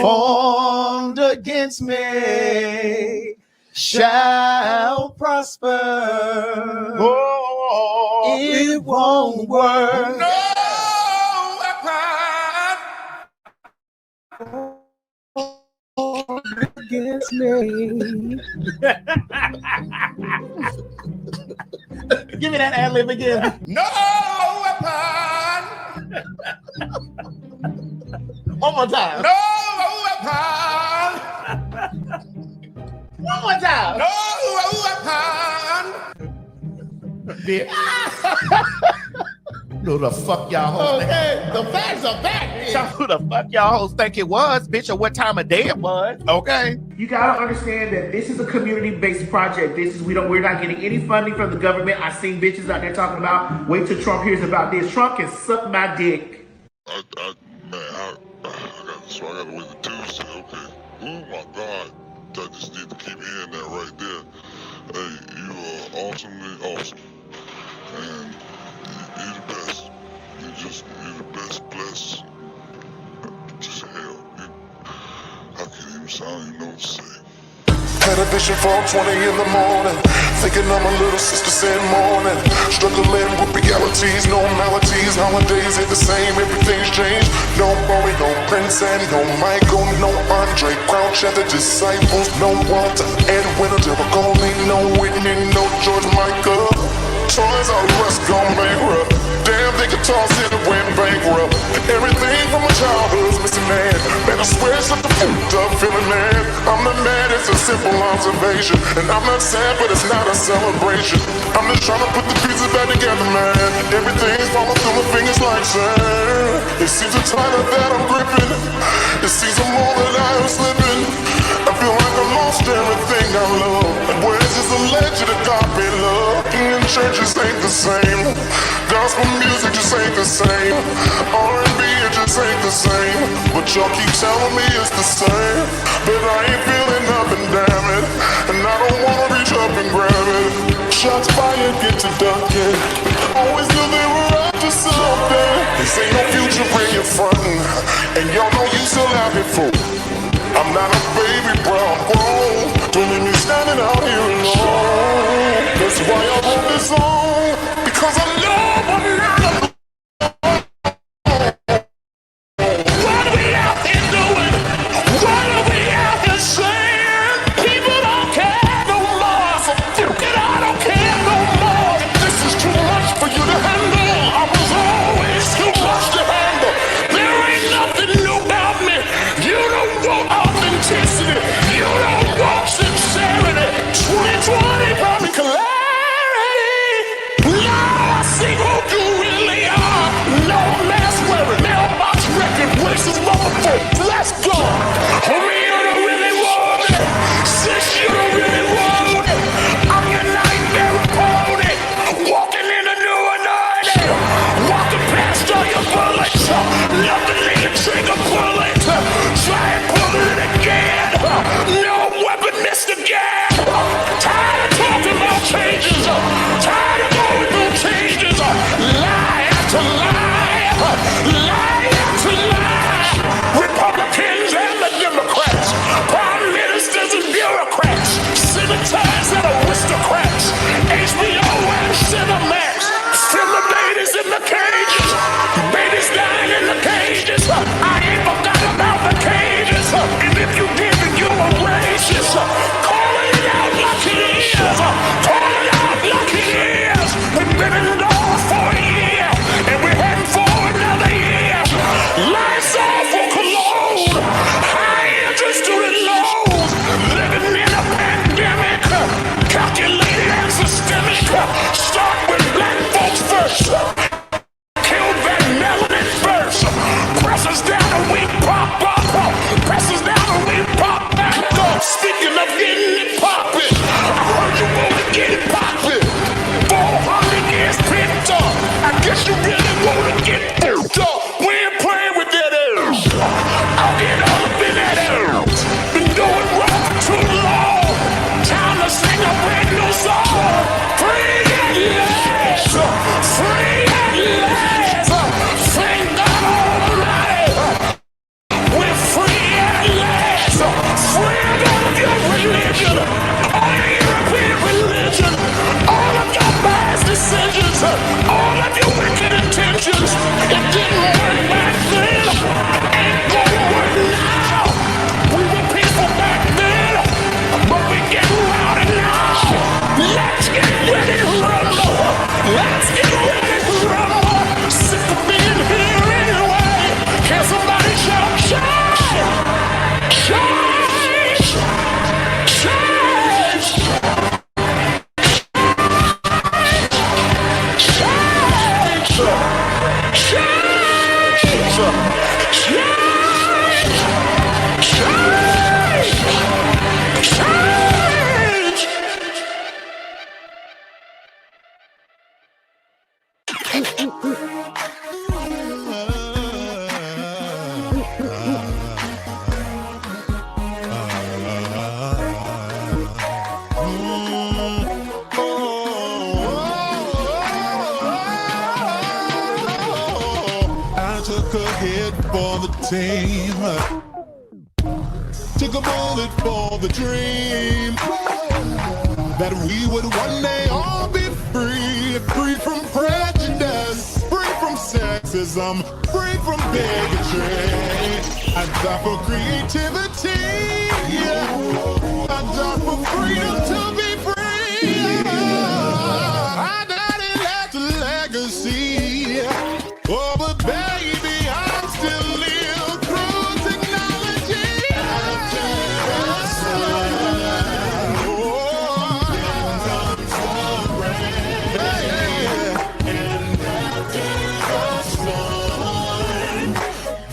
formed against me shall prosper. Oh, it won't work. No weapon against me. Give me that ad-lib again. No weapon. One more time. No weapon. One more time. No weapon. Who the fuck y'all hoes? Okay, the facts are back. Who the fuck y'all hoes think it was, bitch, or what time of day it was? Okay. You gotta understand that this is a community-based project. We're not getting any funding from the government. I seen bitches out there talking about, wait till Trump hears about this. Trump can suck my dick. I got to wait till Tuesday. Okay. Oh my God. I just need to keep hearing that right there. Hey, you are awesomely awesome. And you're the best. You're the best blessed. Just hell. I can't even sound, you know what to say. Had a vision for 20 in the morning, thinking of my little sister said morning. Struggling with realities, no maladies, holidays ain't the same, everything's changed. No Bowie, no Prince, and no Michael, no Andre Crouch and the Disciples, no Walter, Edwin, or Jericho, no Whitney, no George Michael. Toys R Us gone bankrupt. Damn, they could toss it and went bankrupt. Everything from my childhood's missing, man. Man, I swear it's like the fucked up feeling, man. I'm not mad, it's a simple observation. And I'm not sad, but it's not a celebration. I'm just trying to put the pieces back together, man. Everything's falling through my fingers like sand. It seems a tighter that I'm gripping. It seems more that I am slipping. I feel like I lost everything I love. And where's this alleged agape love? In churches ain't the same. Gospel music just ain't the same. R&B it just ain't the same. But y'all keep telling me it's the same. But I ain't feeling nothing, damn it. And I don't wanna reach up and grab it. Shots fired, get to ducking. Always knew they were up to something. This ain't no future when you're frontin'. And y'all know you still out here fool. I'm not a baby, bro, I'm grown. Don't leave me standing out here alone. That's why I wrote this song. Because I know I'm not alone. What are we out here doing? What are we out here saying? People don't care no more. So fuck it, I don't care no more. This is too much for you to handle. I was always too much to handle. There ain't nothing new about me. You don't want authenticity. You don't want sincerity. 2020 brought me clarity. Now I see who you really are. No mask wearing, mailbox record, racist motherfucker. Let's go. Homie, you don't really want it. Sis, you don't really want it. I'm your nightmare pony. Walking in a new anointing. Walking past all your bullets. Nothing in your trigger bullet. Try and pull it again. No weapon missed again. Tired of talking about changes. Tired of going through changes. Lie after lie. Lie after lie. Republicans and the Democrats. Prime ministers and bureaucrats. Senators and aristocrats. HBO and Cinemax. Still the babies in the cages. Babies dying in the cages. I ain't forgot about the cages. And if you did, then you were racist. Calling it out like it is. Calling it out like it is. We've been indoors for a year. And we're heading for another year. Lights off for Cologne. High interest student loans. Living in a pandemic. Calculated and systemic. Start with black folks first. Kill that melanin first. Presses down and we pop up. Presses down and we pop back up. Speaking of getting it poppin', I heard you wanna get it poppin'. 400 years picked up. I guess you really wanna get picked up. We ain't playing with that ass. I'll get all up in that ass. Been doing wrong for too long. Time to sing a brand new song. Free at last. Free at last. Thank God Almighty. We team. Took a bullet for the dream that we would one day all be free, free from prejudice, free from sexism, free from bigotry. I die for creativity, I die for freedom to be free. I died and left a legacy. Oh, but baby, I'm still live through technology.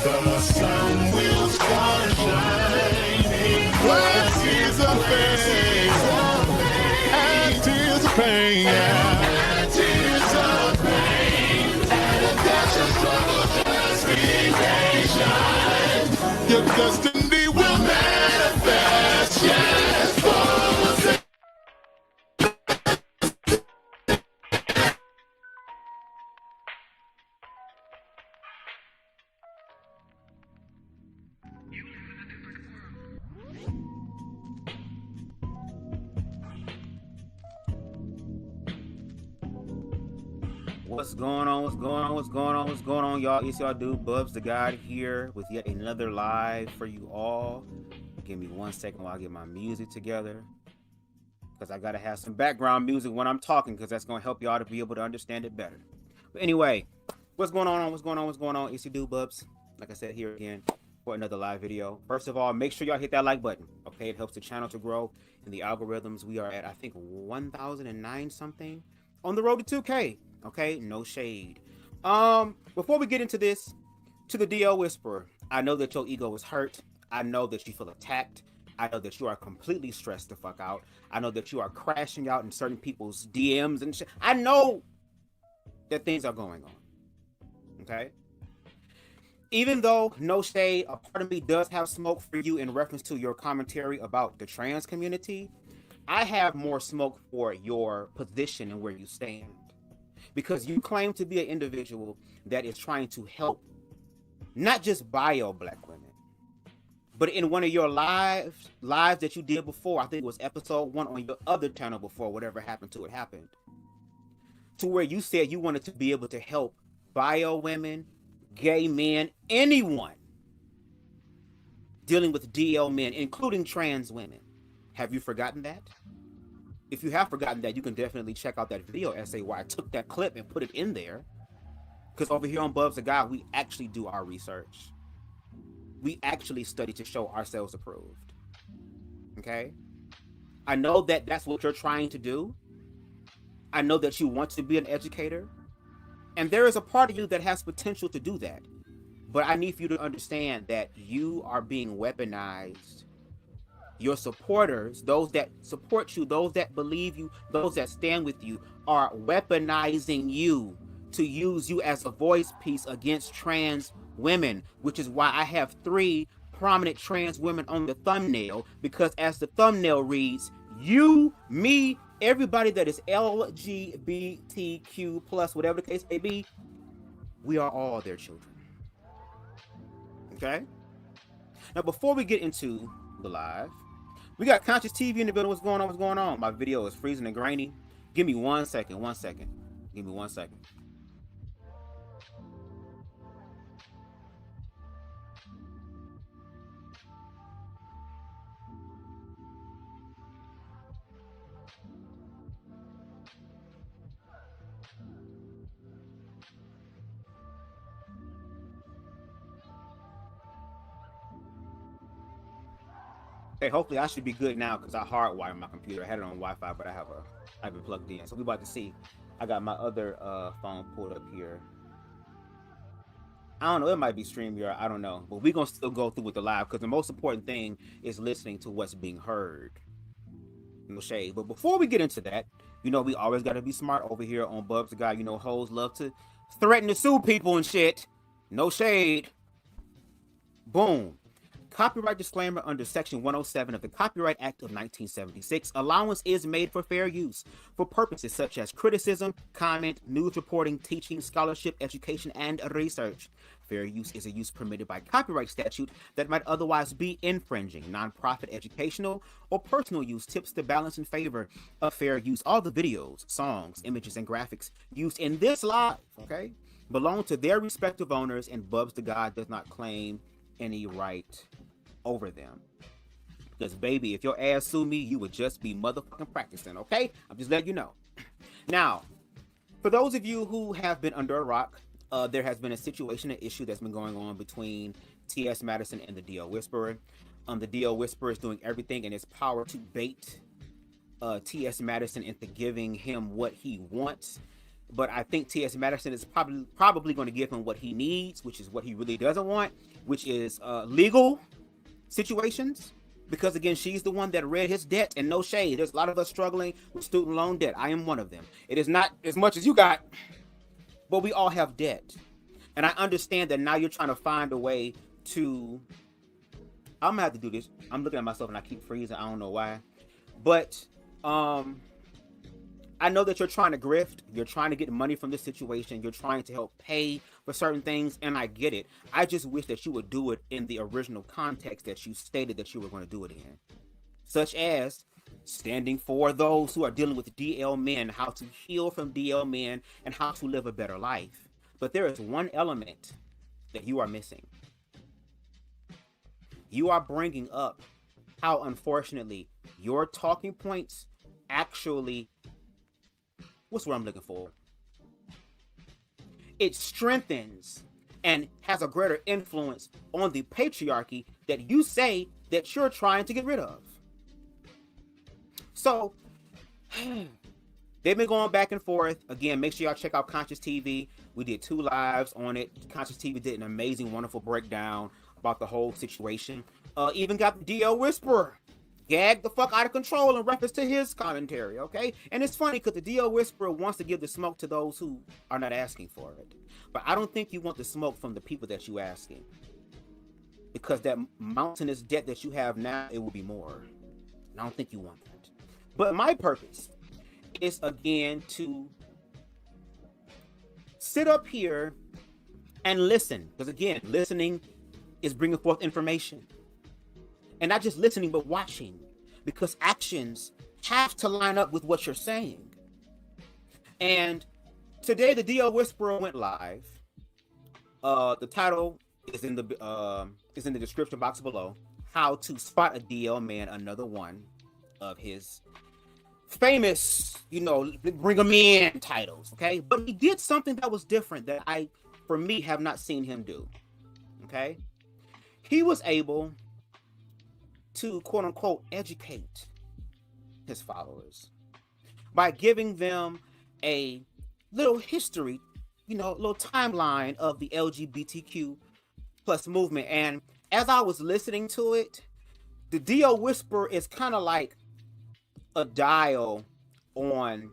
The sun will start shining. What is a pain? And tears of pain. And tears of pain. And a dash of struggle, justification. Your destiny will manifest. Yes, Bubzz. What's going on? What's going on? What's going on? What's going on, y'all? It's y'all dude BubzDaGawd here with yet another live for you all. Give me 1 second while I get my music together, because I gotta have some background music when I'm talking, because that's gonna help y'all to be able to understand it better. But anyway, what's going on? What's going on? What's going on? It's your dude Bubz. Like I said, here again for another live video. First of all, make sure y'all hit that like button. Okay, it helps the channel to grow in the algorithms. We are at, I think, 1,009 something on the road to 2K. Okay, no shade. Before we get into this, to the DL Whisperer, I know that your ego is hurt. I know that you feel attacked. I know that you are completely stressed the fuck out. I know that you are crashing out in certain people's DMs and shit. I know that things are going on. Okay? Even though, no shade, a part of me does have smoke for you in reference to your commentary about the trans community, I have more smoke for your position and where you stand. Because you claim to be an individual that is trying to help not just bio black women, but in one of your lives that you did before, I think it was episode 1 on your other channel before whatever happened to it happened, to where you said you wanted to be able to help bio women, gay men, anyone dealing with DL men, including trans women. Have you forgotten that? If you have forgotten that, you can definitely check out that video essay where I took that clip and put it in there. Because over here on BubzDaGawd, we actually do our research. We actually study to show ourselves approved. Okay? I know that that's what you're trying to do. I know that you want to be an educator. And there is a part of you that has potential to do that. But I need for you to understand that you are being weaponized. Your supporters, those that support you, those that believe you, those that stand with you, are weaponizing you to use you as a voice piece against trans women, which is why I have 3 prominent trans women on the thumbnail, because as the thumbnail reads, you, me, everybody that is LGBTQ plus, whatever the case may be, we are all their children. Okay? Now, before we get into the live, we got Conscious TV in the building. What's going on? What's going on? My video is freezing and grainy. Give me 1 second. 1 second. Give me 1 second. Hey, hopefully I should be good now because I hardwired my computer. I had it on Wi-Fi, but I have it plugged in. So we about to see. I got my other phone pulled up here. I don't know, it might be StreamYard, I don't know. But we're gonna still go through with the live because the most important thing is listening to what's being heard. No shade. But before we get into that, you know, we always gotta be smart over here on BubzDaGawd. You know, hoes love to threaten to sue people and shit. No shade. Boom. Copyright disclaimer under Section 107 of the Copyright Act of 1976. Allowance is made for fair use for purposes such as criticism, comment, news reporting, teaching, scholarship, education, and research. Fair use is a use permitted by copyright statute that might otherwise be infringing. Nonprofit, educational, or personal use tips the balance in favor of fair use. All the videos, songs, images, and graphics used in this live, okay, belong to their respective owners, and BubzDaGawd does not claim any right over them. Because, baby, if your ass sue me, you would just be motherfucking practicing, okay? I'm just letting you know. Now, for those of you who have been under a rock, there has been a situation, an issue that's been going on between T.S. Madison and the D.O. Whisperer. The D.O. Whisperer is doing everything in his power to bait T.S. Madison into giving him what he wants. But I think T.S. Madison is probably going to give him what he needs, which is what he really doesn't want, which is legal situations. Because, again, she's the one that read his debt, and no shade. There's a lot of us struggling with student loan debt. I am one of them. It is not as much as you got, but we all have debt. And I understand that now you're trying to find a way to... I'm going to have to do this. I'm looking at myself, and I keep freezing. I don't know why. But I know that you're trying to grift. You're trying to get money from this situation. You're trying to help pay for certain things, and I get it. I just wish that you would do it in the original context that you stated that you were going to do it in. Such as standing for those who are dealing with DL men, how to heal from DL men, and how to live a better life. But there is one element that you are missing. You are bringing up how, unfortunately, your talking points actually... What's what I'm looking for? It strengthens and has a greater influence on the patriarchy that you say that you're trying to get rid of. So, they've been going back and forth. Again, make sure y'all check out Conscious TV. We did 2 lives on it. Conscious TV did an amazing, wonderful breakdown about the whole situation. Even got the D.O. Whisperer gagged the fuck out of control in reference to his commentary, okay? And it's funny because the D.O. Whisperer wants to give the smoke to those who are not asking for it. But I don't think you want the smoke from the people that you asking. Because that mountainous debt that you have now, it will be more. And I don't think you want that. But my purpose is, again, to sit up here and listen. Because, again, listening is bringing forth information. And not just listening, but watching. Because actions have to line up with what you're saying. And today, the D.O. Whisperer went live. The title is in the description box below. How to spot a DL man, another one of his famous, bring them in titles, okay? But he did something that was different that I, for me, have not seen him do, okay? He was able to, quote unquote, educate his followers by giving them a little history, little timeline of the LGBTQ plus movement. And as I was listening to it, the D.O. Whisperer is kind of like a dial on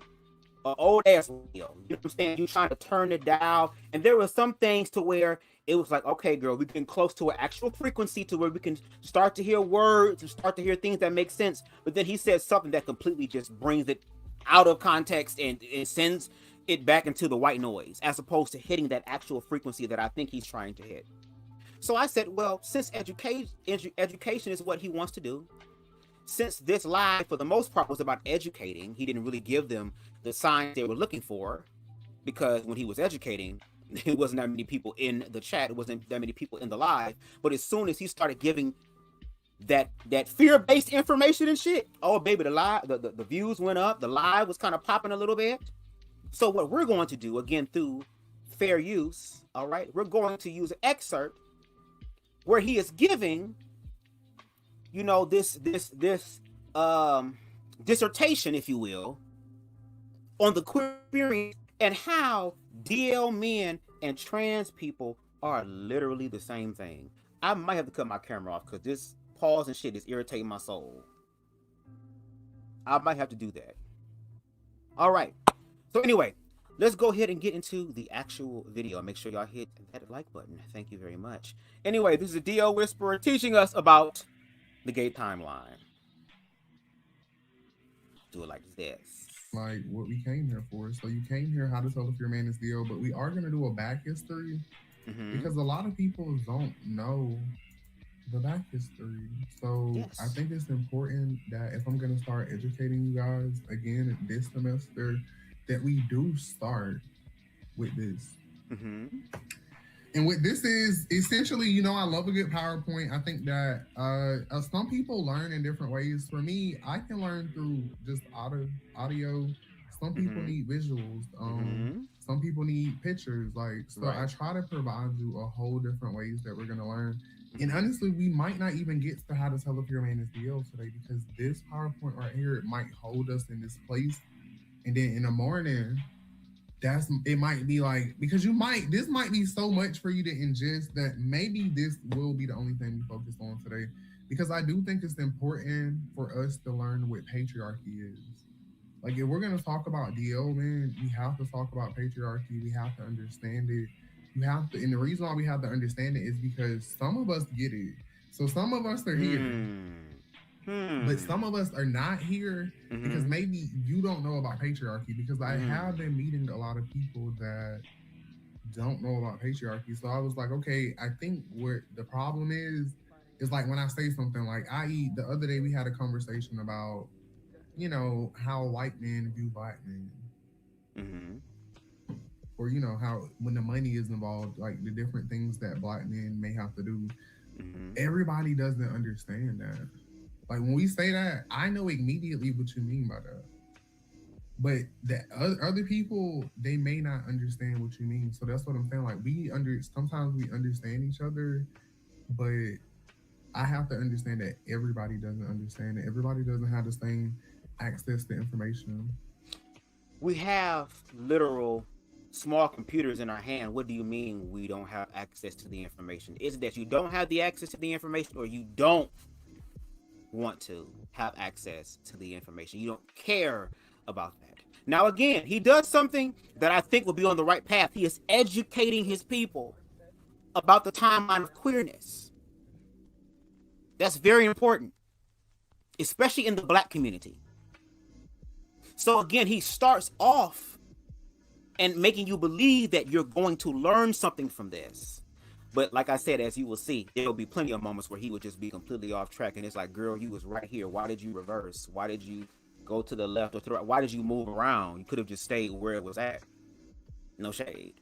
an old ass radio. You know what I'm saying? You're trying to turn the dial, and there were some things to where it was like, okay, girl, we're getting close to an actual frequency to where we can start to hear words and start to hear things that make sense. But then he says something that completely just brings it out of context and sends it back into the white noise, as opposed to hitting that actual frequency that I think he's trying to hit. So I said, well, since education is what he wants to do, since this live, for the most part, was about educating, he didn't really give them the signs they were looking for, because when he was educating, it wasn't that many people in the chat. It wasn't that many people in the live. But as soon as he started giving that fear-based information and shit, oh baby, the views went up. The live was kind of popping a little bit. So what we're going to do, again, through fair use, all right, we're going to use an excerpt where he is giving, this dissertation, if you will, on the queer experience and how DL men and trans people are literally the same thing. I might have to cut my camera off because this pause and shit is irritating my soul. I might have to do that. All right. So anyway, let's go ahead and get into the actual video. Make sure y'all hit that like button. Thank you very much. Anyway, this is a D.O. Whisperer teaching us about the gay timeline. Do it like this. Like what we came here for. So you came here how to tell if your man is DL, but we are going to do a back history because a lot of people don't know the back history. So Yes. I think it's important that if I'm going to start educating you guys again this semester, that we do start with this. And what this is essentially, you know, I love a good PowerPoint. I think that some people learn in different ways. For me, I can learn through just audio. Some people need visuals. Some people need pictures. Like, so I try to provide you a whole different ways that we're gonna learn. And honestly, we might not even get to how to tell if your man is DL today, because this PowerPoint right here, it might hold us in this place. And then in the morning, it might be like, because this might be so much for you to ingest that maybe this will be the only thing we focus on today, because I do think it's important for us to learn what patriarchy is. Like, if we're going to talk about DL, man, we have to talk about patriarchy. We have to understand it. And the reason why we have to understand it is because some of us get it. So some of us are here. But some of us are not here because maybe you don't know about patriarchy, because I have been meeting a lot of people that don't know about patriarchy. So I was like, okay, I think what the problem is like when I say something like, the other day we had a conversation about, you know, how white men view black men. Or, you know, how when the money is involved, like the different things that black men may have to do. Everybody doesn't understand that. Like, when we say that, I know immediately what you mean by that. But the other people, they may not understand what you mean. So that's what I'm saying. Like, sometimes we understand each other, but I have to understand that everybody doesn't understand it. Everybody doesn't have the same access to information. We have literal small computers in our hand. What do you mean we don't have access to the information? Is it that you don't have the access to the information, or you don't want to have access to the information? You don't care about that. Now, again, he does something that I think will be on the right path. He is educating his people about the timeline of queerness. That's very important, especially in the black community. So again, he starts off and making you believe that you're going to learn something from this. But like I said, as you will see, there'll be plenty of moments where he would just be completely off track. And it's like, girl, you was right here. Why did you reverse? Why did you go to the left or to the right? Why did you move around? You could have just stayed where it was at. No shade.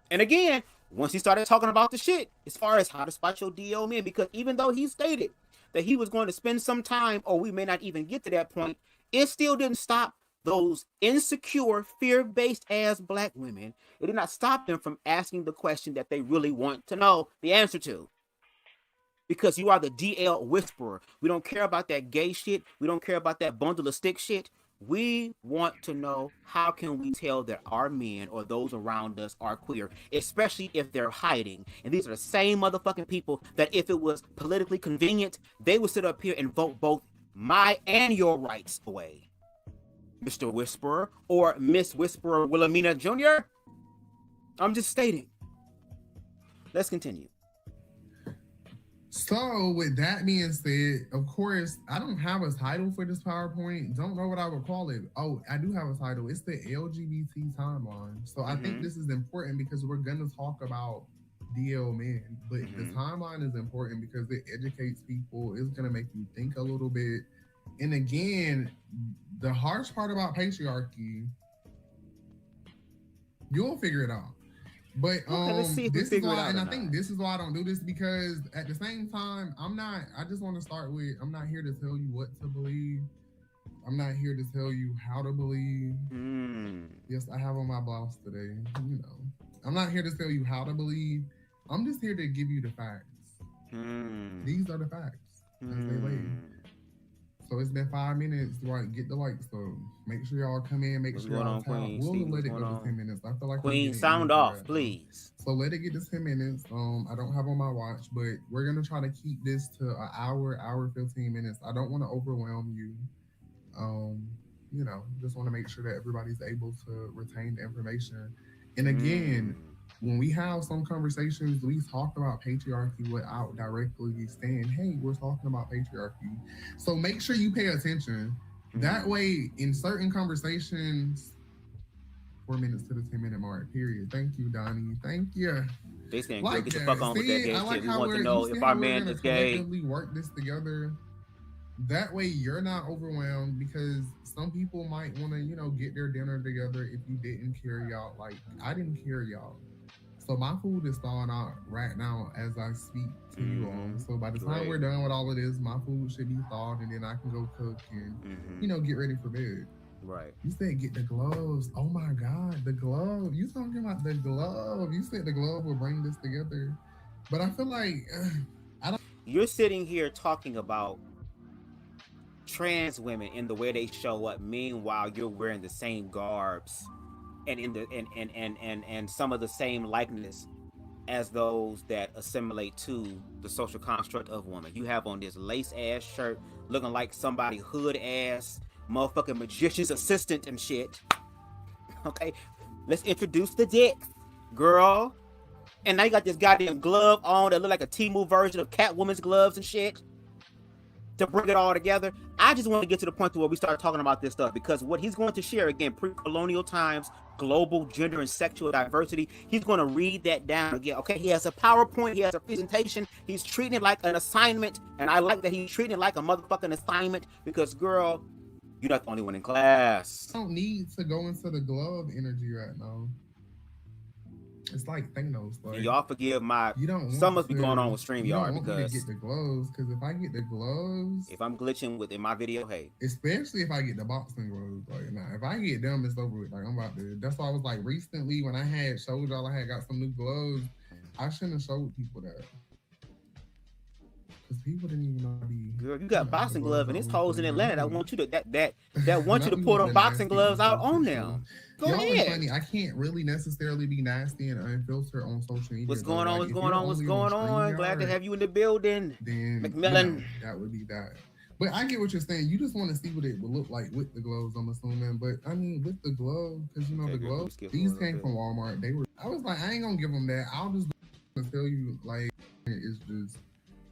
And again, once he started talking about the shit, as far as how to spot your DL men, because even though he stated that he was going to spend some time, or we may not even get to that point, it still didn't stop those insecure, fear-based ass black women. It did not stop them from asking the question that they really want to know the answer to. Because you are the DL whisperer. We don't care about that gay shit. We don't care about that bundle of stick shit. We want to know, how can we tell that our men or those around us are queer, especially if they're hiding. And these are the same motherfucking people that if it was politically convenient, they would sit up here and vote both my and your rights away. Mr. Whisperer or Miss Whisperer Willimina Jr. I'm just stating. Let's continue. So with that being said, of course, I don't have a title for this PowerPoint. Don't know what I would call it. Oh, I do have a title. It's the LGBT timeline. So I think this is important because we're going to talk about DL men, but the timeline is important because it educates people. It's going to make you think a little bit. And again, the harsh part about patriarchy, you'll figure it out. But this is why, and I think this is why I don't do this, because at the same time, I just want to start with, I'm not here to tell you what to believe. I'm not here to tell you how to believe. Yes, I have on my blouse today. You know, I'm not here to tell you how to believe. I'm just here to give you the facts. These are the facts as they lay. So it's been 5 minutes, right? Get the lights. So make sure y'all come in. Make sure y'all tap. We'll let it go to 10 minutes. I feel like Queen, sound off, please. So let it get to 10 minutes. I don't have on my watch, but we're gonna try to keep this to an hour 15 minutes. I don't want to overwhelm you. You know, just want to make sure that everybody's able to retain the information. And again, when we have some conversations, we talk about patriarchy without directly saying, hey, we're talking about patriarchy. So make sure you pay attention. That way, in certain conversations, 4 minutes to the 10-minute mark. Period. Thank you, Donnie. Thank you. They saying, Like girl, get the that. fuck on with that See, gay I like shit. We how want to we're- know you see if how our we're man gonna is gay. collectively work this together. That way you're not overwhelmed, because some people might want to, you know, get their dinner together if you didn't carry out. Like, I didn't carry out. So my food is thawing out right now as I speak to you all. So by the time we're done with all of this, my food should be thawed, and then I can go cook and, you know, get ready for bed. Right. You said get the gloves. Oh my God, the glove. You talking about the glove. You said the glove will bring this together. But I feel like, I don't. You're sitting here talking about trans women in the way they show up. Meanwhile, you're wearing the same garbs and in the and some of the same likeness as those that assimilate to the social construct of woman. You have on this lace ass shirt looking like somebody hood ass motherfucking magician's assistant and shit. Okay, let's introduce the dick, girl. And now you got this goddamn glove on that look like a Temu version of Catwoman's gloves and shit to bring it all together. I just want to get to the point where we start talking about this stuff, because what he's going to share, again, pre-colonial times, global gender and sexual diversity, he's going to read that down again. Okay, he has a PowerPoint, he has a presentation, he's treating it like an assignment, and I like that he's treating it like a motherfucking assignment, because, girl, you're not the only one in class. I don't need to go into the glove energy right now. It's like Thanos. Like, y'all forgive my. You don't. Some must be going on with StreamYard, you don't want because me to get the gloves. Because if I get the gloves, if I'm glitching within my video, hey. Especially if I get the boxing gloves, like, nah, if I get them, it's over with. Like, I'm about to. That's why I was like, recently when I had showed y'all I had got some new gloves, I shouldn't have showed people that. Because people didn't even know Girl, you got boxing gloves and it's hoes in Atlanta that want you to that want you to pull them boxing gloves out on them. Go ahead. Funny. I can't really necessarily be nasty and unfiltered on social media. What's going on? What's going on? What's going on? Glad to have you in the building. Then McMillan. You know, that would be that. But I get what you're saying. You just want to see what it would look like with the gloves, I'm assuming. But I mean, with the gloves, because you know the gloves, these came from Walmart. They were. I was like, I ain't gonna give them that. I'll just tell you, like,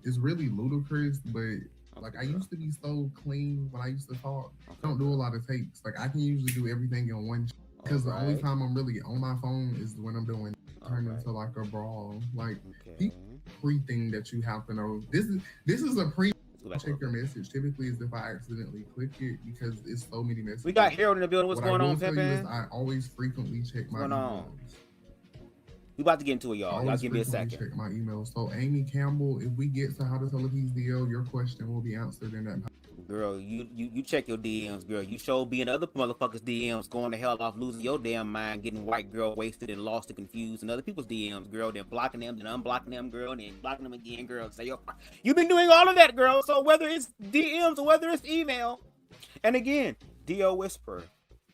it's really ludicrous, but like I used to be so clean when I used to talk. I don't do a lot of takes. Like I can usually do everything in one, because the only time I'm really on my phone is when I'm doing turn into like a brawl. Like pre-thing that you have to know. This is a pre. Check your message. Typically, is if I accidentally click it, because it's so many messages. We got Harold in the building. What's going on, Pimpin'? I always frequently check my emails. We about to get into it, y'all. Y'all give me a second. Check my email. So, Amy Campbell, if we get to how to tell a piece deal, your question will be answered in that. Girl, you check your DMs, girl. You show being other motherfuckers' DMs, going to hell off, losing your damn mind, getting white girl wasted and lost and confused in other people's DMs, girl. Then blocking them, then unblocking them, girl, then blocking them again, girl. Say, you've been doing all of that, girl. So whether it's DMs or whether it's email, and again, D.O. Whisper,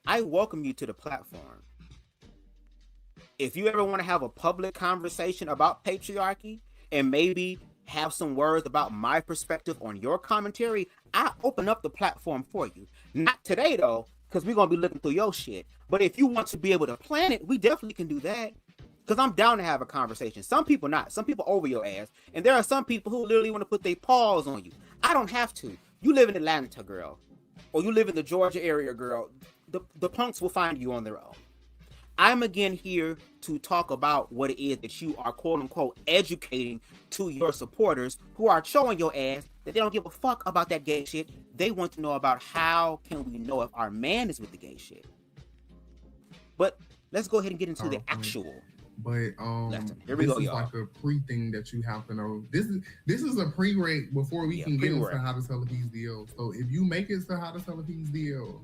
I welcome you to the platform. If you ever want to have a public conversation about patriarchy and maybe have some words about my perspective on your commentary, I open up the platform for you. Not today, though, because we're going to be looking through your shit. But if you want to be able to plan it, we definitely can do that. Because I'm down to have a conversation. Some people not. Some people over your ass. And there are some people who literally want to put their paws on you. I don't have to. You live in Atlanta, girl. Or you live in the Georgia area, girl. The punks will find you on their own. I'm again here to talk about what it is that you are quote unquote educating to your supporters who are showing your ass that they don't give a fuck about that gay shit. They want to know about how can we know if our man is with the gay shit. But let's go ahead and get into the actual. But here we go, y'all. Like a pre-thing that you have to know. This is a pre-rate before we can get into how to sell a piece deal. So if you make it to how to sell a piece deal,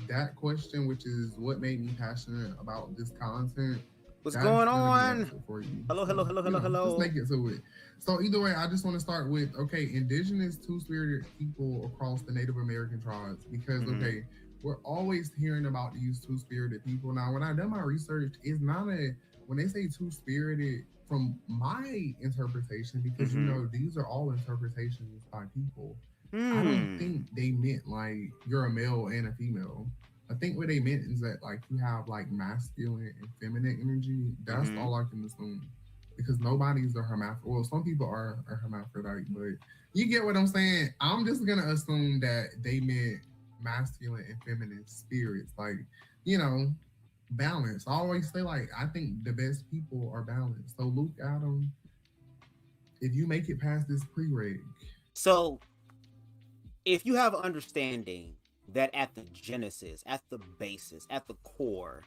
that question, which is what made me passionate about this content. What's going on? Hello. Let's make it to it. So either way, I just want to start with, okay, indigenous two-spirited people across the Native American tribes, because, okay, we're always hearing about these two-spirited people. Now, when I done my research, it's not when they say two-spirited, from my interpretation, because, you know, these are all interpretations by people. I don't think they meant like you're a male and a female. I think what they meant is that like you have like masculine and feminine energy. That's all I can assume, because nobody's a hermaphrodite. Well, some people are a hermaphrodite, but you get what I'm saying. I'm just gonna assume that they meant masculine and feminine spirits. Like, you know, balance. I always say, like, I think the best people are balanced. So Luke, Adam, if you make it past this pre-reg. So if you have an understanding that at the genesis, at the basis, at the core,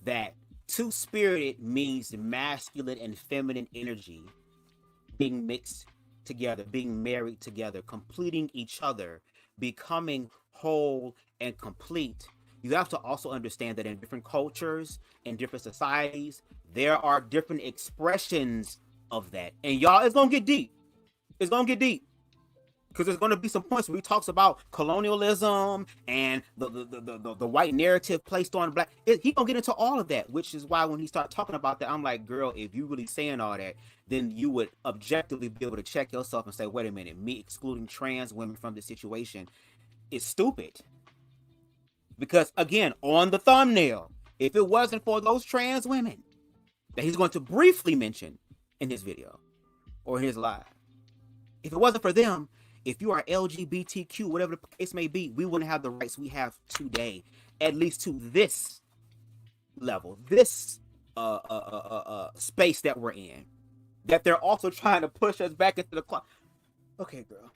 that two-spirited means masculine and feminine energy being mixed together, being married together, completing each other, becoming whole and complete, you have to also understand that in different cultures, in different societies, there are different expressions of that. And y'all, it's gonna get deep. It's gonna get deep. Because there's going to be some points where he talks about colonialism and the white narrative placed on black. He gonna get into all of that, which is why when he started talking about that, I'm like, girl, if you really saying all that, then you would objectively be able to check yourself and say, wait a minute, me excluding trans women from this situation is stupid. Because again, on the thumbnail, if it wasn't for those trans women that he's going to briefly mention in his video or in his live, if it wasn't for them, if you are LGBTQ, whatever the case may be, we wouldn't have the rights we have today, at least to this level, this space that we're in, that they're also trying to push us back into the clock. Okay, girl.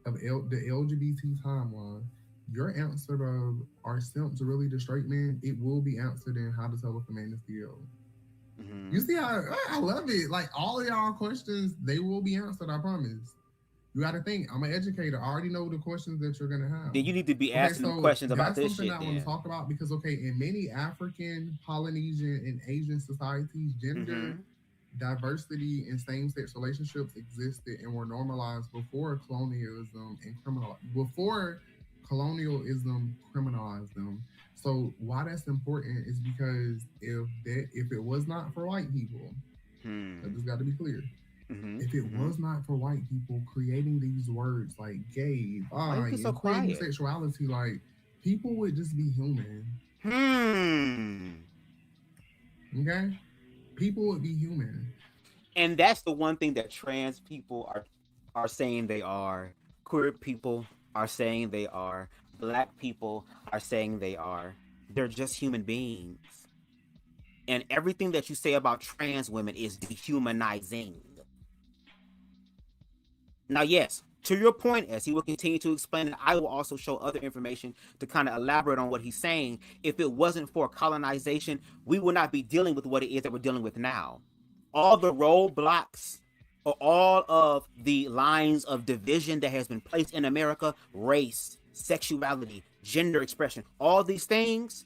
Of the LGBT timeline, your answer to are simps really the straight man? It will be answered in How to Tell If a Man is the Mm-hmm. You see how I love it. Like all of y'all questions, they will be answered. I promise. You got to think. I'm an educator. I already know the questions that you're gonna have. Then you need to be asking them questions about this shit. That's something I want to talk about because in many African, Polynesian, and Asian societies, gender diversity and same-sex relationships existed and were normalized before colonialism criminalized them. So why that's important is because if it was not for white people, that just got to be clear. If it was not for white people creating these words like gay, including sexuality, like people would just be human. Okay? People would be human. And that's the one thing that trans people are saying they are. Queer people are saying they are. Black people are saying they are. They're just human beings. And everything that you say about trans women is dehumanizing. Now, yes, to your point, as he will continue to explain, and I will also show other information to kind of elaborate on what he's saying. If it wasn't for colonization, we would not be dealing with what it is that we're dealing with now. All the roadblocks or all of the lines of division that has been placed in America, race, sexuality, gender expression, all these things,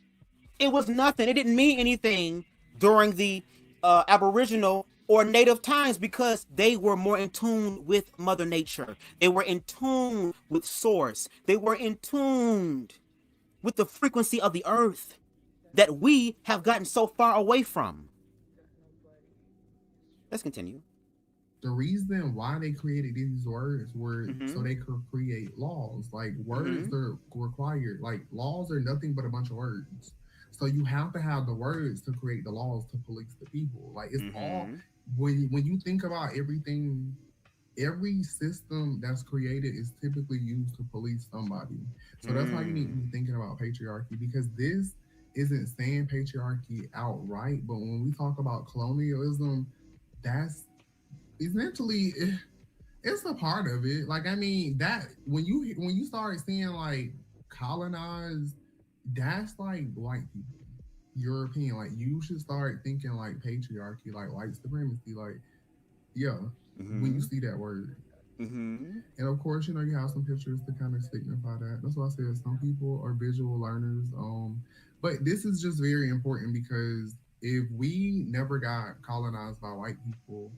it was nothing. It didn't mean anything during the Aboriginal or Native times because they were more in tune with Mother Nature. They were in tune with Source. They were in tune with the frequency of the earth that we have gotten so far away from. Let's continue. The reason why they created these words were so they could create laws. Like words are required. Like laws are nothing but a bunch of words. So you have to have the words to create the laws to police the people. Like it's all when you think about everything, every system that's created is typically used to police somebody. So that's why you need to be thinking about patriarchy, because this isn't saying patriarchy outright, but when we talk about colonialism, that's essentially it's a part of it. Like I mean that when you start seeing like colonized, that's like white people. European, like you should start thinking like patriarchy, like white supremacy, like when you see that word. And of course, you have some pictures to kind of signify that. That's why I said some people are visual learners. But this is just very important because if we never got colonized by white people,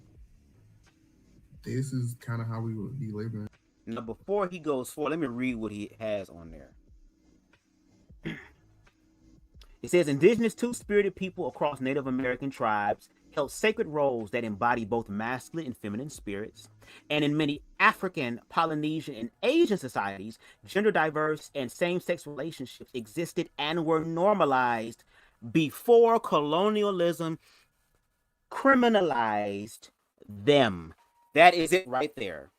this is kind of how we would be living. Now, before he goes forward, let me read what he has on there. It says, indigenous two-spirited people across Native American tribes held sacred roles that embody both masculine and feminine spirits. And in many African, Polynesian, and Asian societies, gender diverse and same-sex relationships existed and were normalized before colonialism criminalized them. That is it right there.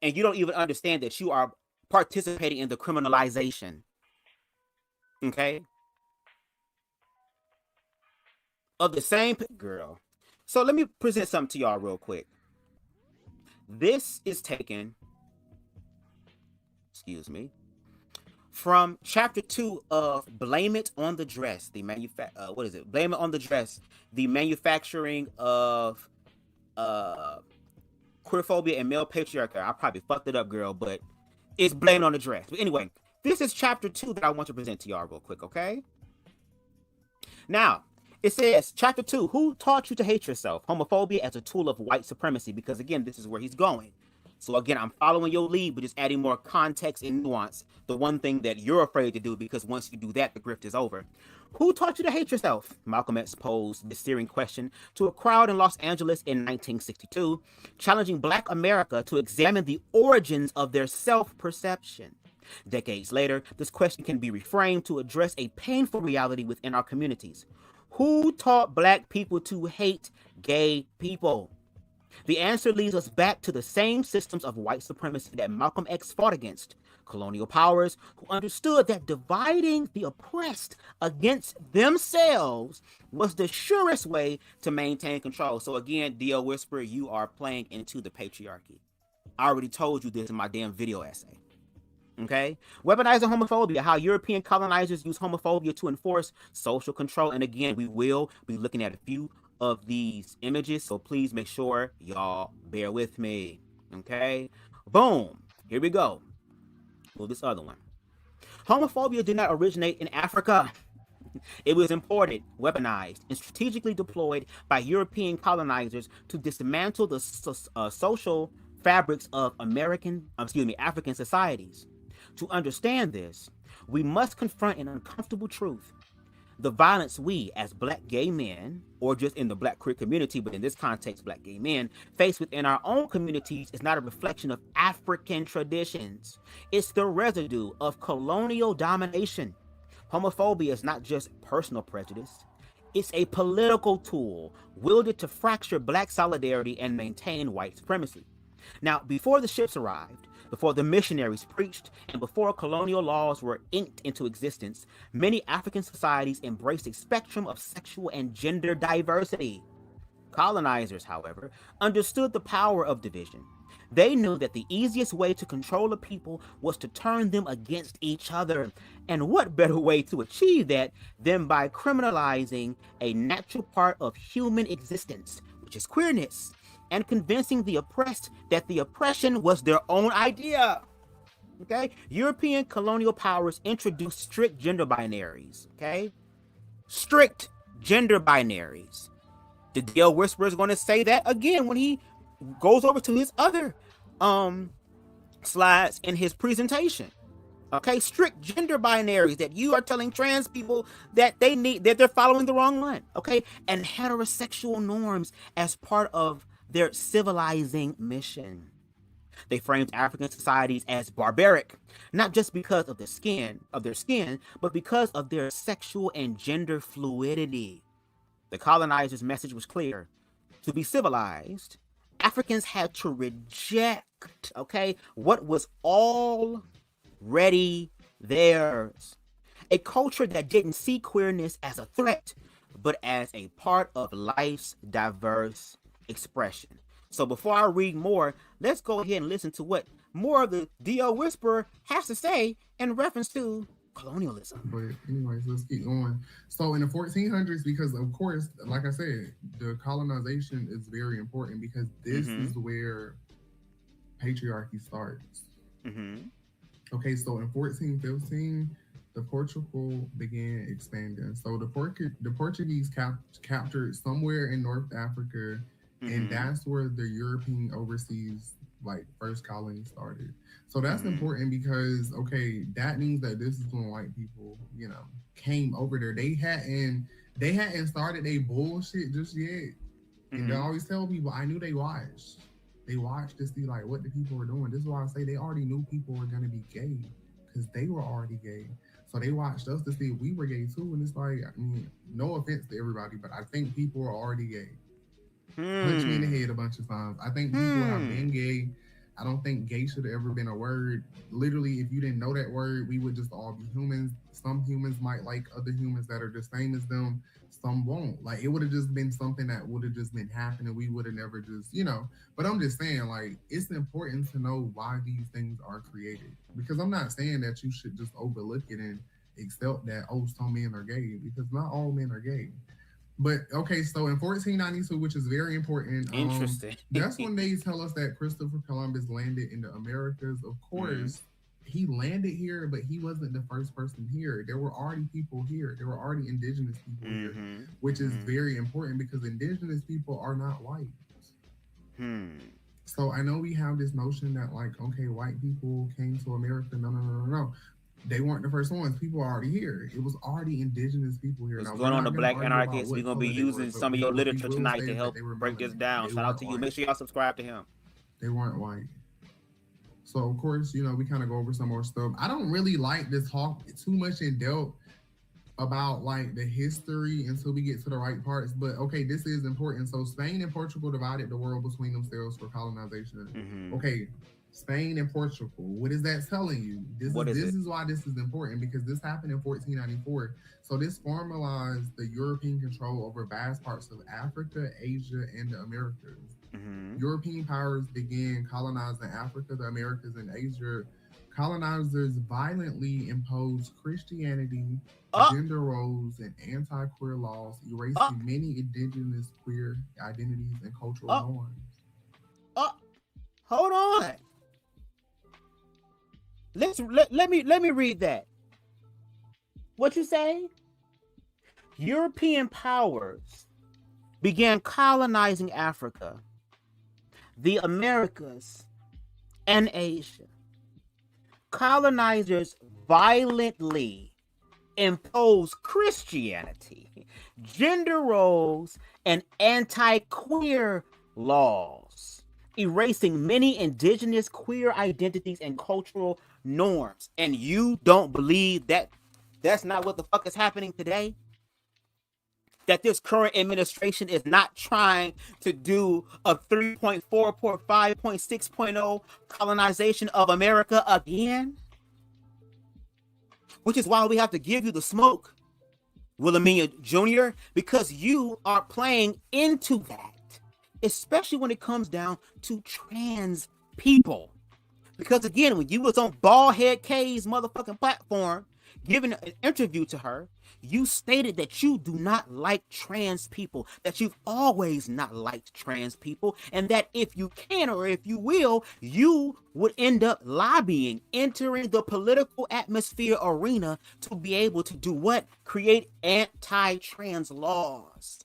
And you don't even understand that you are participating in the criminalization. Okay? of the same girl. So let me present something to y'all real quick. This is taken, excuse me, from chapter 2 of Blame It on the Dress, the Blame It on the Dress, the manufacturing of queerphobia and male patriarchy. I probably fucked it up, girl, but it's Blame It on the Dress. But anyway, this is chapter 2 that I want to present to y'all real quick, okay? Now, it says, chapter 2, who taught you to hate yourself? Homophobia as a tool of white supremacy. Because again, this is where he's going. So again, I'm following your lead, but just adding more context and nuance. The one thing that you're afraid to do, because once you do that, the grift is over. Who taught you to hate yourself? Malcolm X posed this searing question to a crowd in Los Angeles in 1962, challenging Black America to examine the origins of their self-perception. Decades later, this question can be reframed to address a painful reality within our communities. Who taught Black people to hate gay people? The answer leads us back to the same systems of white supremacy that Malcolm X fought against. Colonial powers who understood that dividing the oppressed against themselves was the surest way to maintain control. So again, D.O. Whisper, you are playing into the patriarchy. I already told you this in my damn video essay. Okay? Weaponizing homophobia, how European colonizers use homophobia to enforce social control. And again, we will be looking at a few of these images, so please make sure y'all bear with me. Okay? Boom. Here we go. Well, this other one. Homophobia did not originate in Africa. It was imported, weaponized, and strategically deployed by European colonizers to dismantle the social fabrics of African societies. To understand this, we must confront an uncomfortable truth. The violence we, as Black gay men, or just in the Black queer community, but in this context, Black gay men, face within our own communities is not a reflection of African traditions. It's the residue of colonial domination. Homophobia is not just personal prejudice. It's a political tool wielded to fracture Black solidarity and maintain white supremacy. Now, before the ships arrived, before the missionaries preached, and before colonial laws were inked into existence, many African societies embraced a spectrum of sexual and gender diversity. Colonizers, however, understood the power of division. They knew that the easiest way to control a people was to turn them against each other. And what better way to achieve that than by criminalizing a natural part of human existence, which is queerness, and convincing the oppressed that the oppression was their own idea. Okay? European colonial powers introduced strict gender binaries. Okay? Strict gender binaries. The DL Whisperer is going to say that again when he goes over to his other slides in his presentation. Okay? Strict gender binaries that you are telling trans people that they're following the wrong one. Okay? And heterosexual norms as part of their civilizing mission. They framed African societies as barbaric, not just because of their skin, but because of their sexual and gender fluidity. The colonizers' message was clear. To be civilized, Africans had to reject, what was already theirs. A culture that didn't see queerness as a threat, but as a part of life's diverse expression. So before I read more, let's go ahead and listen to what more of the D.O. Whisperer has to say in reference to colonialism. But anyways, let's keep going. So in the 1400s, because of course, like I said, the colonization is very important because this is where patriarchy starts. Okay, so in 1415, the Portugal began expanding. So the Portuguese captured somewhere in North Africa. And that's where the European overseas first colony started. So that's important because that means that this is when white people, came over there. They hadn't started their bullshit just yet. And I always tell people, I knew they watched. They watched to see what the people were doing. This is why I say they already knew people were gonna be gay because they were already gay. So they watched us to see if we were gay too. And it's no offense to everybody, but I think people are already gay. Punch me in the head a bunch of times. I think people have been gay. I don't think gay should have ever been a word. Literally, if you didn't know that word, we would just all be humans. Some humans might like other humans that are the same as them. some won't. Like it would have just been something that would have just been happening. We would have never just, But I'm just saying, like, it's important to know why these things are created. Because I'm not saying that you should just overlook it and accept that, some men are gay, because not all men are gay. But okay, so in 1492, which is very important, interesting. That's when they tell us that Christopher Columbus landed in the Americas. Of course, he landed here, but he wasn't the first person here. There were already people here. There were already indigenous people here, which is very important because indigenous people are not white. So I know we have this notion that, like, okay, white people came to America. No. They weren't the first ones. People are already here. It was already indigenous people here. What's going on, the Black Anarchists? We're going to be using some of your literature tonight to help break this down. Shout out to you. Make sure y'all subscribe to him. They weren't white. So, of course, we kind of go over some more stuff. I don't really like this talk too much in depth about, like, the history until we get to the right parts. But, okay, this is important. So, Spain and Portugal divided the world between themselves for colonization. Okay. Spain and Portugal. What is that telling you? This is why this is important, because this happened in 1494. So this formalized the European control over vast parts of Africa, Asia, and the Americas. European powers began colonizing Africa, the Americas, and Asia. Colonizers violently imposed Christianity, gender roles, and anti-queer laws, erasing many indigenous queer identities and cultural norms. Hold on. Let me read that. What you say? European powers began colonizing Africa, the Americas, and Asia. Colonizers violently imposed Christianity, gender roles, and anti-queer laws, erasing many indigenous queer identities and cultural norms. And you don't believe that that's not what the fuck is happening today? That this current administration is not trying to do a 3.4 or 5.6.0 colonization of America again? Which is why we have to give you the smoke, Willimina Jr., because you are playing into that, especially when it comes down to trans people. Because again, when you was on Baldhead K's motherfucking platform, giving an interview to her, you stated that you do not like trans people, that you've always not liked trans people, and that if you can or if you will, you would end up lobbying, entering the political atmosphere arena to be able to do what? Create anti-trans laws.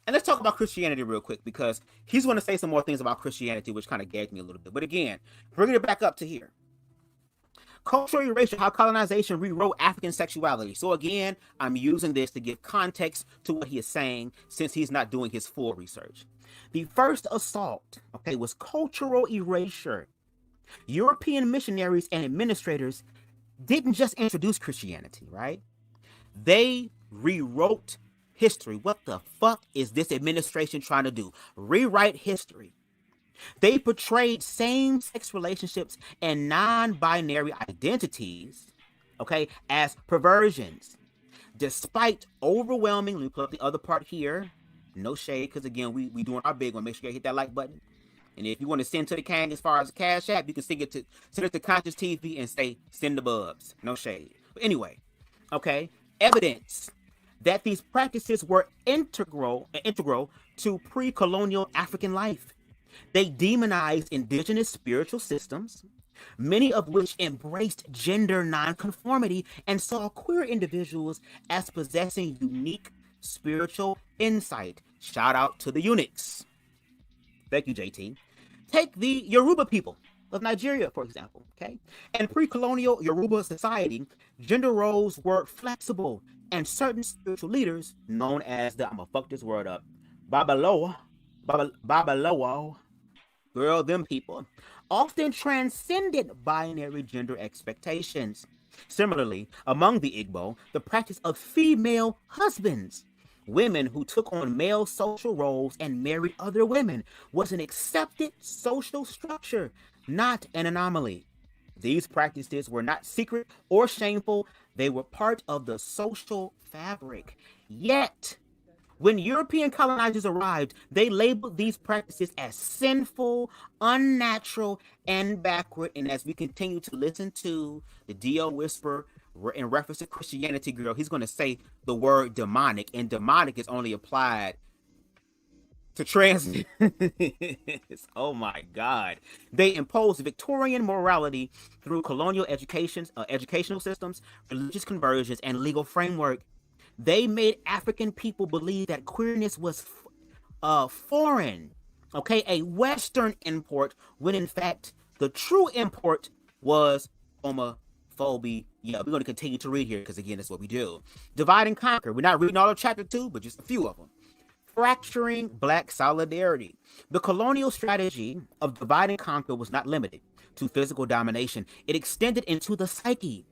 And let's talk about Christianity real quick, because he's going to say some more things about Christianity, which kind of gagged me a little bit. But again, bringing it back up to here. Cultural erasure, how colonization rewrote African sexuality. So again, I'm using this to give context to what he is saying, since he's not doing his full research. The first assault, was cultural erasure. European missionaries and administrators didn't just introduce Christianity, right? They rewrote history. What the fuck is this administration trying to do? Rewrite history. They portrayed same-sex relationships and non-binary identities, as perversions. Despite overwhelming, let me put up the other part here. No shade, because again, we doing our big one. Make sure you hit that like button. And if you want to send to the Kang as far as the Cash App, you can send it to Conscious TV and say, send the bubs. No shade. But anyway, evidence that these practices were integral to pre-colonial African life. They demonized indigenous spiritual systems, many of which embraced gender nonconformity and saw queer individuals as possessing unique spiritual insight. Shout out to the eunuchs. Thank you, JT. Take the Yoruba people of Nigeria, for example, In pre-colonial Yoruba society, gender roles were flexible, and certain spiritual leaders, known as the, I'm gonna fuck this word up, Babalawo, girl, them people, often transcended binary gender expectations. Similarly, among the Igbo, the practice of female husbands, women who took on male social roles and married other women, was an accepted social structure, not an anomaly. These practices were not secret or shameful. They were part of the social fabric. Yet, when European colonizers arrived, they labeled these practices as sinful, unnatural, and backward. And as we continue to listen to the D.O. whisper in reference to Christianity, girl, he's going to say the word demonic, and demonic is only applied to trans. Oh my God. They imposed Victorian morality through colonial educational systems, religious conversions, and legal framework. They made African people believe that queerness was foreign, okay, a Western import, when in fact the true import was homophobia. Yeah, we're going to continue to read here because, again, that's what we do. Divide and conquer. We're not reading all of chapter 2, but just a few of them. Fracturing Black solidarity. The colonial strategy of divide and conquer was not limited to physical domination. It extended into the psyche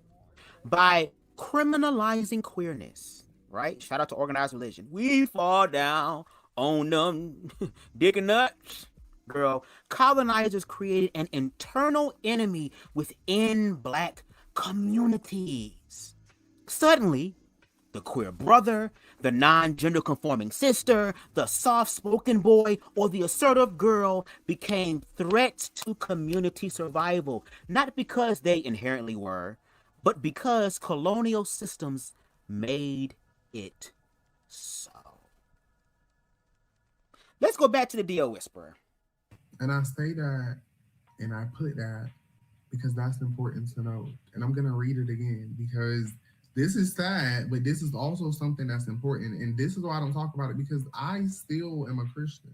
by criminalizing queerness, right? Shout out to organized religion. We fall down on them dick and nuts. Girl, colonizers created an internal enemy within Black communities. Suddenly, the queer brother, the non-gender conforming sister, the soft-spoken boy, or the assertive girl became threats to community survival, not because they inherently were, but because colonial systems made it so. Let's go back to the D.O. Whisperer. And I say that, and I put that because that's important to know. And I'm going to read it again because this is sad, but this is also something that's important. And this is why I don't talk about it, because I still am a Christian.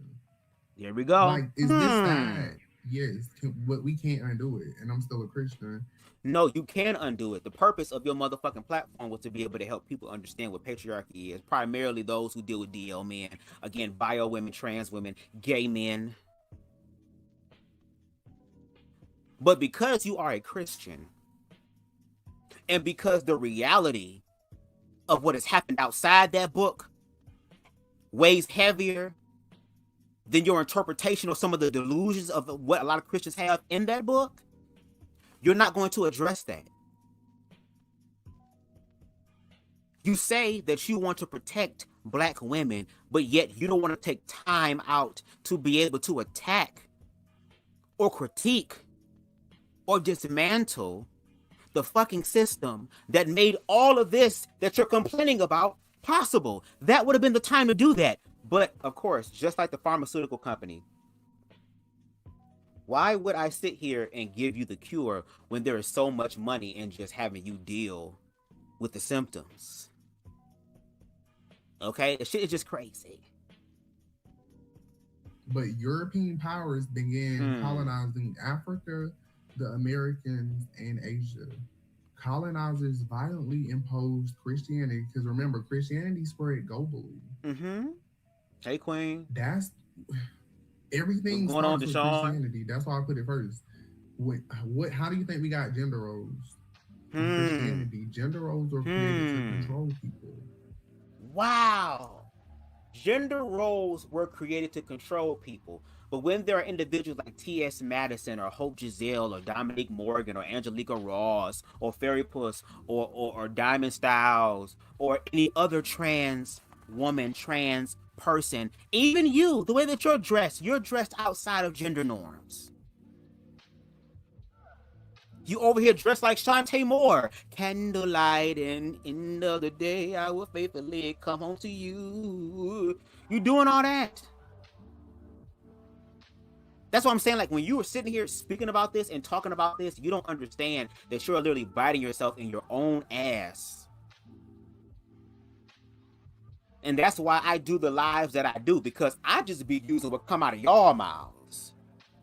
Here we go. Like, is this sad? Yes, but we can't undo it. And I'm still a Christian. No, you can undo it. The purpose of your motherfucking platform was to be able to help people understand what patriarchy is. Primarily those who deal with DL men. Again, bio women, trans women, gay men. But because you are a Christian, and because the reality of what has happened outside that book weighs heavier than your interpretation of some of the delusions of what a lot of Christians have in that book, you're not going to address that. You say that you want to protect Black women, but yet you don't want to take time out to be able to attack or critique or dismantle the fucking system that made all of this that you're complaining about possible. That would have been the time to do that. But of course, just like the pharmaceutical company, why would I sit here and give you the cure when there is so much money in just having you deal with the symptoms? Okay, the shit is just crazy. But European powers began colonizing Africa, the Americans, and Asia. Colonizers violently imposed Christianity, because remember, Christianity spread globally. Hey, Queen. That's everything. What's going on, starts with Christianity. That's why I put it first. What? How do you think we got gender roles? Christianity. Gender roles were created to control people. Wow. Gender roles were created to control people. But when there are individuals like T.S. Madison or Hope Giselle or Dominique Morgan or Angelica Ross or Fairy Puss or Diamond Styles or any other trans woman, trans person, even you, the way that you're dressed outside of gender norms. You over here dressed like Shantae Moore. Candlelight and end of the day, I will faithfully come home to you. You doing all that. That's what I'm saying. Like, when you were sitting here speaking about this and talking about this, you don't understand that you're literally biting yourself in your own ass. And that's why I do the lives that I do, because I just be using what come out of y'all mouths.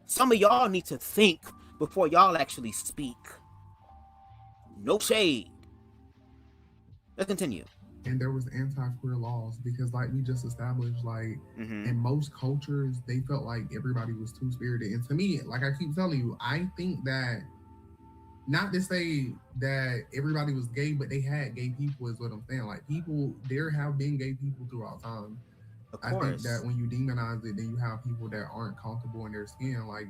Some of y'all need to think before y'all actually speak. No shade. Let's continue. And there was anti-queer laws because, like we just established, like in most cultures, they felt like everybody was two-spirited. And to me, like I keep telling you, I think that, not to say that everybody was gay, but they had gay people is what I'm saying. Like, people, there have been gay people throughout time. I think that when you demonize it, then you have people that aren't comfortable in their skin. Like,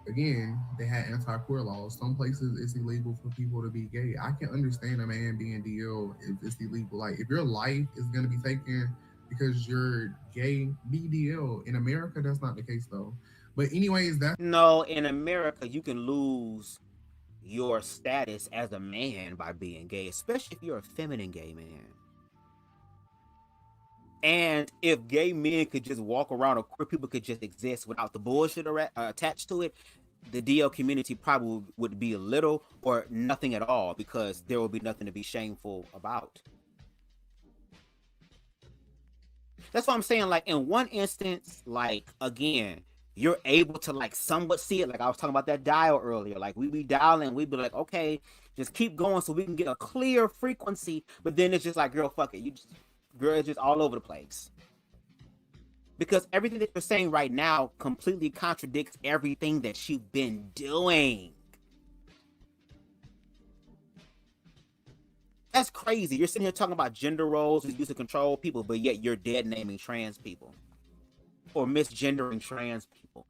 again, they had anti-queer laws. Some places it's illegal for people to be gay. I can understand a man being DL if it's illegal. Like if your life is gonna be taken because you're gay, be DL. In America, that's not the case though. But anyways, that's No, in America, you can lose your status as a man by being gay, especially if you're a feminine gay man. And if gay men could just walk around, or queer people could just exist without the bullshit attached to it, the DL community probably would be a little or nothing at all, because there will be nothing to be shameful about. That's what I'm saying. Like in one instance, like again, you're able to like somewhat see it. Like I was talking about that dial earlier. Like we be dialing, we be like, okay, just keep going so we can get a clear frequency. But then it's just like, girl, fuck it. Girl, it's just all over the place. Because everything that you're saying right now completely contradicts everything that you've been doing. That's crazy. You're sitting here talking about gender roles and used to control people, but yet you're dead naming trans people. Or misgendering trans people.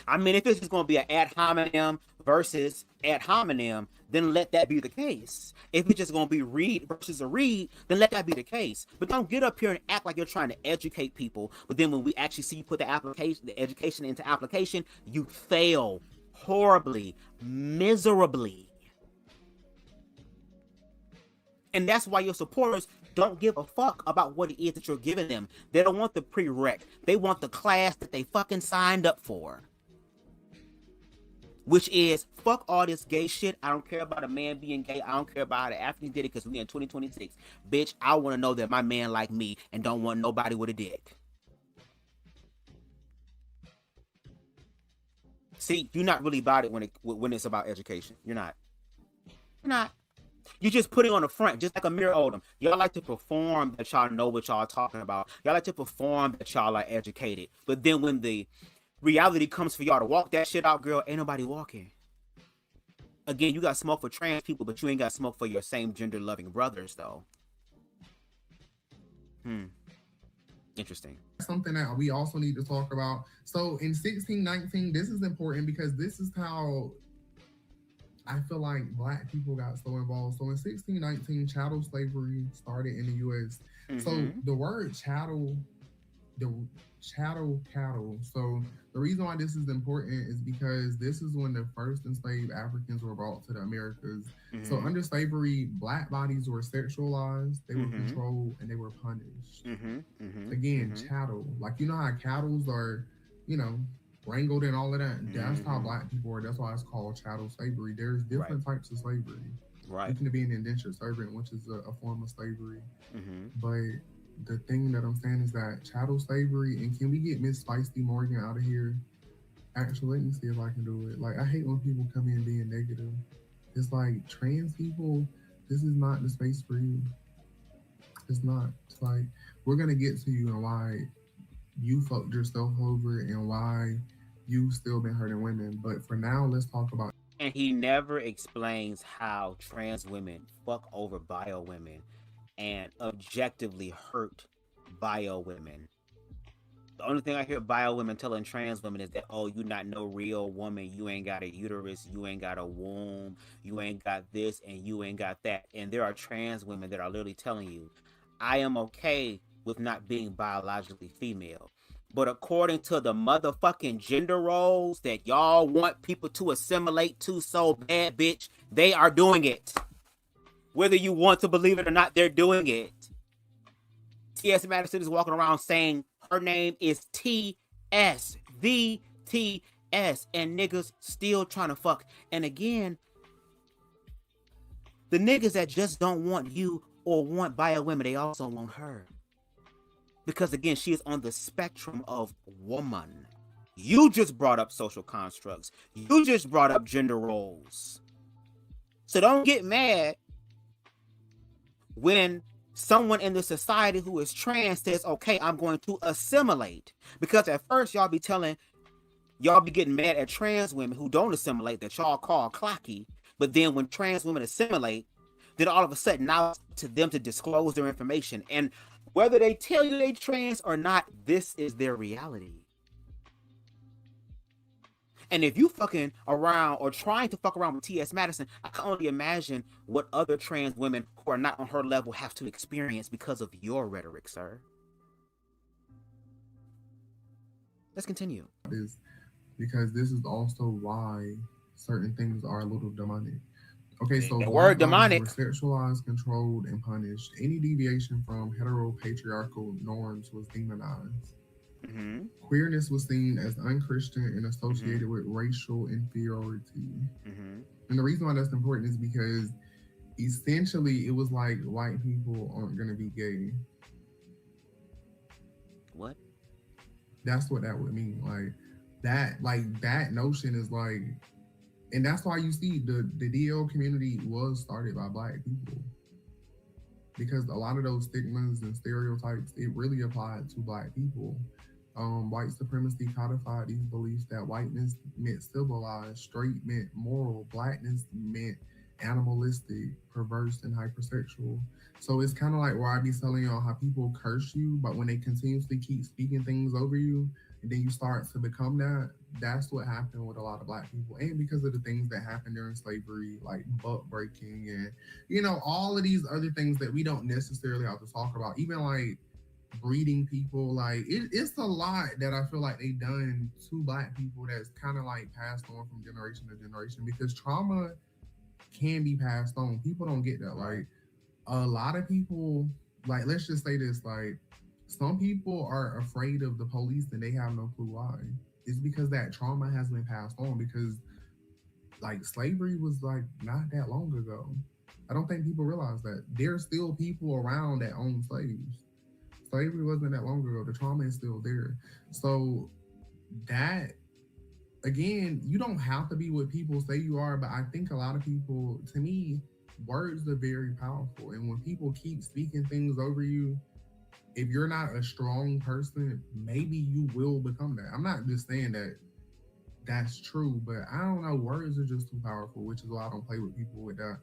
I mean, if it's just going to be an ad hominem versus ad hominem, then let that be the case. If it's just going to be read versus a read, then let that be the case. But don't get up here and act like you're trying to educate people. But then when we actually see you put the education into application, you fail horribly, miserably. And that's why your supporters don't give a fuck about what it is that you're giving them. They don't want the prereq. They want the class that they fucking signed up for. Which is, fuck all this gay shit. I don't care about a man being gay. I don't care about how the Africans did it because we in 2026. Bitch, I want to know that my man like me and don't want nobody with a dick. See, you're not really about it when it's about education. You're not. You're not. You just put it on the front, just like a mirror Odom. Y'all like to perform that y'all know what y'all are talking about. Y'all like to perform that y'all are educated. But then when the reality comes for y'all to walk that shit out, girl, ain't nobody walking. Again, you got smoke for trans people, but you ain't got smoke for your same gender loving brothers, though. Interesting. Something that we also need to talk about. So in 1619, this is important because this is how I feel like Black people got so involved. So in 1619, chattel slavery started in the U.S. So the word chattel, cattle. So the reason why this is important is because this is when the first enslaved Africans were brought to the Americas. So under slavery, Black bodies were sexualized, they were controlled, and they were punished. Again, chattel. Like, you know how cattle are, you know, wrangled and all of that. That's how Black people were. That's why it's called chattel slavery. There's different types of slavery. Right. You can be an indentured servant, which is a form of slavery. But the thing that I'm saying is that chattel slavery, and can we get Miss Feisty Morgan out of here? Actually, let me see if I can do it. Like, I hate when people come in being negative. It's like, trans people, this is not the space for you. It's not. It's like, we're gonna get to you and why you fucked yourself over and why you still been hurting women. But for now, let's talk about. And he never explains how trans women fuck over bio women and objectively hurt bio women. The only thing I hear bio women telling trans women is that, oh, you not no real woman. You ain't got a uterus. You ain't got a womb. You ain't got this and you ain't got that. And there are trans women that are literally telling you, I am okay with not being biologically female. But according to the motherfucking gender roles that y'all want people to assimilate to so bad, bitch, they are doing it. Whether you want to believe it or not, they're doing it. T.S. Madison is walking around saying her name is T.S. The T.S. And niggas still trying to fuck. And again, the niggas that just don't want you or want bio women, they also want her. Because again, she is on the spectrum of woman. You just brought up social constructs. You just brought up gender roles. So don't get mad when someone in the society who is trans says, okay, I'm going to assimilate. Because at first y'all be getting mad at trans women who don't assimilate that y'all call clocky. But then when trans women assimilate, then all of a sudden now it's to them to disclose their information. And whether they tell you they trans or not, this is their reality. And if you fucking around or trying to fuck around with T.S. Madison, I can only imagine what other trans women who are not on her level have to experience because of your rhetoric, sir. Let's continue. Because this is also why certain things are a little demonic. Okay, so the word demonic were sexualized, controlled, and punished. Any deviation from heteropatriarchal norms was demonized. Mm-hmm. Queerness was seen as unchristian and associated with racial inferiority. Mm-hmm. And the reason why that's important is because essentially it was like white people aren't going to be gay. What? That's what that would mean. That notion is like, and that's why you see the DL community was started by Black people, because a lot of those stigmas and stereotypes, it really applied to Black people. White supremacy codified these beliefs that whiteness meant civilized, straight meant moral, Blackness meant animalistic, perverse, and hypersexual. So it's kind of like where I be telling y'all how people curse you, but when they continuously keep speaking things over you, and then you start to become that, that's what happened with a lot of Black people. And because of the things that happened during slavery, like butt breaking and, you know, all of these other things that we don't necessarily have to talk about, even like breeding people, like it's a lot that I feel like they done to Black people that's kind of like passed on from generation to generation, because trauma can be passed on. People don't get that. Like a lot of people, like, let's just say this, like some people are afraid of the police and they have no clue why. It's because that trauma has been passed on, because like slavery was like not that long ago. I don't think people realize that there's still people around that own slaves. Slavery wasn't that long ago. The trauma is still there. So that, again, you don't have to be what people say you are, but I think a lot of people, to me, words are very powerful. And when people keep speaking things over you, if you're not a strong person, maybe you will become that. I'm not just saying that that's true, but I don't know. Words are just too powerful, which is why I don't play with people with that.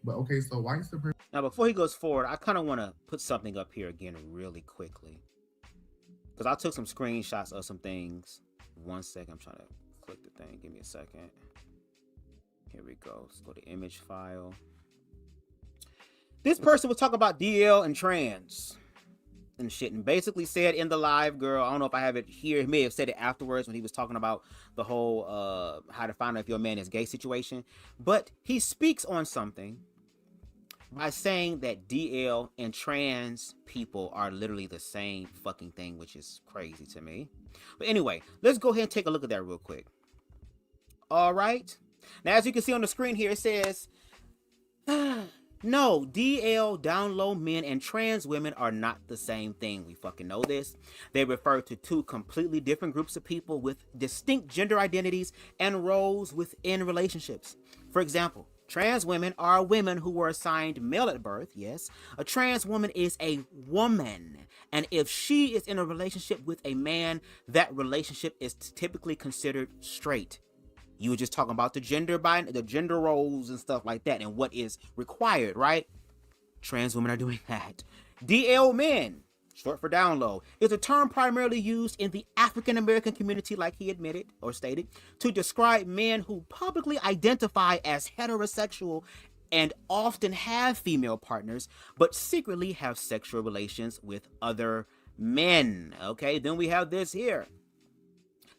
But okay, so white supremacy. Now, before he goes forward, I kind of want to put something up here again really quickly, because I took some screenshots of some things. 1 second, I'm trying to click the thing. Give me a second. Here we go. Let's go to image file. This person was talking about DL and trans and shit, and basically said in the live, girl, I don't know if I have it here, he may have said it afterwards when he was talking about the whole how to find out if your man is gay situation, but he speaks on something by saying that DL and trans people are literally the same fucking thing, which is crazy to me. But anyway, let's go ahead and take a look at that real quick. All right. Now, as you can see on the screen here, it says, no, DL, down low men, and trans women are not the same thing. We fucking know this. They refer to two completely different groups of people with distinct gender identities and roles within relationships. For example, trans women are women who were assigned male at birth, yes. A trans woman is a woman. And if she is in a relationship with a man, that relationship is typically considered straight. You were just talking about the gender roles and stuff like that and what is required, right? Trans women are doing that. DL men, short for down low, is a term primarily used in the African American community, like he admitted or stated, to describe men who publicly identify as heterosexual and often have female partners, but secretly have sexual relations with other men. Okay, then we have this here.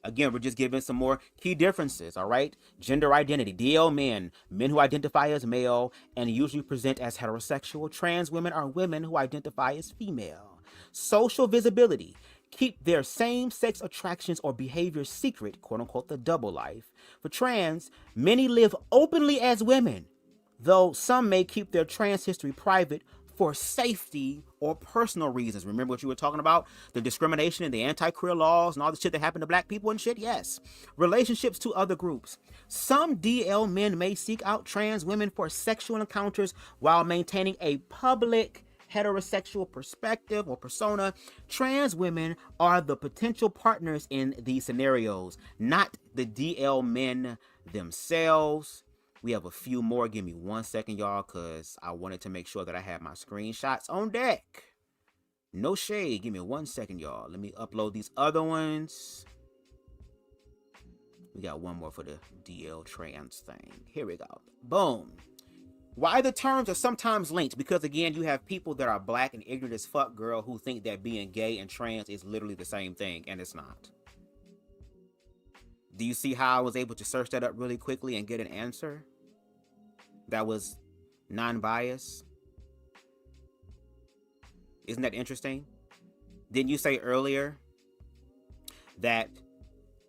Again, we're just giving some more key differences, all right? Gender identity, DL men, men who identify as male and usually present as heterosexual. Trans women are women who identify as female. Social visibility, keep their same-sex attractions or behaviors secret, quote-unquote, the double life. For trans, many live openly as women, though some may keep their trans history private for safety or personal reasons. Remember what you were talking about? The discrimination and the anti-queer laws and all the shit that happened to Black people and shit? Yes. Relationships to other groups. Some DL men may seek out trans women for sexual encounters while maintaining a public heterosexual perspective or persona. Trans women are the potential partners in these scenarios, not the DL men themselves. We have a few more. Give me 1 second, y'all, because I wanted to make sure that I have my screenshots on deck. No shade. Give me 1 second, y'all. Let me upload these other ones. We got one more for the DL trans thing. Here we go. Boom. Why the terms are sometimes linked? Because again, you have people that are black and ignorant as fuck, girl, who think that being gay and trans is literally the same thing, and it's not. Do you see how I was able to search that up really quickly and get an answer that was non-biased? Isn't that interesting? Didn't you say earlier that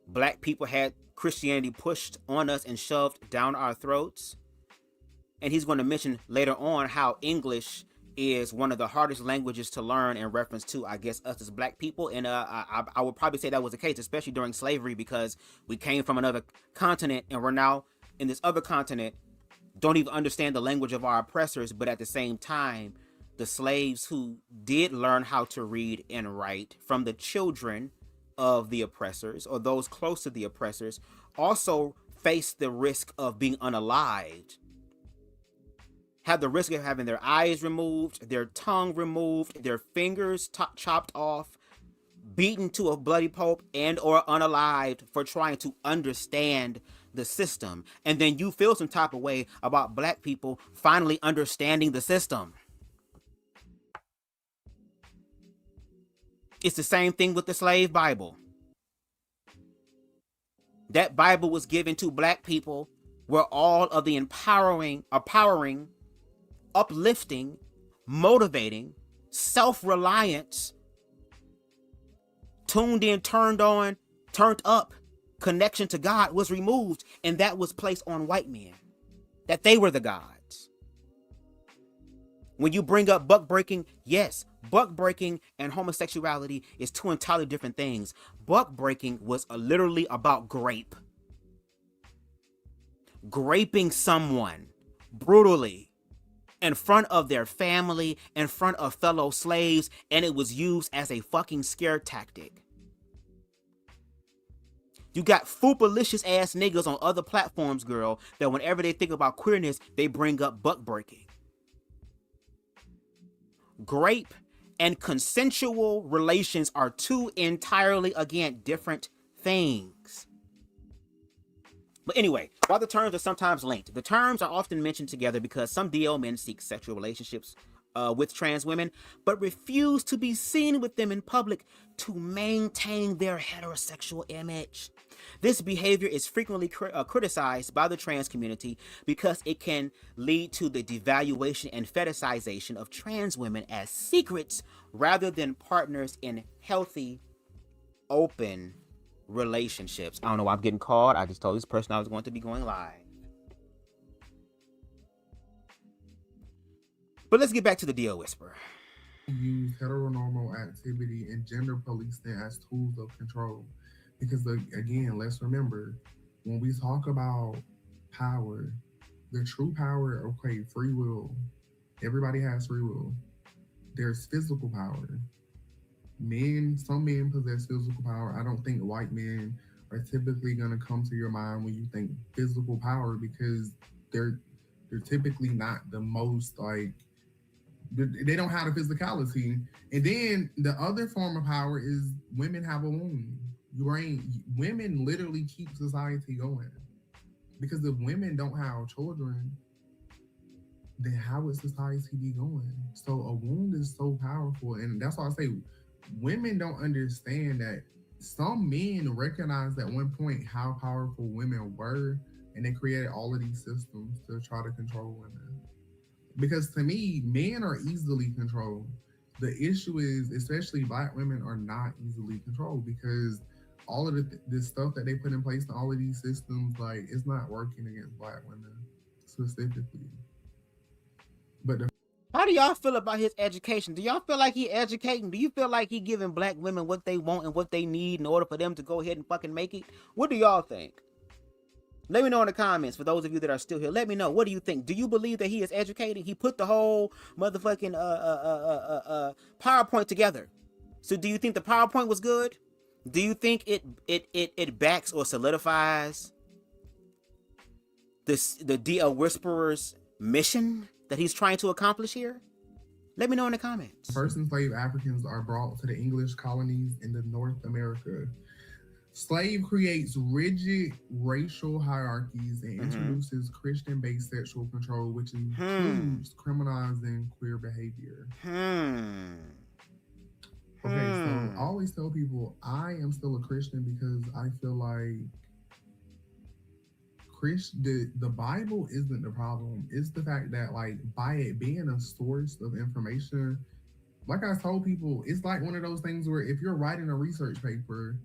black people had Christianity pushed on us and shoved down our throats? And he's going to mention later on how English is one of the hardest languages to learn in reference to, I guess, us as black people. And I would probably say that was the case, especially during slavery, because we came from another continent and we're now in this other continent, don't even understand the language of our oppressors. But at the same time, the slaves who did learn how to read and write from the children of the oppressors or those close to the oppressors also faced the risk of being unalived. Had the risk of having their eyes removed, their tongue removed, their fingers chopped off, beaten to a bloody pulp, and or unalived for trying to understand the system. And then you feel some type of way about black people finally understanding the system. It's the same thing with the slave Bible. That Bible was given to black people where all of the empowering, uplifting, motivating, self-reliance, tuned in, turned on, turned up connection to God was removed, and that was placed on white men, that they were the gods. When you bring up buck breaking, yes, buck breaking and homosexuality is two entirely different things. Buck breaking was literally about graping someone brutally in front of their family, in front of fellow slaves, and it was used as a fucking scare tactic. You got foopalicious ass niggas on other platforms, girl, that whenever they think about queerness, they bring up buck breaking. Grape and consensual relations are two entirely, again, different things. But anyway, while the terms are sometimes linked, the terms are often mentioned together because some DL men seek sexual relationships with trans women, but refuse to be seen with them in public to maintain their heterosexual image. This behavior is frequently criticized by the trans community because it can lead to the devaluation and fetishization of trans women as secrets rather than partners in healthy, open relationships. I don't know why I'm getting called. I just told this person I was going to be going live. But let's get back to the DL Whisperer. Use heteronormal activity and gender policing as tools of control. Because again, let's remember, when we talk about power, the true power, okay, free will. Everybody has free will. There's physical power. Some men possess physical power. I don't think white men are typically going to come to your mind when you think physical power, because they're typically not the most, like, they don't have the physicality. And then the other form of power is women have a womb. Women literally keep society going, because if women don't have children, then how would society be going? So a womb is so powerful, and that's why I say women don't understand that. Some men recognized at one point how powerful women were, and they created all of these systems to try to control women. Because to me, men are easily controlled. The issue is, especially black women are not easily controlled, because all of this stuff that they put in place in all of these systems, like, it's not working against black women specifically. But how do y'all feel about his education? Do y'all feel like he educating? Do you feel like he giving black women what they want and what they need in order for them to go ahead and fucking make it? What do y'all think? Let me know in the comments. For those of you that are still here, let me know. What do you think? Do you believe that he is educating? He put the whole motherfucking PowerPoint together. So do you think the PowerPoint was good? Do you think it backs or solidifies the DL Whisperer's mission that he's trying to accomplish here? Let me know in the comments. First enslaved Africans are brought to the English colonies in the North America. Slave creates rigid racial hierarchies and introduces Christian-based sexual control, which includes criminalizing queer behavior. Okay, so I always tell people I am still a Christian because I feel like the Bible isn't the problem. It's the fact that, like, by it being a source of information, like I told people, it's like one of those things where if you're writing a research paper,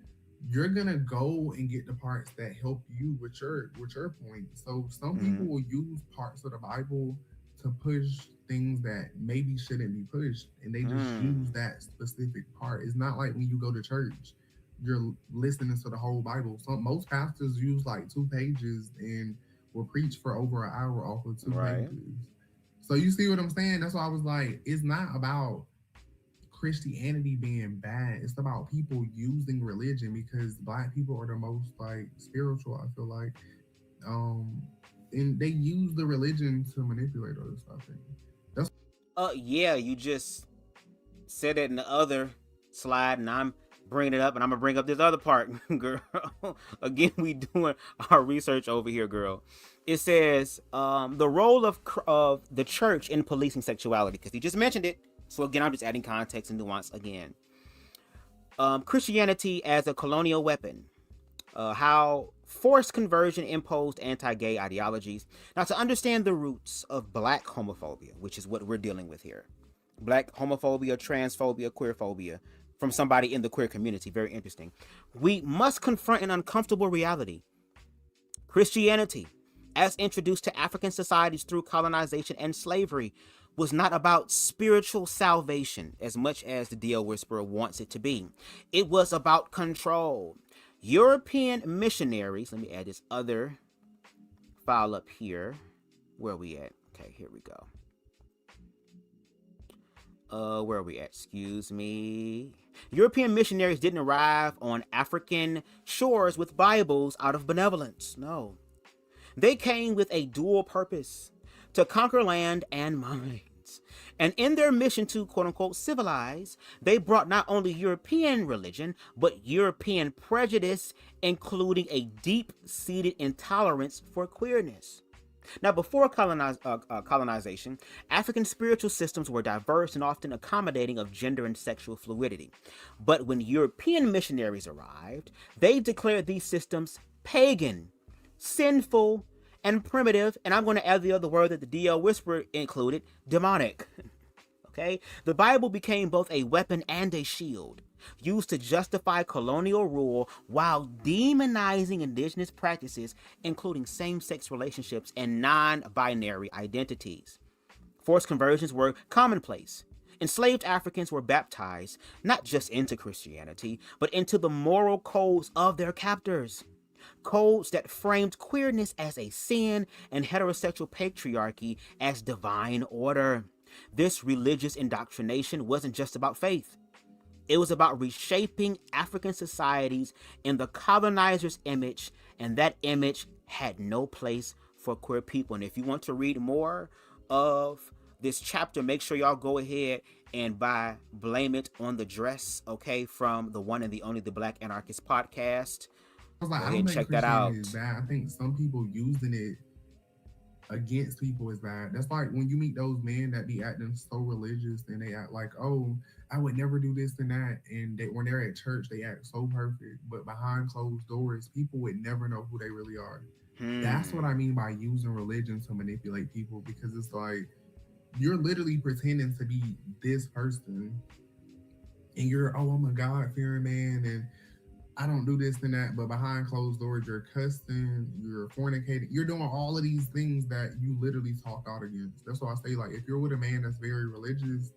you're gonna go and get the parts that help you with your point. So some people will use parts of the Bible to push things that maybe shouldn't be pushed, and they just use that specific part. It's not like when you go to church, you're listening to the whole Bible. Most pastors use like 2 pages and will preach for over an hour off of 2 pages. So you see what I'm saying? That's why I was like, it's not about Christianity being bad. It's about people using religion, because Black people are the most like spiritual, I feel like. And they use the religion to manipulate us, I think. That's yeah, you just said it in the other slide, and I'm bringing it up, and I'm gonna bring up this other part, girl. Again, we doing our research over here, girl. It says the role of the church in policing sexuality, because you just mentioned it. So again, I'm just adding context and nuance again. Christianity as a colonial weapon. How forced conversion imposed anti-gay ideologies. Now, to understand the roots of Black homophobia, which is what we're dealing with here. Black homophobia, transphobia, queerphobia, from somebody in the queer community. Very interesting. We must confront an uncomfortable reality. Christianity, as introduced to African societies through colonization and slavery, was not about spiritual salvation as much as the DL Whisperer wants it to be. It was about control. European missionaries, let me add this other file up here. Where are we at? Okay, here we go. Where are we at? Excuse me. European missionaries didn't arrive on African shores with Bibles out of benevolence. No. They came with a dual purpose: to conquer land and minds. And in their mission to, quote unquote, civilize, they brought not only European religion, but European prejudice, including a deep-seated intolerance for queerness. Now, before colonization, African spiritual systems were diverse and often accommodating of gender and sexual fluidity. But when European missionaries arrived, they declared these systems pagan, sinful, and primitive, and I'm going to add the other word that the DL Whisperer included, demonic. Okay? The Bible became both a weapon and a shield, used to justify colonial rule while demonizing indigenous practices, including same-sex relationships and non-binary identities. Forced conversions were commonplace. Enslaved Africans were baptized, not just into Christianity, but into the moral codes of their captors. Codes that framed queerness as a sin and heterosexual patriarchy as divine order. This religious indoctrination wasn't just about faith. It was about reshaping African societies in the colonizer's image, and that image had no place for queer people. And if you want to read more of this chapter, make sure y'all go ahead and buy Blame It on the Dress, okay, from the one and the only The Black Anarchist podcast. I was like, Go I ahead don't and think check that out. Christianity is bad. I think some people using it against people is bad. That's like when you meet those men that be acting so religious and they act like, oh, I would never do this and that. And when they're at church, they act so perfect. But behind closed doors, people would never know who they really are. That's what I mean by using religion to manipulate people, because it's like, you're literally pretending to be this person. And you're, oh, I'm a God-fearing man, and I don't do this and that, but behind closed doors, you're cussing, you're fornicating, you're doing all of these things that you literally talk out against. That's why I say, like, if you're with a man that's very religious,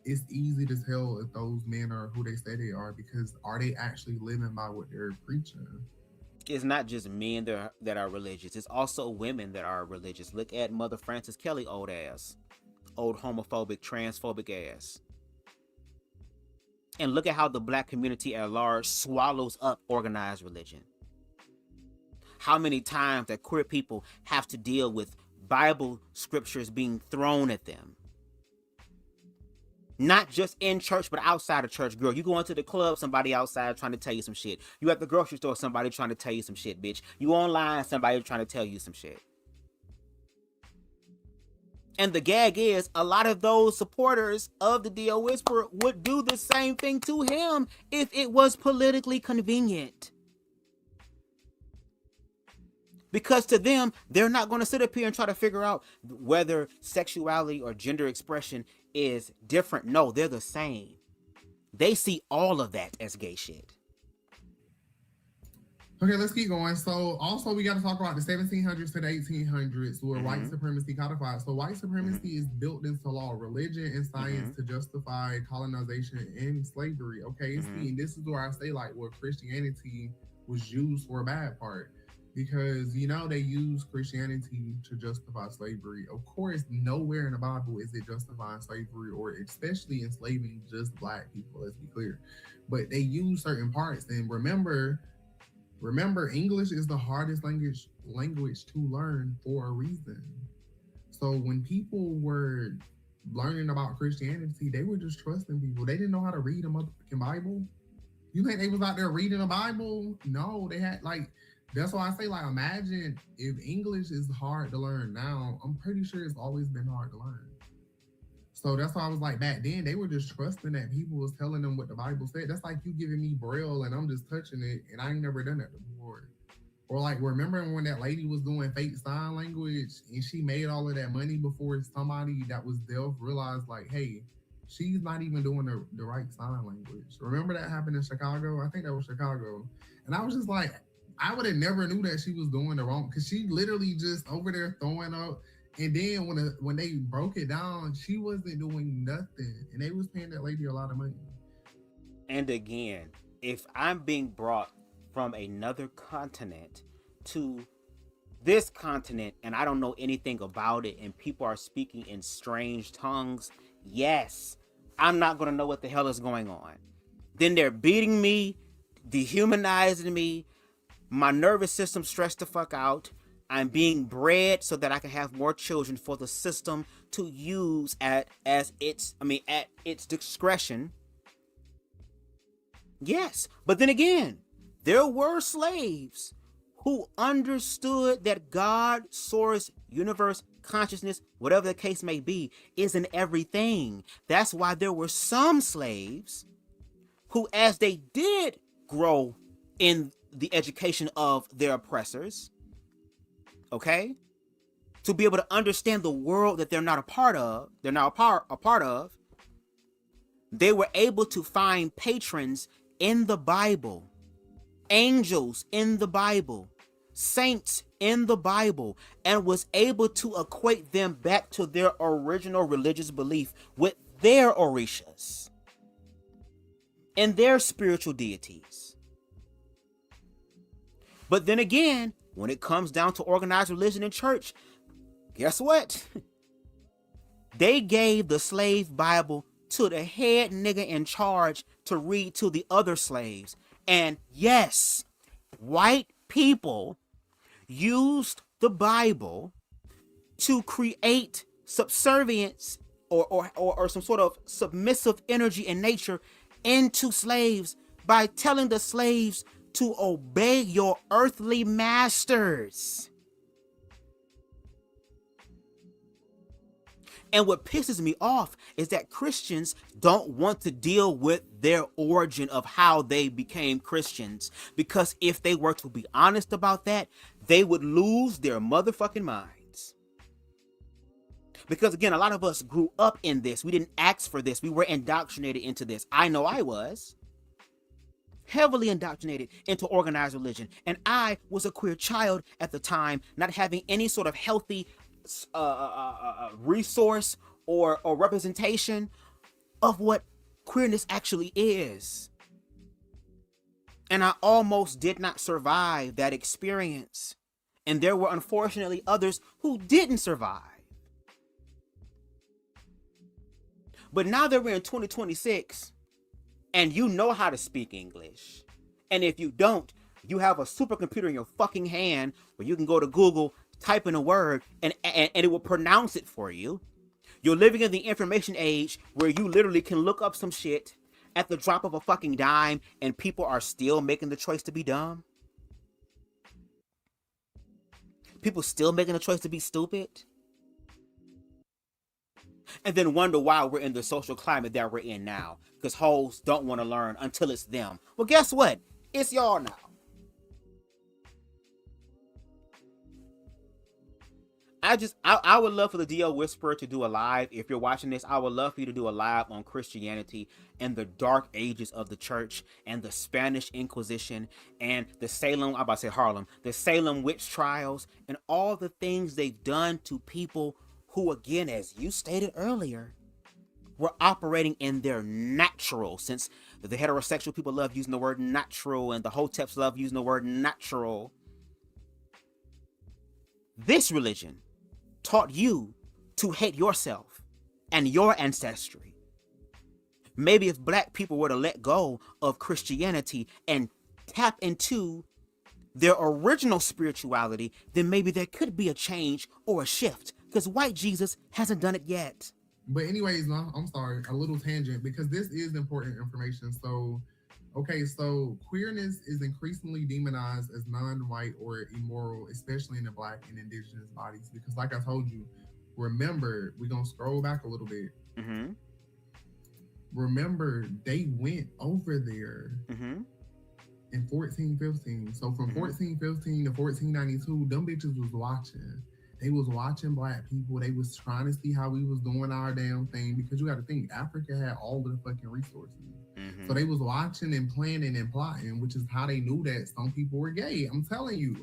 it's easy to tell if those men are who they say they are, because are they actually living by what they're preaching? It's not just men that are religious. It's also women that are religious. Look at Mother Frances Kelly, old ass. Old homophobic, transphobic ass. And look at how the Black community at large swallows up organized religion. How many times that queer people have to deal with Bible scriptures being thrown at them. Not just in church, but outside of church, girl. You go into the club, somebody outside trying to tell you some shit. You at the grocery store, somebody trying to tell you some shit, bitch. You online, somebody trying to tell you some shit. And the gag is, a lot of those supporters of the D.O. Whisperer would do the same thing to him if it was politically convenient. Because to them, they're not going to sit up here and try to figure out whether sexuality or gender expression is different. No, they're the same. They see all of that as gay shit. Okay, let's keep going. So also we got to talk about the 1700s to the 1800s where white supremacy codified. So white supremacy is built into law, religion, and science to justify colonization and slavery. Okay, and this is where I say like where Christianity was used for a bad part. Because, you know, they use Christianity to justify slavery. Of course, nowhere in the Bible is it justifying slavery or especially enslaving just black people, let's be clear. But they use certain parts. And remember, English is the hardest language to learn for a reason. So when people were learning about Christianity, they were just trusting people. They didn't know how to read a motherfucking Bible. You think they was out there reading the Bible? No, they had like... That's why I say, like, imagine if English is hard to learn now, I'm pretty sure it's always been hard to learn. So that's why I was like, back then, they were just trusting that people was telling them what the Bible said. That's like you giving me Braille and I'm just touching it and I ain't never done that before. Or like, remember when that lady was doing fake sign language and she made all of that money before somebody that was deaf realized like, hey, she's not even doing the right sign language. Remember that happened in Chicago? I think that was Chicago. And I was just like, I would have never knew that she was doing the wrong, because she literally just over there throwing up. And then when they broke it down, she wasn't doing nothing. And they was paying that lady a lot of money. And again, if I'm being brought from another continent to this continent and I don't know anything about it and people are speaking in strange tongues, yes, I'm not going to know what the hell is going on. Then they're beating me, dehumanizing me, my nervous system stressed the fuck out. I'm being bred so that I can have more children for the system to use at its discretion. Yes, but then again, there were slaves who understood that God, source, universe, consciousness, whatever the case may be, is in everything. That's why there were some slaves who, as they did grow in the education of their oppressors, okay, to be able to understand the world that they're not a part of, they were able to find patrons in the Bible, angels in the Bible, saints in the Bible, and was able to equate them back to their original religious belief with their orishas and their spiritual deities. But then again, when it comes down to organized religion and church, guess what? They gave the slave Bible to the head nigga in charge to read to the other slaves. And yes, white people used the Bible to create subservience or some sort of submissive energy in nature into slaves by telling the slaves to obey your earthly masters. And what pisses me off is that Christians don't want to deal with their origin of how they became Christians. Because if they were to be honest about that, they would lose their motherfucking minds. Because again, a lot of us grew up in this. We didn't ask for this. We were indoctrinated into this. I know I was. Heavily indoctrinated into organized religion. And I was a queer child at the time, not having any sort of healthy resource or representation of what queerness actually is. And I almost did not survive that experience. And there were unfortunately others who didn't survive. But now that we're in 2026, and you know how to speak English, and if you don't, you have a supercomputer in your fucking hand where you can go to Google, type in a word, and it will pronounce it for you. You're living in the information age where you literally can look up some shit at the drop of a fucking dime and people are still making the choice to be dumb. People still making the choice to be stupid. And then wonder why we're in the social climate that we're in now. Because hoes don't want to learn until it's them. Well, guess what? It's y'all now. I would love for the DL Whisperer to do a live. If you're watching this, I would love for you to do a live on Christianity and the dark ages of the church and the Spanish Inquisition and the Salem, I'm about to say Harlem, the Salem witch trials and all the things they've done to people who, again, as you stated earlier, were operating in their natural, since the heterosexual people love using the word natural and the hoteps love using the word natural. This religion taught you to hate yourself and your ancestry. Maybe if black people were to let go of Christianity and tap into their original spirituality, then maybe there could be a change or a shift, because white Jesus hasn't done it yet. But anyways, no, I'm sorry, a little tangent, because this is important information. So, okay, so queerness is increasingly demonized as non-white or immoral, especially in the Black and indigenous bodies. Because like I told you, remember, we're going to scroll back a little bit. Mm-hmm. Remember, they went over there in 1415. So from 1415 to 1492, them bitches was watching. They was watching Black people. They was trying to see how we was doing our damn thing, because you got to think, Africa had all of the fucking resources. So they was watching and planning and plotting, which is how they knew that some people were gay. I'm telling you,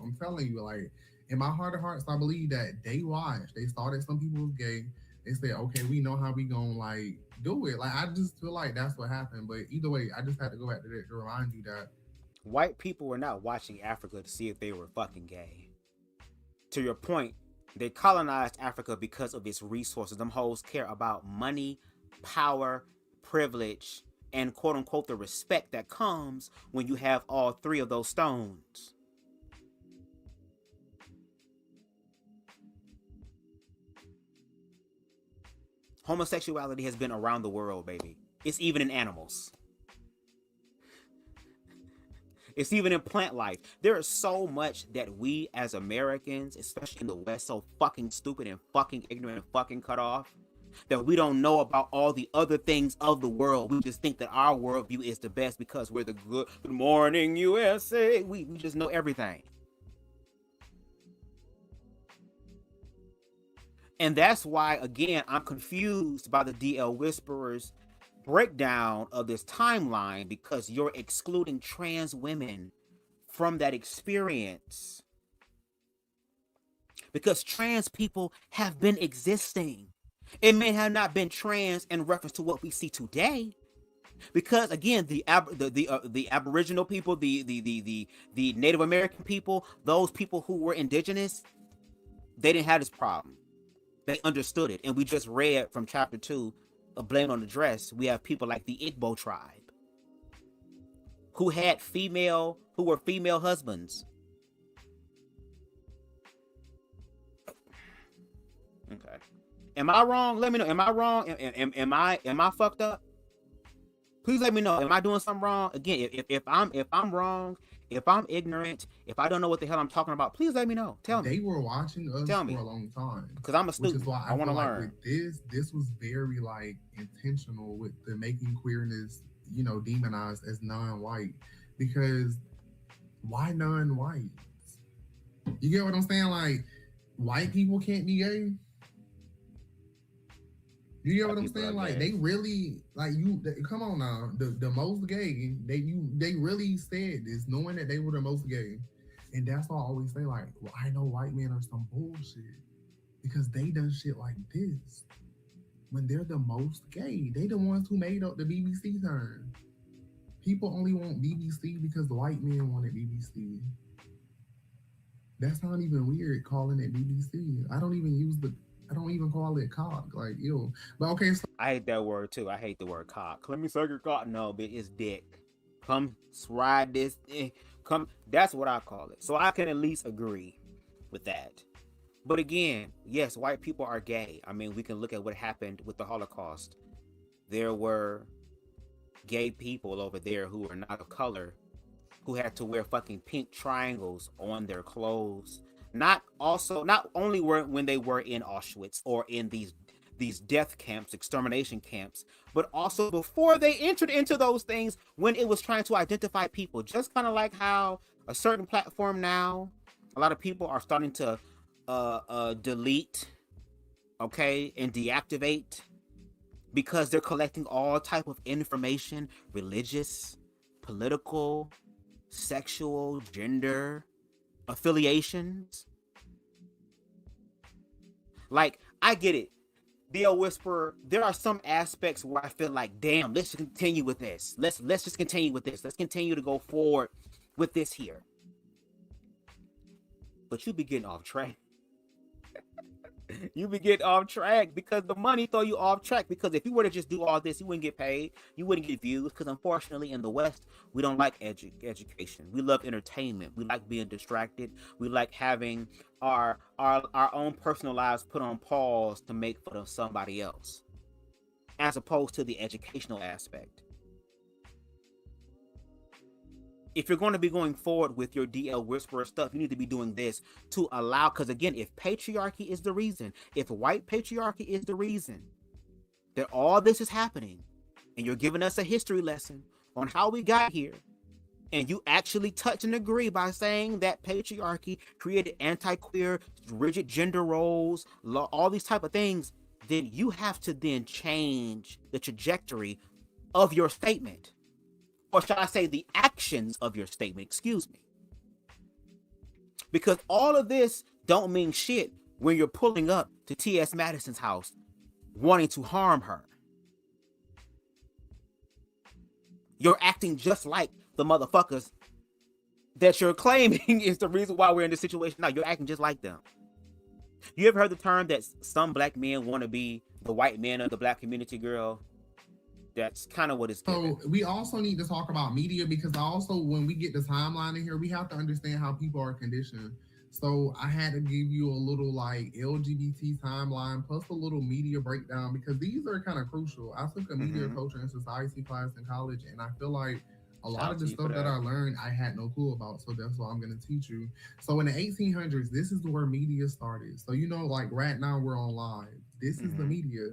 like, in my heart of hearts, I believe that they watched. They saw that some people was gay. They said, okay, we know how we gonna, like, do it. Like, I just feel like that's what happened. But either way, I just had to go back to that to remind you that white people were not watching Africa to see if they were fucking gay. To your point, they colonized Africa because of its resources. Them hoes care about money, power, privilege, and quote unquote the respect that comes when you have all three of those stones. Homosexuality has been around the world, baby. It's even in animals. It's even in plant life. There is so much that we as Americans, especially in the West, so fucking stupid and fucking ignorant and fucking cut off, that we don't know about all the other things of the world. We just think that our worldview is the best because we're the good morning USA. We just know everything. And that's why, again, I'm confused by the DL Whisperer's breakdown of this timeline, because you're excluding trans women from that experience. Because trans people have been existing. It may have not been trans in reference to what we see today, because again, the Aboriginal people, the Native American people, those people who were indigenous, they didn't have this problem. They understood it, and we just read from chapter 2 of Blame on the Dress. We have people like the Igbo tribe who were female husbands. Okay. Am I wrong? Let me know. Am I wrong? Am I fucked up? Please let me know. Am I doing something wrong? Again, if I'm wrong, if I'm ignorant, if I don't know what the hell I'm talking about, please let me know. Tell me. They were watching us for a long time. Because I'm a student. Which is why I want to learn. Like with this was very like intentional with the making queerness, demonized as non-white. Because why non-white? You get what I'm saying? Like, white people can't be gay. You get what I'm saying? Like, they really, like, come on now, the most gay, they really said this, knowing that they were the most gay. And that's why I always say, like, well, I know white men are some bullshit, because they done shit like this. When they're the most gay, they the ones who made up the BBC term. People only want BBC because the white men wanted BBC. That's not even weird calling it BBC. I don't even call it cock. Like, ew. But okay. So I hate that word too. I hate the word cock. Let me suck your cock. No, but it's dick. Come ride this. Come. That's what I call it. So I can at least agree with that. But again, yes, white people are gay. I mean, we can look at what happened with the Holocaust. There were gay people over there who were not of color who had to wear fucking pink triangles on their clothes. Not only when they were in Auschwitz or in these death camps, extermination camps, but also before they entered into those things when it was trying to identify people. Just kind of like how a certain platform now, a lot of people are starting to delete, okay, and deactivate because they're collecting all type of information, religious, political, sexual, gender, affiliations. Like, I get it. DL Whisperer, there are some aspects where I feel like, damn, let's continue with this. Let's just continue with this. Let's continue to go forward with this here. But you be getting off track. You be getting off track because the money throw you off track. Because if you were to just do all this, you wouldn't get paid. You wouldn't get views. Because unfortunately, in the West, we don't like education. We love entertainment. We like being distracted. We like having our own personal lives put on pause to make fun of somebody else, as opposed to the educational aspect. If you're going to be going forward with your DL Whisperer stuff, you need to be doing this to allow, because again, if patriarchy is the reason, if white patriarchy is the reason that all this is happening, and you're giving us a history lesson on how we got here, and you actually touch and agree by saying that patriarchy created anti-queer, rigid gender roles, all these type of things, then you have to then change the trajectory of your statement. Or should I say the actions of your statement, excuse me. Because all of this don't mean shit when you're pulling up to T.S. Madison's house wanting to harm her. You're acting just like the motherfuckers that you're claiming is the reason why we're in this situation now. You're acting just like them. You ever heard the term that some black men want to be the white men of the black community, girl? That's kind of what it's given. So we also need to talk about media, because also when we get the timeline in here, we have to understand how people are conditioned. So I had to give you a little like LGBT timeline plus a little media breakdown, because these are kind of crucial. I took a media culture and society class in college, and I feel like a lot of the stuff that I learned, I had no clue about. So that's what I'm going to teach you. So in the 1800s, this is where media started. So, you know, like right now we're on live. This is the media.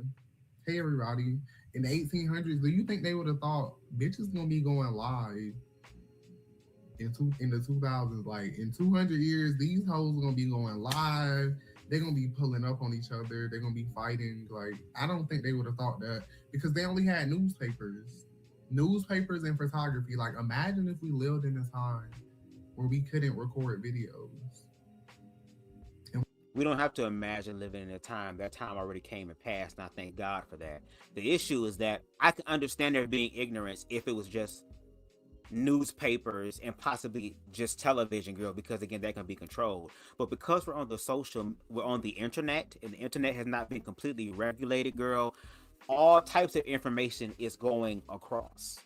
Hey, everybody. In the 1800s, do you think they would have thought bitches gonna be going live in the 2000s? Like in 200 years, these hoes are gonna be going live. They're gonna be pulling up on each other. They're gonna be fighting. Like, I don't think they would have thought that, because they only had newspapers and photography. Like, imagine if we lived in a time where we couldn't record videos. We don't have to imagine living in a time. That time already came and passed, and I thank God for that. The issue is that I can understand there being ignorance if it was just newspapers and possibly just television, girl, because again, that can be controlled. But because we're on the internet, and the internet has not been completely regulated, girl, all types of information is going across.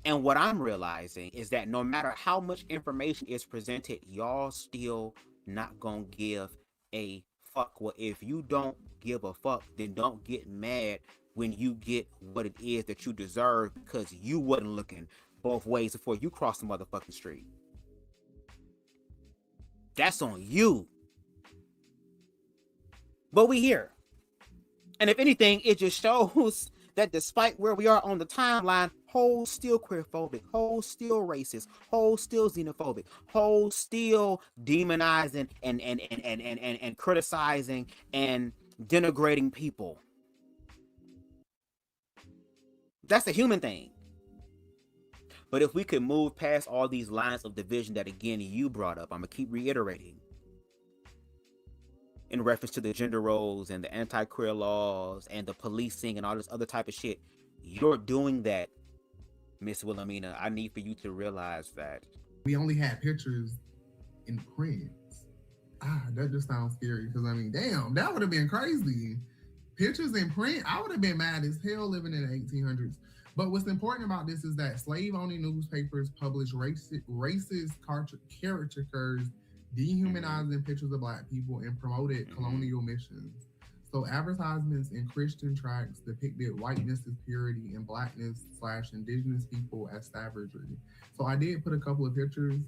And what I'm realizing is that no matter how much information is presented, y'all still not gonna give a fuck. Well, if you don't give a fuck, then don't get mad when you get what it is that you deserve, because you wasn't looking both ways before you crossed the motherfucking street. That's on you. But we here. And if anything, it just shows that despite where we are on the timeline, hoes still queerphobic, hoes still racist, hoes still xenophobic, hoes still demonizing and criticizing and denigrating people. That's a human thing. But if we could move past all these lines of division that, again, you brought up, I'm going to keep reiterating, in reference to the gender roles and the anti-queer laws and the policing and all this other type of shit, you're doing that, Miss Willimina. I need for you to realize that. We only had pictures in print. That just sounds scary, because I mean, damn, that would have been crazy. Pictures in print, I would have been mad as hell living in the 1800s. But what's important about this is that slave-owning newspapers publish racist caricatures, dehumanizing pictures of Black people, and promoted colonial missions. So advertisements in Christian tracts depicted whiteness as purity and Blackness/indigenous people as savagery. So I did put a couple of pictures.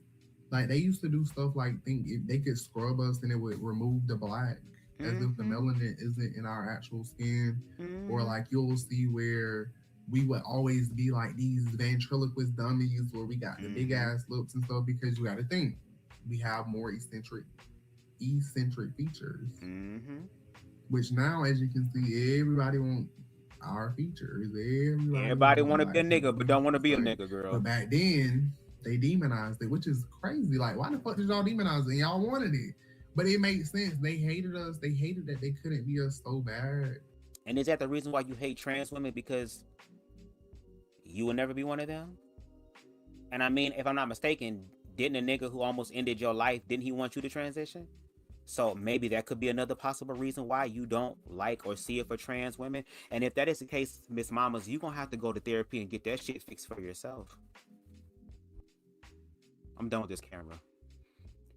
Like, they used to do stuff like think if they could scrub us and it would remove the black, as if the melanin isn't in our actual skin. Or like you'll see where we would always be like these ventriloquist dummies where we got the big ass lips and stuff, because you got to think we have more eccentric features. Which now, as you can see, everybody want our features. Everybody want to be a nigga, but don't want to be a nigga, girl. But back then, they demonized it, which is crazy. Like, why the fuck did y'all demonize it? And y'all wanted it. But it made sense. They hated us. They hated that they couldn't be us so bad. And is that the reason why you hate trans women? Because you will never be one of them? And I mean, if I'm not mistaken, didn't a nigga who almost ended your life, didn't he want you to transition? So maybe that could be another possible reason why you don't like or see it for trans women. And if that is the case, Miss Mamas, you're going to have to go to therapy and get that shit fixed for yourself. I'm done with this camera.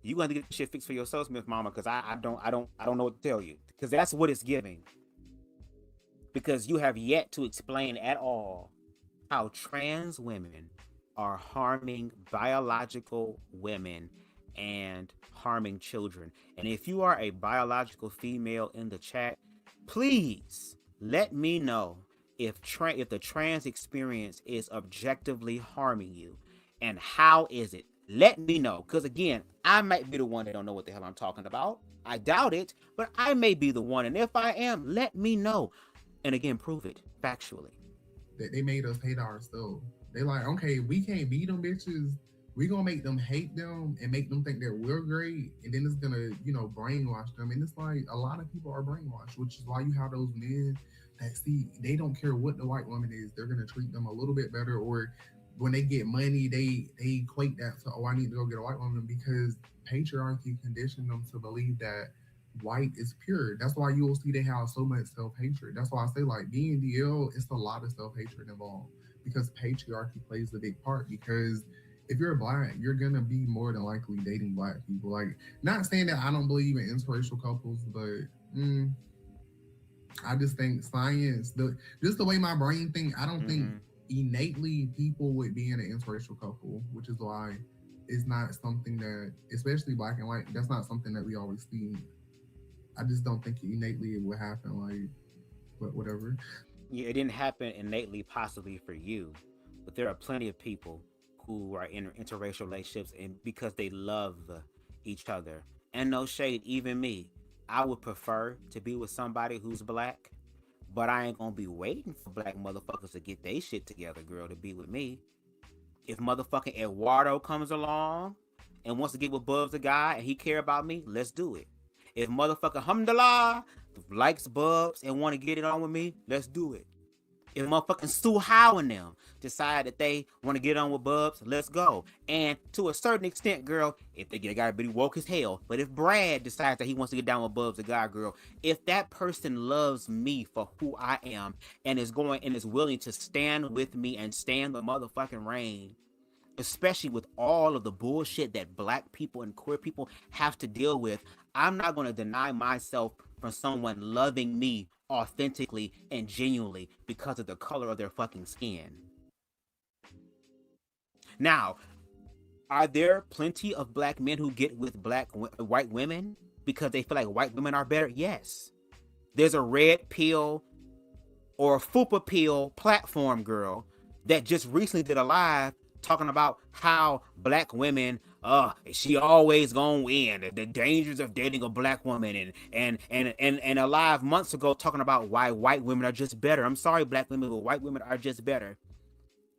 You going to get shit fixed for yourself, Miss Mama, because I don't know what to tell you. Because that's what it's giving. Because you have yet to explain at all how trans women are harming biological women and harming children. And if you are a biological female in the chat, please let me know if the trans experience is objectively harming you, and how is it. Let me know, because again, I might be the one that don't know what the hell I'm talking about. I doubt it, but I may be the one, and if I am, let me know. And again, prove it factually. They made us hate ourselves. They like, okay, we can't beat them bitches. We gonna make them hate them and make them think that we're great, and then it's gonna, brainwash them. And it's like a lot of people are brainwashed, which is why you have those men that see they don't care what the white woman is, they're gonna treat them a little bit better, or when they get money, they equate that to, I need to go get a white woman, because patriarchy conditioned them to believe that white is pure. That's why you'll see they have so much self-hatred. That's why I say, like, BNDL, it's a lot of self-hatred involved, because patriarchy plays a big part. Because if you're Black, you're gonna be more than likely dating Black people. Like, not saying that I don't believe in interracial couples, but I just think science, just the way my brain thinks, I don't think innately people would be in an interracial couple, which is why it's not something that, especially Black and white, that's not something that we always see. I just don't think innately it would happen, like, but whatever. Yeah, it didn't happen innately, possibly for you, but there are plenty of people who are in interracial relationships and because they love each other. And no shade, even me, I would prefer to be with somebody who's Black, but I ain't gonna be waiting for Black motherfuckers to get their shit together, girl, to be with me. If motherfucking Eduardo comes along and wants to get with BubzDaGawd and he care about me, let's do it. If motherfucking Alhamdulillah likes Bubs and want to get it on with me, let's do it. If motherfucking Sue Howe and them decide that they want to get on with Bubs, let's go. And to a certain extent, girl, if they gotta be woke as hell, but if Brad decides that he wants to get down with BubzDaGawd, girl, if that person loves me for who I am and is willing to stand with me and stand the motherfucking rain, especially with all of the bullshit that Black people and queer people have to deal with, I'm not going to deny myself from someone loving me authentically and genuinely because of the color of their fucking skin. Now, are there plenty of Black men who get with white women because they feel like white women are better? Yes. There's a red pill or a fupa pill platform girl that just recently did a live talking about how Black women, she always gonna win, the dangers of dating a Black woman, and a live months ago talking about why white women are just better. I'm sorry, Black women, but white women are just better.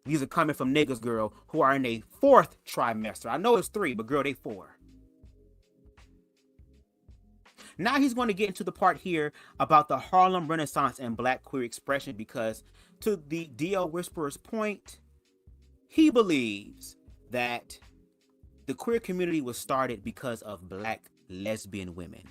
These are coming from niggas, girl, who are in a 4th trimester. I know it's 3, but girl, they 4. Now he's going to get into the part here about the Harlem Renaissance and Black queer expression, because to the DL Whisperer's point, he believes that the queer community was started because of Black lesbian women.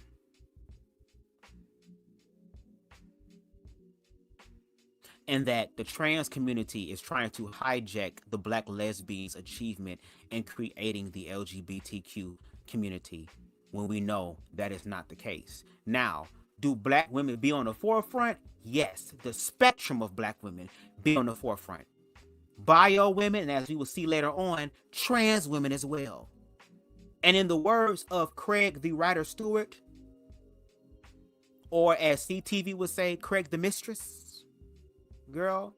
and that the trans community is trying to hijack the Black lesbians' achievement in creating the LGBTQ community, when we know that is not the case. Now, do Black women be on the forefront? Yes, the spectrum of Black women be on the forefront. Bio women, and as we will see later on, trans women as well. And in the words of Craig the Writer Stewart, or as CTV would say, Craig the Mistress, girl,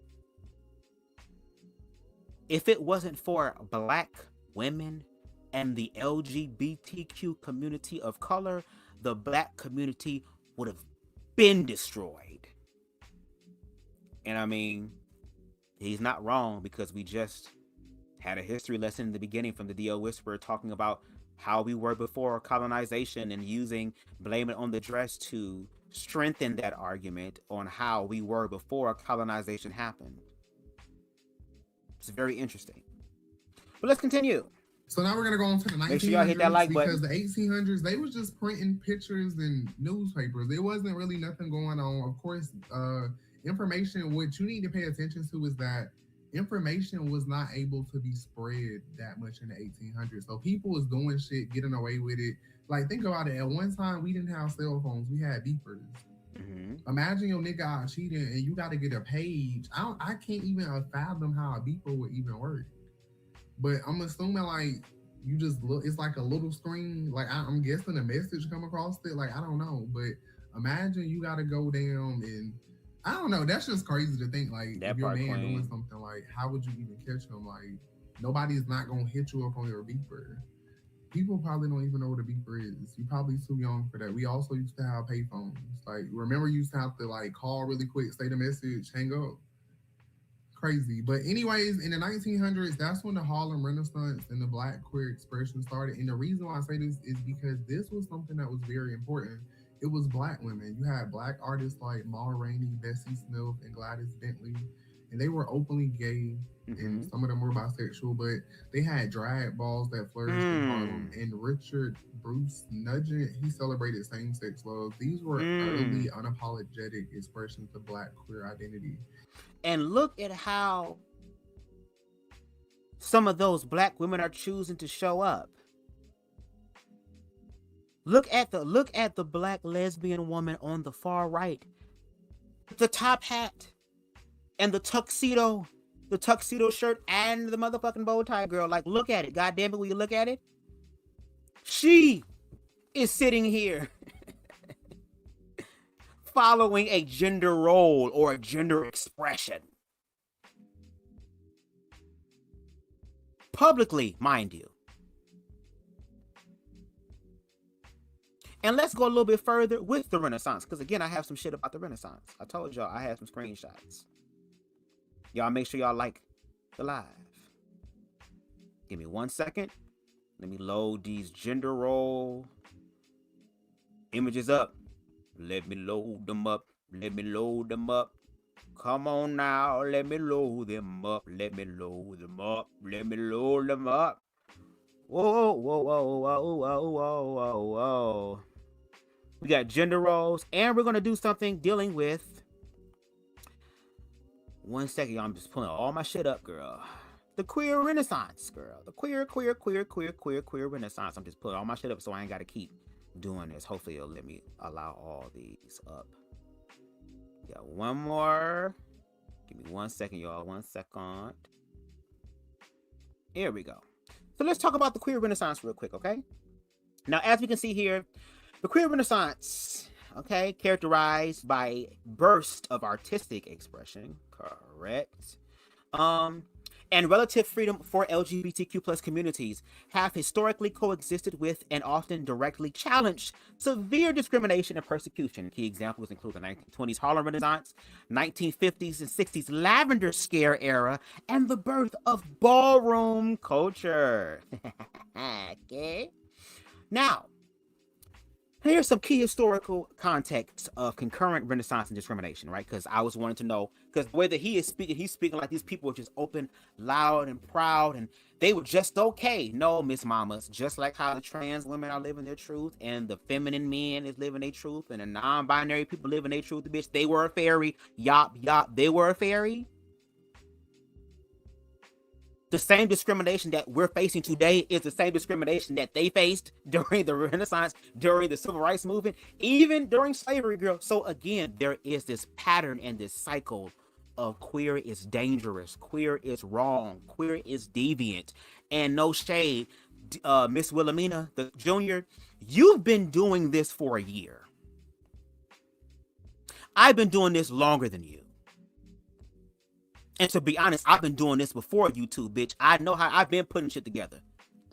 if it wasn't for Black women and the LGBTQ community of color, the Black community would have been destroyed. And I mean, he's not wrong, because we just had a history lesson in the beginning from the DO Whisperer talking about how we were before colonization and using blame it on the dress to strengthen that argument on how we were before colonization happened. It's very interesting. But let's continue. So now we're gonna go on to the 1900s. Make sure y'all hit that like button. Because the 1800s, they was just printing pictures in newspapers. There wasn't really nothing going on. Of course, information, what you need to pay attention to is that information was not able to be spread that much in the 1800s. So people was doing shit, getting away with it. Like, think about it. At one time, we didn't have cell phones. We had beepers. Mm-hmm. Imagine your nigga out cheating and you got to get a page. I can't even fathom how a beeper would even work. But I'm assuming, like, you just look, it's like a little screen. Like, I'm guessing a message come across it. Like, I don't know. But imagine you got to go down and, I don't know. That's just crazy to think. Like, that if your man queen. doing something, like, how would you even catch him? Like, nobody's not going to hit you up on your beeper. People probably don't even know what a beeper is. You're probably too young for that. We also used to have payphones. Like, remember, you used to have to, like, call really quick, say the message, hang up. Crazy. But anyways, in the 1900s, that's when the Harlem Renaissance and the Black queer expression started. And the reason why I say this is because this was something that was very important. It was Black women. You had Black artists like Ma Rainey, Bessie Smith, and Gladys Bentley. And they were openly gay, and some of them were bisexual, but they had drag balls that flourished in Harlem. And Richard Bruce Nugent, he celebrated same-sex love. These were early, unapologetic expressions of Black queer identity. And look at how some of those Black women are choosing to show up. Look at the Black lesbian woman on the far right. The top hat and the tuxedo shirt and the motherfucking bow tie, girl. Like, look at it. God damn it, will you look at it? She is sitting here following a gender role or a gender expression. Publicly, mind you. And let's go a little bit further with the Renaissance, because again, I have some shit about the Renaissance. I told y'all I had some screenshots. Y'all make sure y'all like the live. Give me 1 second. Let me load these gender role images up. Let me load them up. Let me load them up. Come on now. Let me load them up. Let me load them up. Let me load them up. Whoa, whoa, whoa, whoa, whoa, whoa, whoa, whoa. We got gender roles, and we're going to do something dealing with... 1 second, y'all. I'm just pulling all my shit up, girl. The queer Renaissance, girl. The queer Renaissance. I'm just pulling all my shit up so I ain't got to keep doing this. Hopefully it'll let me allow all these up. Got one more. Give me 1 second, y'all. 1 second. Here we go. So let's talk about the queer Renaissance real quick, okay? Now, as we can see here, the queer Renaissance, okay, characterized by burst of artistic expression, correct, and relative freedom for LGBTQ plus communities have historically coexisted with and often directly challenged severe discrimination and persecution. Key examples include the 1920s Harlem Renaissance, 1950s and 60s Lavender Scare era, and the birth of ballroom culture. Okay. Now, Here's some key historical context of concurrent Renaissance and discrimination, right? Because I was wanting to know, because the way that he's speaking like these people were just open, loud, and proud, and they were just okay. No, Miss Mamas, just like how the trans women are living their truth, and the feminine men is living their truth, and the non-binary people living their truth, bitch, they were a fairy. Yop, they were a fairy. The same discrimination that we're facing today is the same discrimination that they faced during the Renaissance, during the Civil Rights Movement, even during slavery, girl. So again, there is this pattern and this cycle of queer is dangerous, queer is wrong, queer is deviant, and no shade, Miss Willimina, the junior, you've been doing this for a year. I've been doing this longer than you. And to be honest, I've been doing this before you two, bitch. I know how I've been putting shit together.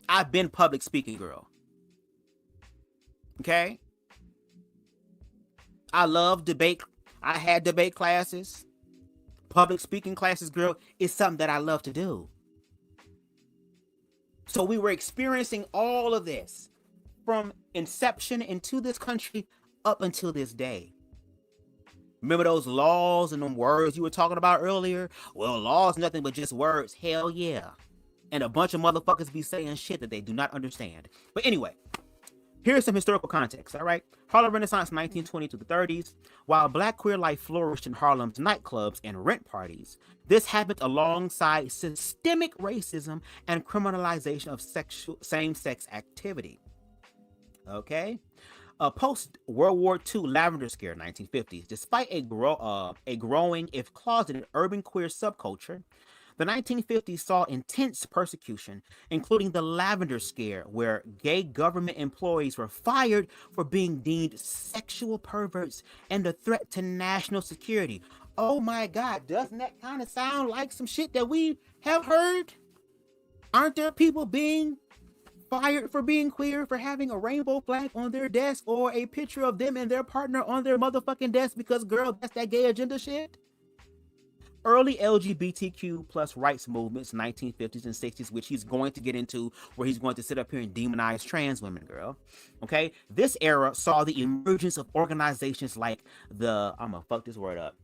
I've been public speaking, girl. Okay? I love debate. I had debate classes. Public speaking classes, girl, is something that I love to do. So we were experiencing all of this from inception into this country up until this day. Remember those laws and them words you were talking about earlier? Well, laws nothing but just words. Hell yeah. And a bunch of motherfuckers be saying shit that they do not understand. But anyway, here's some historical context, all right? Harlem Renaissance 1920 to the 30s. While black queer life flourished in Harlem's nightclubs and rent parties, this happened alongside systemic racism and criminalization of same-sex activity. Okay? Post-World War II Lavender Scare, 1950s, despite a growing, if closeted, urban queer subculture, the 1950s saw intense persecution, including the Lavender Scare, where gay government employees were fired for being deemed sexual perverts and a threat to national security. Oh my God, doesn't that kind of sound like some shit that we have heard? Aren't there people being fired for being queer, for having a rainbow flag on their desk or a picture of them and their partner on their motherfucking desk because, girl, that's that gay agenda shit? Early LGBTQ plus rights movements, 1950s and 60s, which he's going to get into, where he's going to sit up here and demonize trans women, girl. Okay? This era saw the emergence of organizations like the, I'm gonna fuck this word up,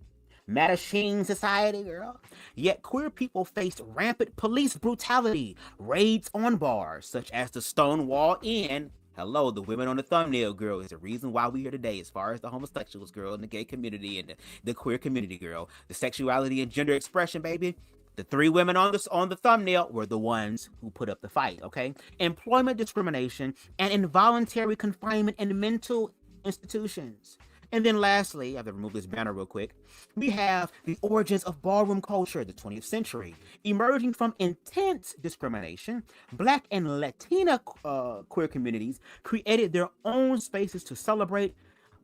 Mattachine Society, girl. Yet queer people faced rampant police brutality, raids on bars, such as the Stonewall Inn. Hello, the women on the thumbnail, girl, is the reason why we're here today, as far as the homosexuals, girl, and the gay community and the queer community, girl. The sexuality and gender expression, baby. The three women on the thumbnail were the ones who put up the fight, okay? Employment discrimination and involuntary confinement in mental institutions. And then lastly, I have to remove this banner real quick, we have the origins of ballroom culture, the 20th century. Emerging from intense discrimination, Black and Latina queer communities created their own spaces to celebrate,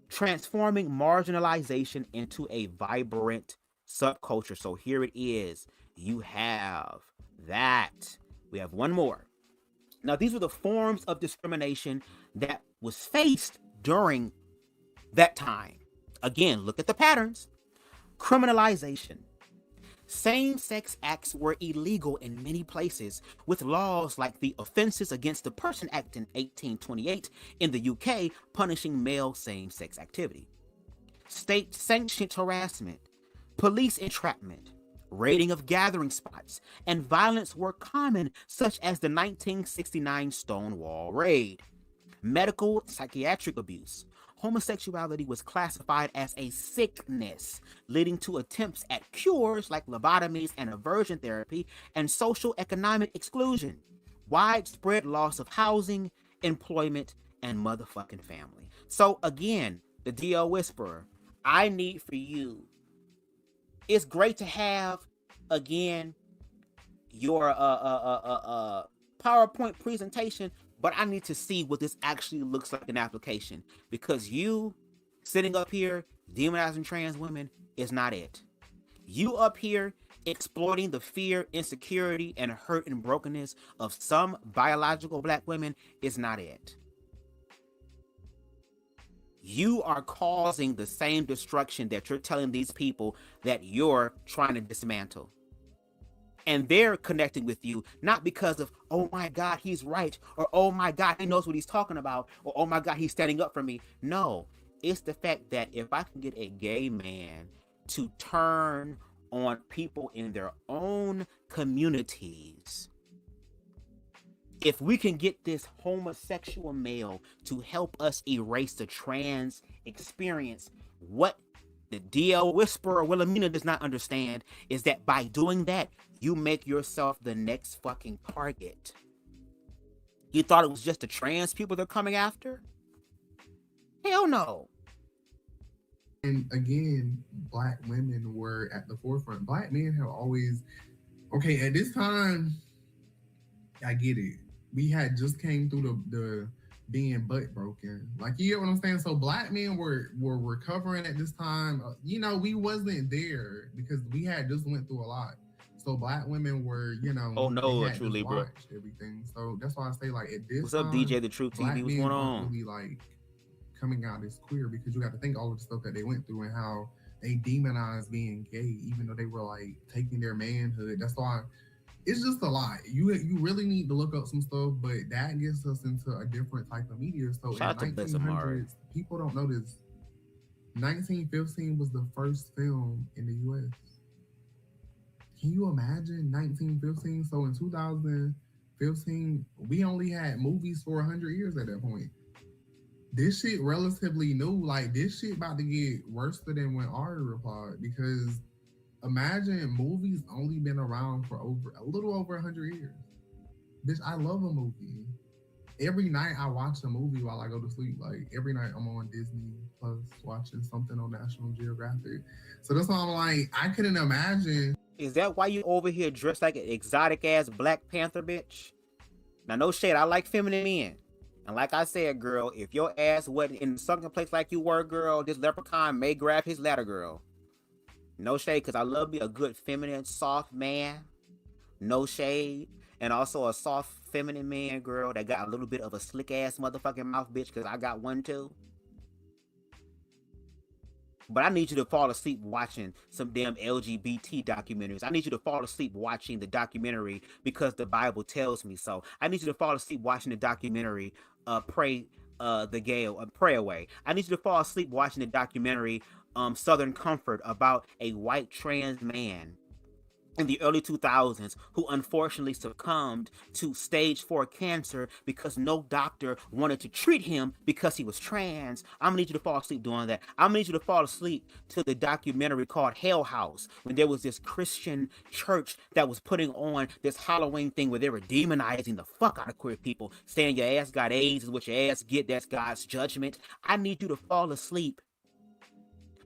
transforming marginalization into a vibrant subculture. So here it is. You have that. We have one more. Now, these were the forms of discrimination that was faced during that time. Again, look at the patterns. Criminalization. Same-sex acts were illegal in many places, with laws like the Offences Against the Person Act in 1828 in the UK punishing male same-sex activity. State-sanctioned harassment, police entrapment, raiding of gathering spots, and violence were common, such as the 1969 Stonewall Raid. Medical psychiatric abuse. Homosexuality was classified as a sickness, leading to attempts at cures like lobotomies and aversion therapy, and social economic exclusion, widespread loss of housing, employment, and motherfucking family. So again, the DL Whisperer, I need for you, it's great to have, again, your PowerPoint presentation, but I need to see what this actually looks like in application, because you sitting up here demonizing trans women is not it. You up here exploiting the fear, insecurity, and hurt and brokenness of some biological Black women is not it. You are causing the same destruction that you're telling these people that you're trying to dismantle. And they're connecting with you, not because of, oh my God, he's right, or oh my God, he knows what he's talking about, or oh my God, he's standing up for me. No, it's the fact that if I can get a gay man to turn on people in their own communities, if we can get this homosexual male to help us erase the trans experience, what the DL Whisperer Willimina does not understand is that by doing that, you make yourself the next fucking target. You thought it was just the trans people they're coming after? Hell no. And again, Black women were at the forefront. Black men have always, okay, at this time, I get it. We had just came through the being butt broken. Like, you get what I'm saying? So Black men were recovering at this time. You know, we wasn't there because we had just went through a lot. So Black women were, you know, oh no, they truly, bro. Everything. So that's why I say, like, at this what's up, time, DJ The Truth TV? What's going on? really, like, coming out as queer, because you got to think all of the stuff that they went through and how they demonized being gay, even though they were like taking their manhood. That's why it's just a lot. You really need to look up some stuff, but that gets us into a different type of media. So shout in the 1900s, people don't know this. 1915 was the first film in the U.S. Can you imagine 1915? So in 2015, we only had movies for 100 years at that point. This shit relatively new. Like, this shit about to get worse than when Ari replied, because imagine movies only been around for a little over 100 years. Bitch, I love a movie. Every night I watch a movie while I go to sleep. Like, every night I'm on Disney Plus watching something on National Geographic. So that's why I'm like, I couldn't imagine. Is that why you over here dressed like an exotic ass Black Panther bitch? Now, no shade, I like feminine men. And like I said, girl, if your ass wasn't in a sunken place like you were, girl, this leprechaun may grab his ladder, girl. No shade, because I love me a good feminine, soft man. No shade. And also a soft, feminine man, girl, that got a little bit of a slick-ass motherfucking mouth, bitch, because I got one, too. But I need you to fall asleep watching some damn LGBT documentaries. I need you to fall asleep watching the documentary Because the Bible Tells Me So. I need you to fall asleep watching the documentary Pray Away. I need you to fall asleep watching the documentary Southern Comfort about a white trans man in the early 2000s who unfortunately succumbed to stage 4 cancer because no doctor wanted to treat him because he was trans. I'm gonna need you to fall asleep doing that. I'm gonna need you to fall asleep to the documentary called Hell House, when there was this Christian church that was putting on this Halloween thing where they were demonizing the fuck out of queer people, saying your ass got AIDS is what your ass get, that's God's judgment. I need you to fall asleep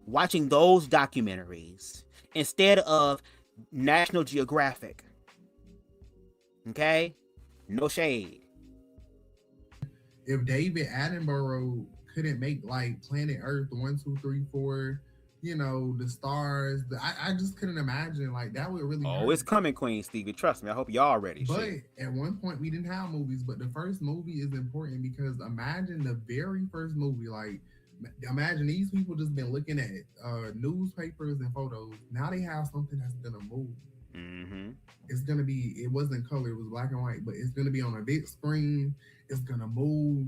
watching those documentaries instead of National Geographic. Okay? No shade. If David Attenborough couldn't make like Planet Earth 1, 2, 3, 4, you know, the stars, I just couldn't imagine. Like, that would really hurt. It's coming, Queen Stevie. Trust me. I hope y'all ready. But shit. At one point we didn't have movies, but the first movie is important because imagine the very first movie. Like, imagine these people just been looking at newspapers and photos. Now they have something that's gonna move. Mm-hmm. It's gonna be, it wasn't color, it was black and white, but it's gonna be on a big screen. It's gonna move,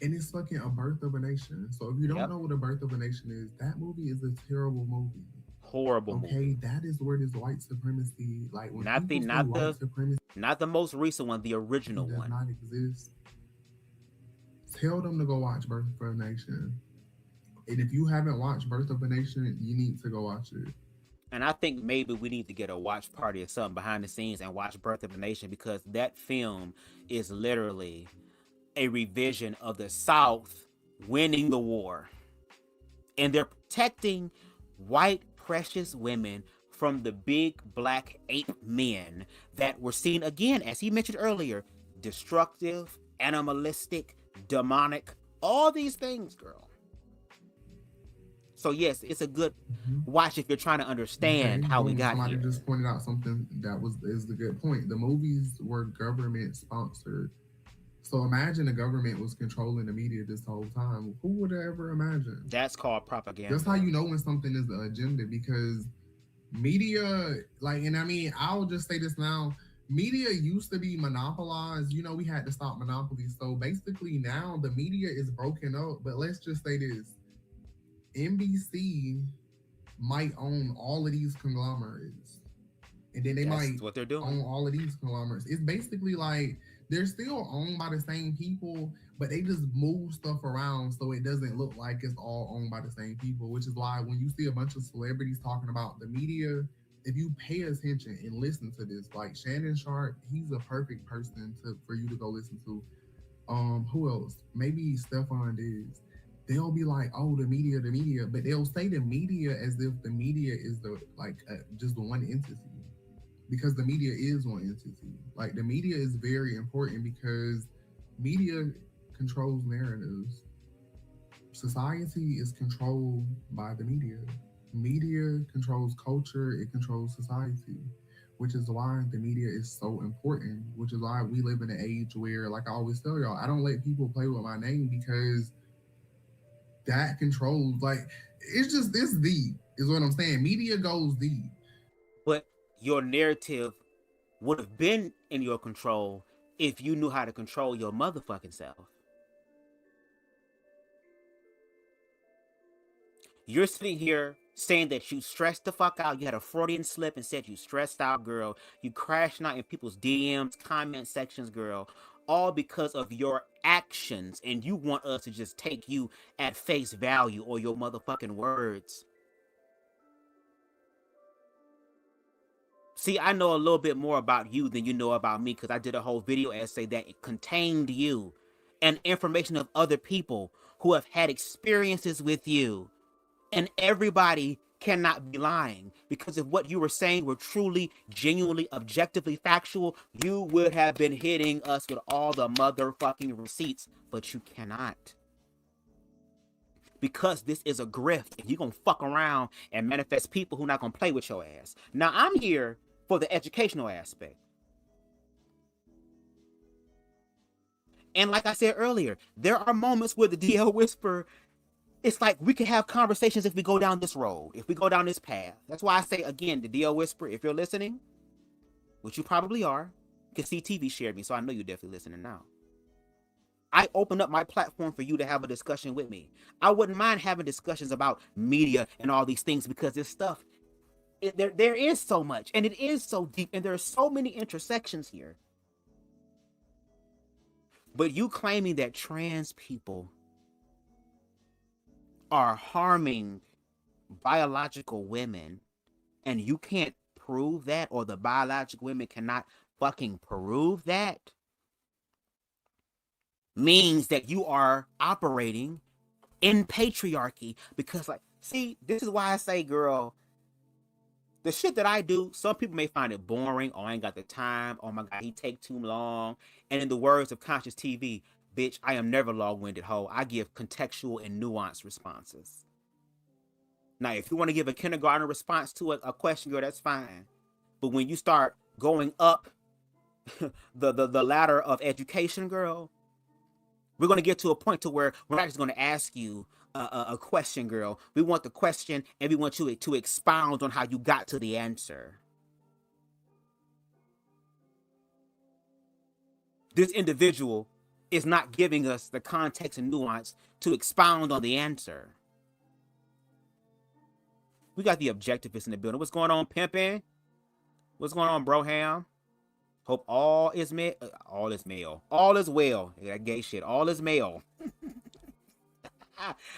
and it's fucking A Birth of a Nation. So if you don't know what A Birth of a Nation is, that movie is a terrible movie. Horrible movie. Okay, that is where this white supremacy, like, when not the most recent one, the original does one. not exist. Tell them to go watch Birth of a Nation. And if you haven't watched Birth of a Nation, you need to go watch it. And I think maybe we need to get a watch party or something behind the scenes and watch Birth of a Nation, because that film is literally a revision of the South winning the war. And they're protecting white, precious women from the big black ape men that were seen, again, as he mentioned earlier, destructive, animalistic, demonic, all these things, girl. So yes, it's a good watch if you're trying to understand how we got somebody here. Just pointed out something that is a good point. The movies were government sponsored. So imagine the government was controlling the media this whole time. Who would have ever imagined? That's called propaganda. That's how you know when something is the agenda, because media, like, and I mean, I'll just say this now. Media used to be monopolized. You know, we had to stop monopolies. So basically now the media is broken up. But let's just say this. NBC might own all of these conglomerates. And then they might what they're doing. own all of these conglomerates. It's basically like they're still owned by the same people, but they just move stuff around so it doesn't look like it's all owned by the same people, which is why when you see a bunch of celebrities talking about the media, if you pay attention and listen to this, like Shannon Sharp, he's a perfect person for you to go listen to. Who else? Maybe Stefan Diggs. They'll be like, "Oh, the media," but they'll say the media as if the media is just one entity, because the media is one entity. Like the media is very important because media controls narratives. Society is controlled by the media. Media controls culture, it controls society, which is why the media is so important, which is why we live in an age where, like I always tell y'all, I don't let people play with my name because that controls, like, it's deep, is what I'm saying. Media goes deep. But your narrative would have been in your control if you knew how to control your motherfucking self. You're sitting here saying that you stressed the fuck out. You had a Freudian slip and said you stressed out, girl. You crashing out in people's DMs, comment sections, girl. All because of your actions. And you want us to just take you at face value or your motherfucking words. See, I know a little bit more about you than you know about me because I did a whole video essay that contained you and information of other people who have had experiences with you. And everybody cannot be lying, because if what you were saying were truly, genuinely, objectively factual, you would have been hitting us with all the motherfucking receipts, but you cannot. Because this is a grift, and you're going to fuck around and manifest people who are not going to play with your ass. Now, I'm here for the educational aspect. And like I said earlier, there are moments where the DL Whisper, it's like we can have conversations if we go down this road, if we go down this path. That's why I say, again, the DL Whisper, if you're listening, which you probably are, because CTV shared me, so I know you're definitely listening now. I open up my platform for you to have a discussion with me. I wouldn't mind having discussions about media and all these things, because this stuff, there is so much, and it is so deep, and there are so many intersections here. But you claiming that trans people are harming biological women, and you can't prove that, or the biological women cannot fucking prove that, means that you are operating in patriarchy. Because, like, see, this is why I say, girl, the shit that I do, some people may find it boring, or I ain't got the time, oh my God, he take too long. And in the words of Conscious TV, bitch, I am never long-winded, hoe. I give contextual and nuanced responses. Now, if you want to give a kindergarten response to a question, girl, that's fine. But when you start going up the ladder of education, girl, we're going to get to a point to where we're not just going to ask you a question, girl. We want the question, and we want you to expound on how you got to the answer. This individual is not giving us the context and nuance to expound on the answer. We got the objectivists in the building. What's going on, pimpin'? What's going on, Broham? Hope all is male. All is male. All is well. That gay shit. All is male.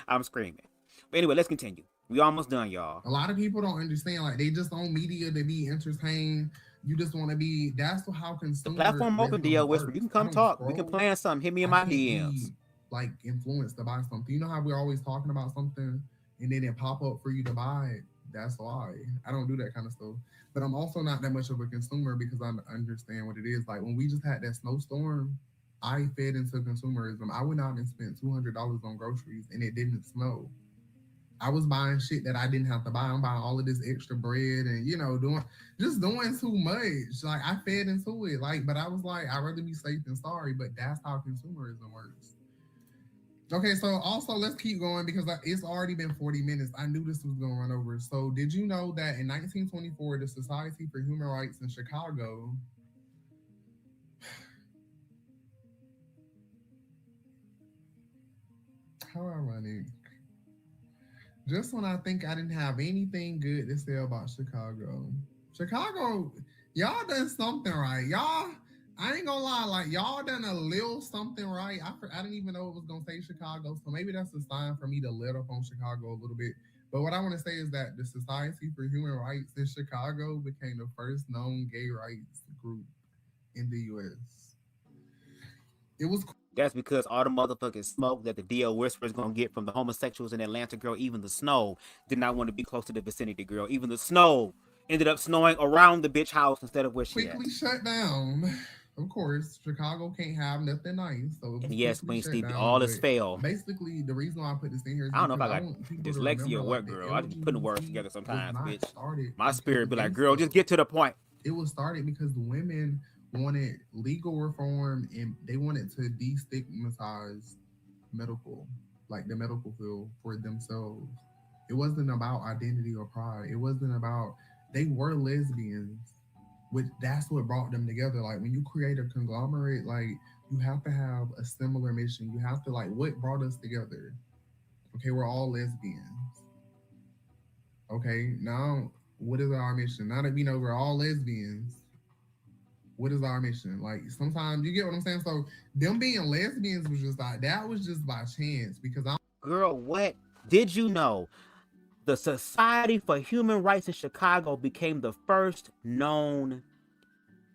I'm screaming. But anyway, let's continue. We almost done, y'all. A lot of people don't understand. Like, they just on media to be entertained. You just want to be. That's how consumers. The platform open, DL Whisper. You can come talk. We can plan something. Hit me in my DMs. Like, influenced to buy something. You know how we're always talking about something and then it pop up for you to buy it? That's why I don't do that kind of stuff. But I'm also not that much of a consumer because I understand what it is. Like, when we just had that snowstorm, I fed into consumerism. I went out and spent $200 on groceries and it didn't snow. I was buying shit that I didn't have to buy. I'm buying all of this extra bread and, you know, doing too much. Like, I fed into it. Like, but I was like, I'd rather be safe than sorry. But that's how consumerism works. Okay, so also let's keep going because it's already been 40 minutes. I knew this was going to run over. So did you know that in 1924, the Society for Human Rights in Chicago, how ironic, just when I think I didn't have anything good to say about Chicago, y'all done something right. Y'all, I ain't gonna lie, like y'all done a little something right. I didn't even know it was gonna say Chicago, so maybe that's a sign for me to let up on Chicago a little bit. But what I want to say is that the Society for Human Rights in Chicago became the first known gay rights group in the U.S. It was That's because all the motherfucking smoke that the DL Whisperer is gonna get from the homosexuals in Atlanta, girl, even the snow did not want to be close to the vicinity, girl. Even the snow ended up snowing around the bitch house instead of where she quickly at. shut down. Of course, Chicago can't have nothing nice, so it was And yes, quickly Queen shut Stevie, down. all is But fail. basically, the reason why I put this in here is I don't know if because I I got want people to dyslexia or remember, what, like, the girl. I just put the words together LGBT was sometimes, not bitch. started My because spirit of be like, gay girl, stuff. just get to the point. It was started because the women wanted legal reform and they wanted to destigmatize medical, like the medical field for themselves. It wasn't about identity or pride. It wasn't about, they were lesbians, which that's what brought them together. Like when you create a conglomerate, like you have to have a similar mission. You have to, like, what brought us together? Okay, we're all lesbians. Okay, now what is our mission? Now that we know we're all lesbians, what is our mission? Like sometimes you get what I'm saying. So them being lesbians was just like that was just by chance because I'm Girl, what? Did you know the Society for Human Rights in Chicago became the first known,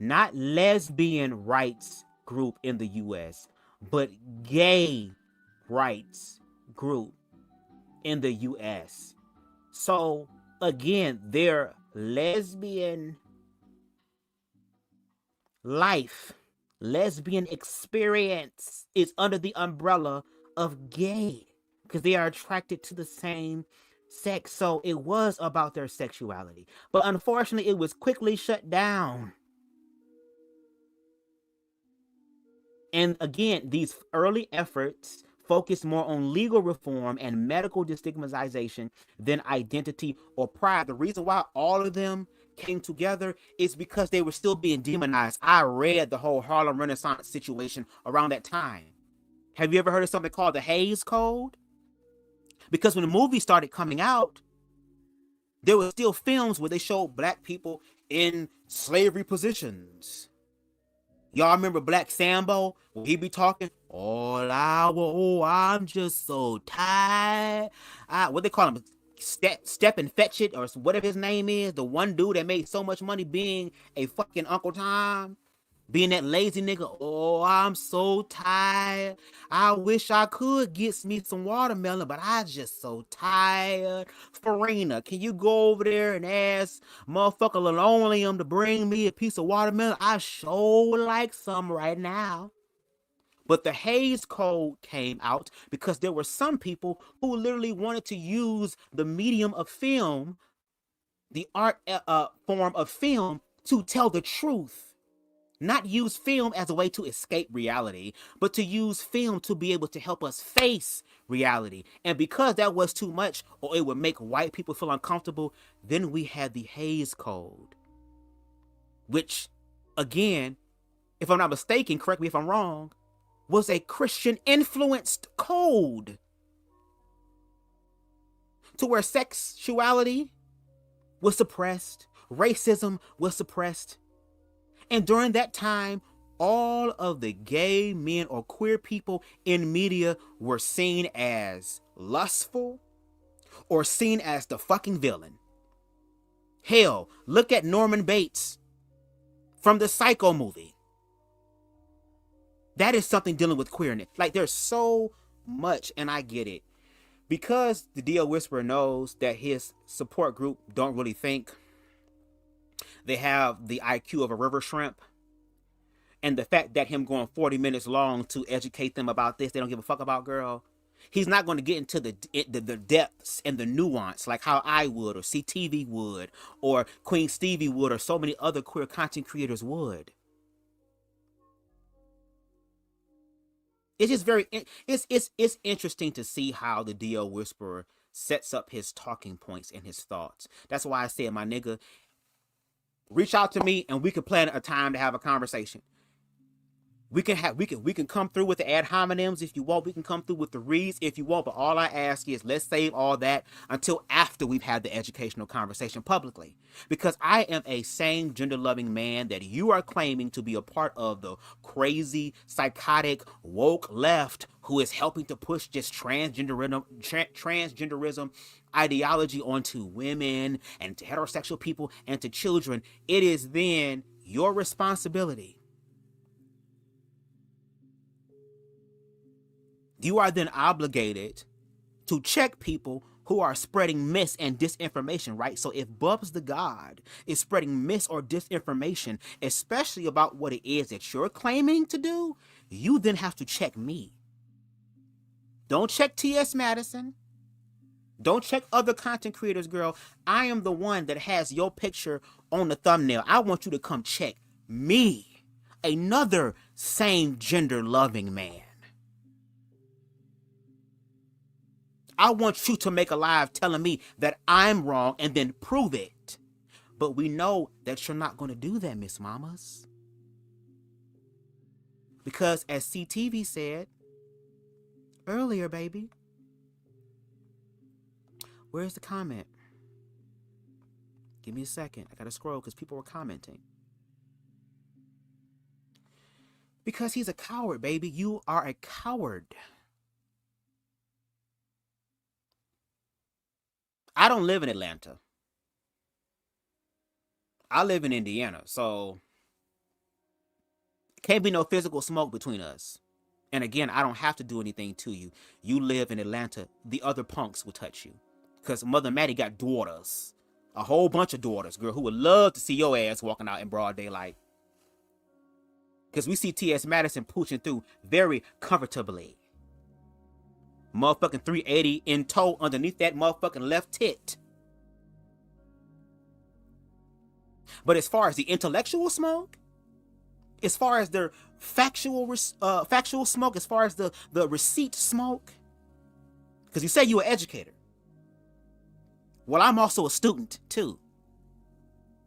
not lesbian rights group in the U.S., but gay rights group in the U.S. So, again, their lesbian life, lesbian experience is under the umbrella of gay because they are attracted to the same sex. So it was about their sexuality. But unfortunately, it was quickly shut down. And again, these early efforts focused more on legal reform and medical destigmatization than identity or pride. The reason why all of them came together is because they were still being demonized. I read the whole Harlem Renaissance situation around that time. Have you ever heard of something called the Hays Code? Because when the movie started coming out, there were still films where they showed black people in slavery positions. Y'all remember Black Sambo? When he be talking, all hour, oh, I'm just so tired. What they call him? Step and Fetch It, or whatever his name is. The one dude that made so much money being a fucking Uncle Tom. Being that lazy nigga. Oh, I'm so tired. I wish I could get me some watermelon, but I just so tired. Farina, can you go over there and ask motherfucker Linoleum to bring me a piece of watermelon? I sure like some right now. But the Hays Code came out because there were some people who literally wanted to use the medium of film, the art form of film, to tell the truth. Not use film as a way to escape reality, but to use film to be able to help us face reality. And because that was too much, or it would make white people feel uncomfortable, then we had the Hays Code. Which, again, if I'm not mistaken, correct me if I'm wrong, was a Christian-influenced code. To where sexuality was suppressed, racism was suppressed. And during that time, all of the gay men or queer people in media were seen as lustful or seen as the fucking villain. Hell, look at Norman Bates from the Psycho movie. That is something dealing with queerness. Like, there's so much, and I get it. Because the DL Whisperer knows that his support group don't really think. They have the IQ of a river shrimp. And the fact that him going 40 minutes long to educate them about this, they don't give a fuck about, girl. He's not going to get into the depths and the nuance like how I would, or CTV would, or Queen Stevie would, or so many other queer content creators would. It's just very it's interesting to see how the DL Whisperer sets up his talking points and his thoughts. That's why I said, my nigga, reach out to me and we can plan a time to have a conversation. We can come through with the ad hominems if you want. We can come through with the reads if you want. But all I ask is let's save all that until after we've had the educational conversation publicly. Because I am a same gender loving man that you are claiming to be a part of the crazy, psychotic, woke left who is helping to push just transgenderism ideology onto women and to heterosexual people and to children. It is then your responsibility. You are then obligated to check people who are spreading mis and disinformation, right? So if BubzDaGawd is spreading mis or disinformation, especially about what it is that you're claiming to do, you then have to check me. Don't check T.S. Madison. Don't check other content creators, girl. I am the one that has your picture on the thumbnail. I want you to come check me, another same gender loving man. I want you to make a live telling me that I'm wrong and then prove it. But we know that you're not going to do that, Miss Mamas. Because as CTV said earlier, baby, where's the comment? Give me a second. I got to scroll because people were commenting. Because he's a coward, baby. You are a coward. I don't live in Atlanta. I live in Indiana, so can't be no physical smoke between us. And again, I don't have to do anything to you. You live in Atlanta. The other punks will touch you. Because Mother Maddie got daughters. A whole bunch of daughters, girl, who would love to see your ass walking out in broad daylight. Because we see T.S. Madison pooching through very comfortably. Motherfucking 380 in tow underneath that motherfucking left tit. But as far as the intellectual smoke, as far as their factual smoke, as far as the receipt smoke, because you say you're an educator. Well, I'm also a student too.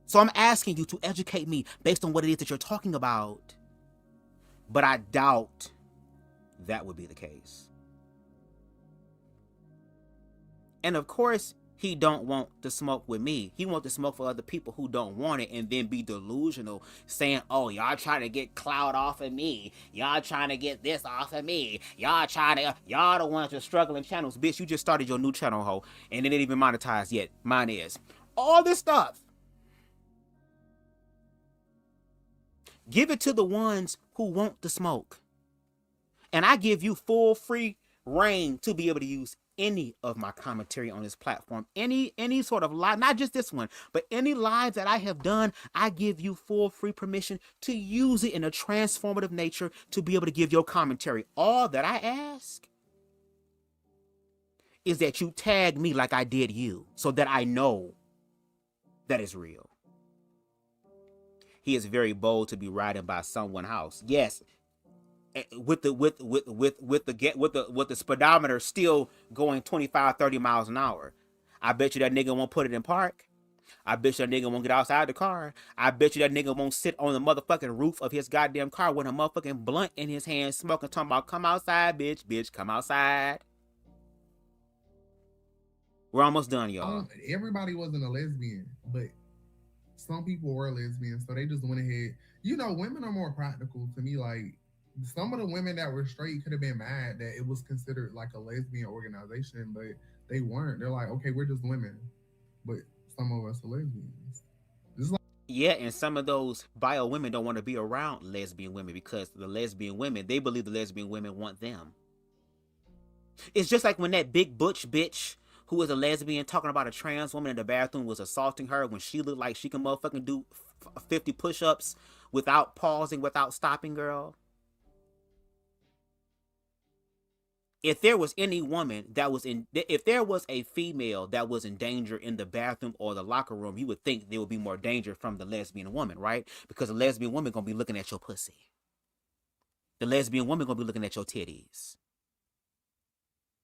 So I'm asking you to educate me based on what it is that you're talking about. But I doubt that would be the case. And of course, he don't want to smoke with me. He want to smoke for other people who don't want it and then be delusional, saying, oh, y'all trying to get clout off of me. Y'all trying to get this off of me. Y'all the ones with struggling channels. Bitch, you just started your new channel, ho, and it ain't even monetized yet. Mine is. All this stuff. Give it to the ones who want the smoke. And I give you full free reign to be able to use any of my commentary on this platform, any sort of live, not just this one, but any live that I have done, I give you full free permission to use it in a transformative nature to be able to give your commentary. All that I ask is that you tag me like I did you so that I know that is real. He is very bold to be riding by someone's house. Yes. With the speedometer still going 25, 30 miles an hour. I bet you that nigga won't put it in park. I bet you that nigga won't get outside the car. I bet you that nigga won't sit on the motherfucking roof of his goddamn car with a motherfucking blunt in his hand smoking, talking about, come outside, bitch, come outside. We're almost done, y'all. Everybody wasn't a lesbian, but some people were lesbians, so they just went ahead. You know, women are more practical to me. Like, some of the women that were straight could have been mad that it was considered like a lesbian organization, but they weren't. They're like, okay, we're just women, but some of us are lesbians. Yeah, and some of those bio women don't want to be around lesbian women because the lesbian women, they believe the lesbian women want them. It's just like when that big butch bitch who was a lesbian talking about a trans woman in the bathroom was assaulting her when she looked like she can motherfucking do 50 push-ups without pausing, without stopping, girl. If there was any woman that was if there was a female that was in danger in the bathroom or the locker room, you would think there would be more danger from the lesbian woman, right? Because the lesbian woman gonna be looking at your pussy. The lesbian woman gonna be looking at your titties.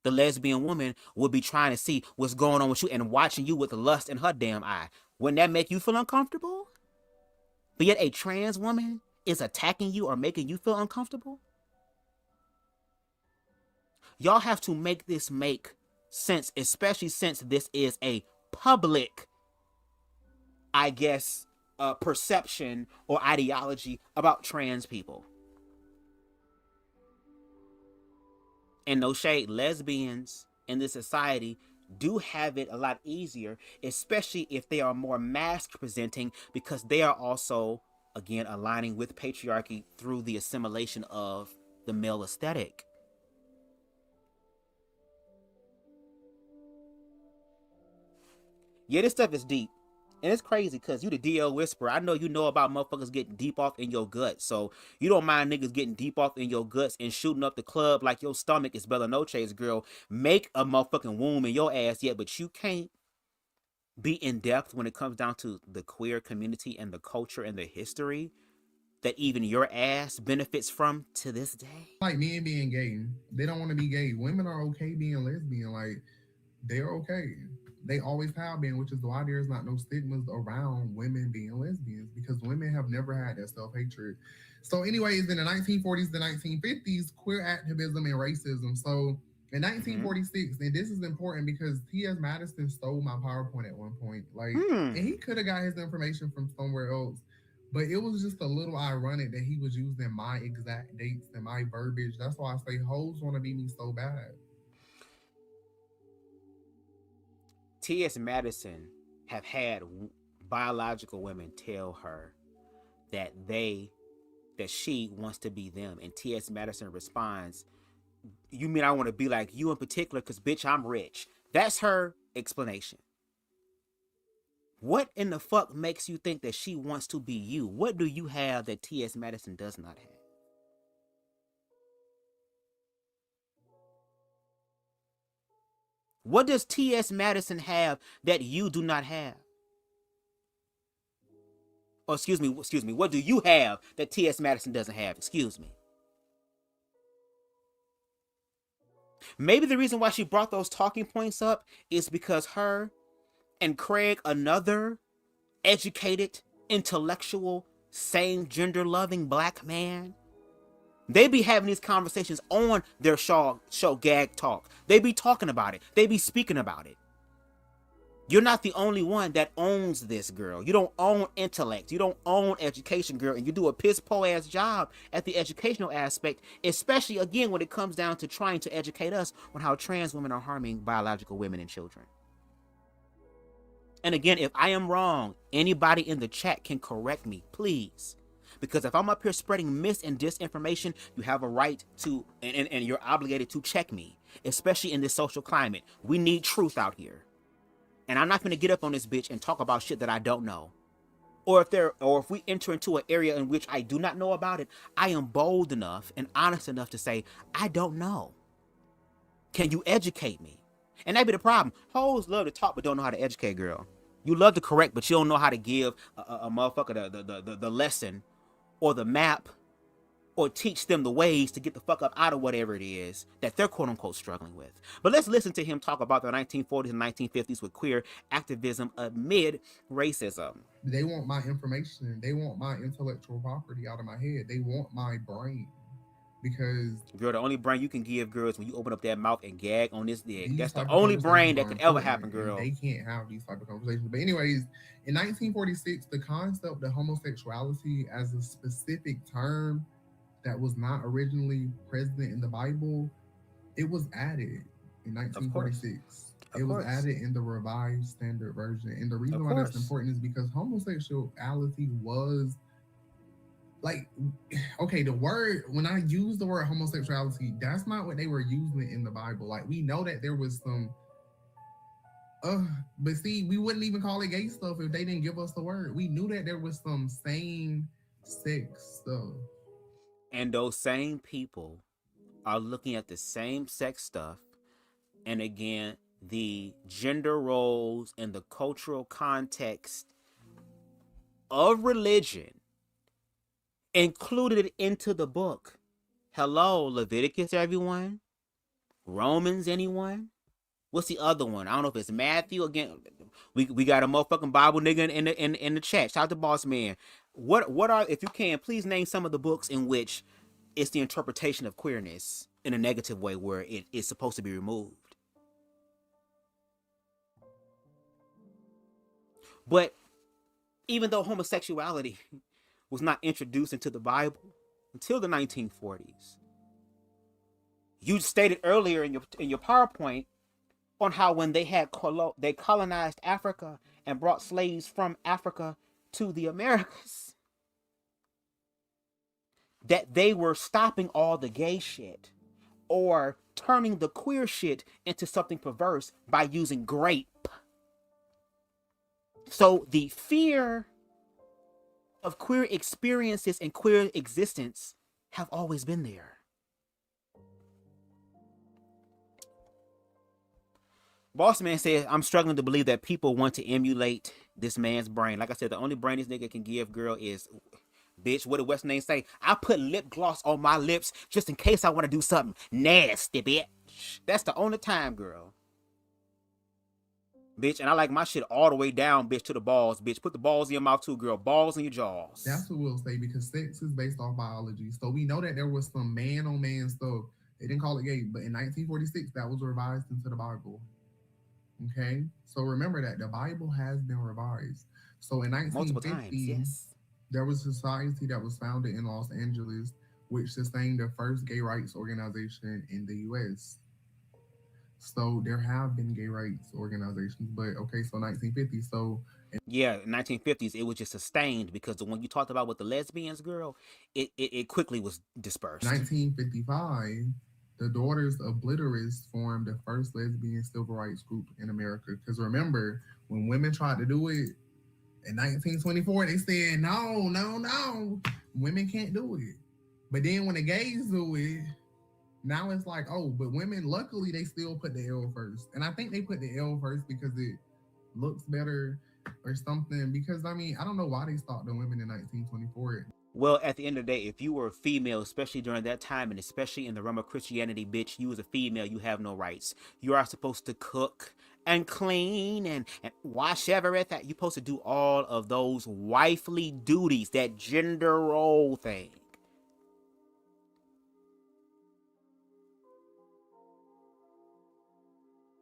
The lesbian woman will be trying to see what's going on with you and watching you with lust in her damn eye. Wouldn't that make you feel uncomfortable? But yet a trans woman is attacking you or making you feel uncomfortable? Y'all have to make this make sense, especially since this is a public, I guess, perception or ideology about trans people. And no shade, lesbians in this society do have it a lot easier, especially if they are more mask presenting, because they are also, again, aligning with patriarchy through the assimilation of the male aesthetic. Yeah, this stuff is deep. And it's crazy because you the DL whisperer. I know you know about motherfuckers getting deep off in your guts. So you don't mind niggas getting deep off in your guts and shooting up the club like your stomach is Bella Noche's, girl. Make a motherfucking womb in your ass yet, but you can't be in depth when it comes down to the queer community and the culture and the history that even your ass benefits from to this day. Like men being gay. They don't want to be gay. Women are okay being lesbian. Like, they're okay. They always have been, which is why there's not no stigmas around women being lesbians, because women have never had that self-hatred. So anyways, in the 1940s, the 1950s, queer activism and racism. So in 1946, and this is important because T.S. Madison stole my PowerPoint at one point. Like, and he could have got his information from somewhere else, but it was just a little ironic that he was using my exact dates and my verbiage. That's why I say hoes want to be me so bad. T.S. Madison have had biological women tell her that she wants to be them. And T.S. Madison responds, you mean I want to be like you in particular? Because, bitch, I'm rich. That's her explanation. What in the fuck makes you think that she wants to be you? What do you have that T.S. Madison does not have? What does T.S. Madison have that you do not have? Or excuse me, what do you have that T.S. Madison doesn't have? Excuse me. Maybe the reason why she brought those talking points up is because her and Craig, another educated, intellectual, same gender-loving black man, they be having these conversations on their show Gag Talk. They be talking about it. They be speaking about it. You're not the only one that owns this, girl. You don't own intellect. You don't own education, girl. And you do a piss-poor-ass job at the educational aspect, especially, again, when it comes down to trying to educate us on how trans women are harming biological women and children. And again, if I am wrong, anybody in the chat can correct me, please. Because if I'm up here spreading mis and disinformation, you have a right to, and you're obligated to check me, especially in this social climate. We need truth out here. And I'm not going to get up on this bitch and talk about shit that I don't know. Or if we enter into an area in which I do not know about it, I am bold enough and honest enough to say, I don't know. Can you educate me? And that be the problem. Hoes love to talk but don't know how to educate, girl. You love to correct, but you don't know how to give a motherfucker the lesson or the map, or teach them the ways to get the fuck up out of whatever it is that they're quote-unquote struggling with. But let's listen to him talk about the 1940s and 1950s with queer activism amid racism. They want my information. They want my intellectual property out of my head. They want my brain. Because, girl, the only brain you can give, girl, is when you open up that mouth and gag on this dick. That's the only brain that could ever happen, girl. They can't have these type of conversations. But anyways, in 1946, the concept of homosexuality as a specific term that was not originally present in the Bible, it was added in 1946. It was added in the Revised Standard Version. And the reason why that's important is because homosexuality was, like, okay, the word, when I use the word homosexuality, that's not what they were using in the Bible. Like, we know that there was some, but see, we wouldn't even call it gay stuff if they didn't give us the word. We knew that there was some same-sex stuff. And those same people are looking at the same sex stuff. And again, the gender roles and the cultural context of religion included into the book Hello, Leviticus, everyone. Romans, anyone? What's the other one? I don't know if it's Matthew again. We got a motherfucking Bible nigga in the chat. Shout out to Boss Man. What are, if you can, please name some of the books in which it's the interpretation of queerness in a negative way where it is supposed to be removed. But even though homosexuality was not introduced into the Bible until the 1940s, you stated earlier in your PowerPoint on how when they colonized Africa and brought slaves from Africa to the Americas, that they were stopping all the gay shit or turning the queer shit into something perverse by using grape. So the fear of queer experiences and queer existence have always been there. Boss Man says, I'm struggling to believe that people want to emulate this man's brain. Like I said, the only brain this nigga can give, girl, is, bitch, what did West Name say? I put lip gloss on my lips just in case I want to do something nasty, bitch. That's the only time, girl. Bitch, and I like my shit all the way down, bitch, to the balls, bitch. Put the balls in your mouth too, girl. Balls in your jaws. That's what we'll say, because sex is based off biology. So we know that there was some man-on-man stuff. They didn't call it gay, but in 1946, that was revised into the Bible. Okay? So remember that. The Bible has been revised. So in 1950, yes, there was a society that was founded in Los Angeles, which sustained the first gay rights organization in the U.S., so there have been gay rights organizations, but okay, so 1950. So yeah, 1950s, it was just sustained because the one you talked about with the lesbians, girl, it quickly was dispersed. 1955, the Daughters of Bliterists formed the first lesbian civil rights group in America. Because remember, when women tried to do it in 1924, they said, no, women can't do it. But then when the gays do it, now it's like, oh, but women, luckily, they still put the L first. And I think they put the L first because it looks better or something. Because, I mean, I don't know why they stopped the women in 1924. Well, at the end of the day, if you were a female, especially during that time, and especially in the realm of Christianity, bitch, you as a female, you have no rights. You are supposed to cook and clean and wash everything. You're supposed to do all of those wifely duties, that gender role thing.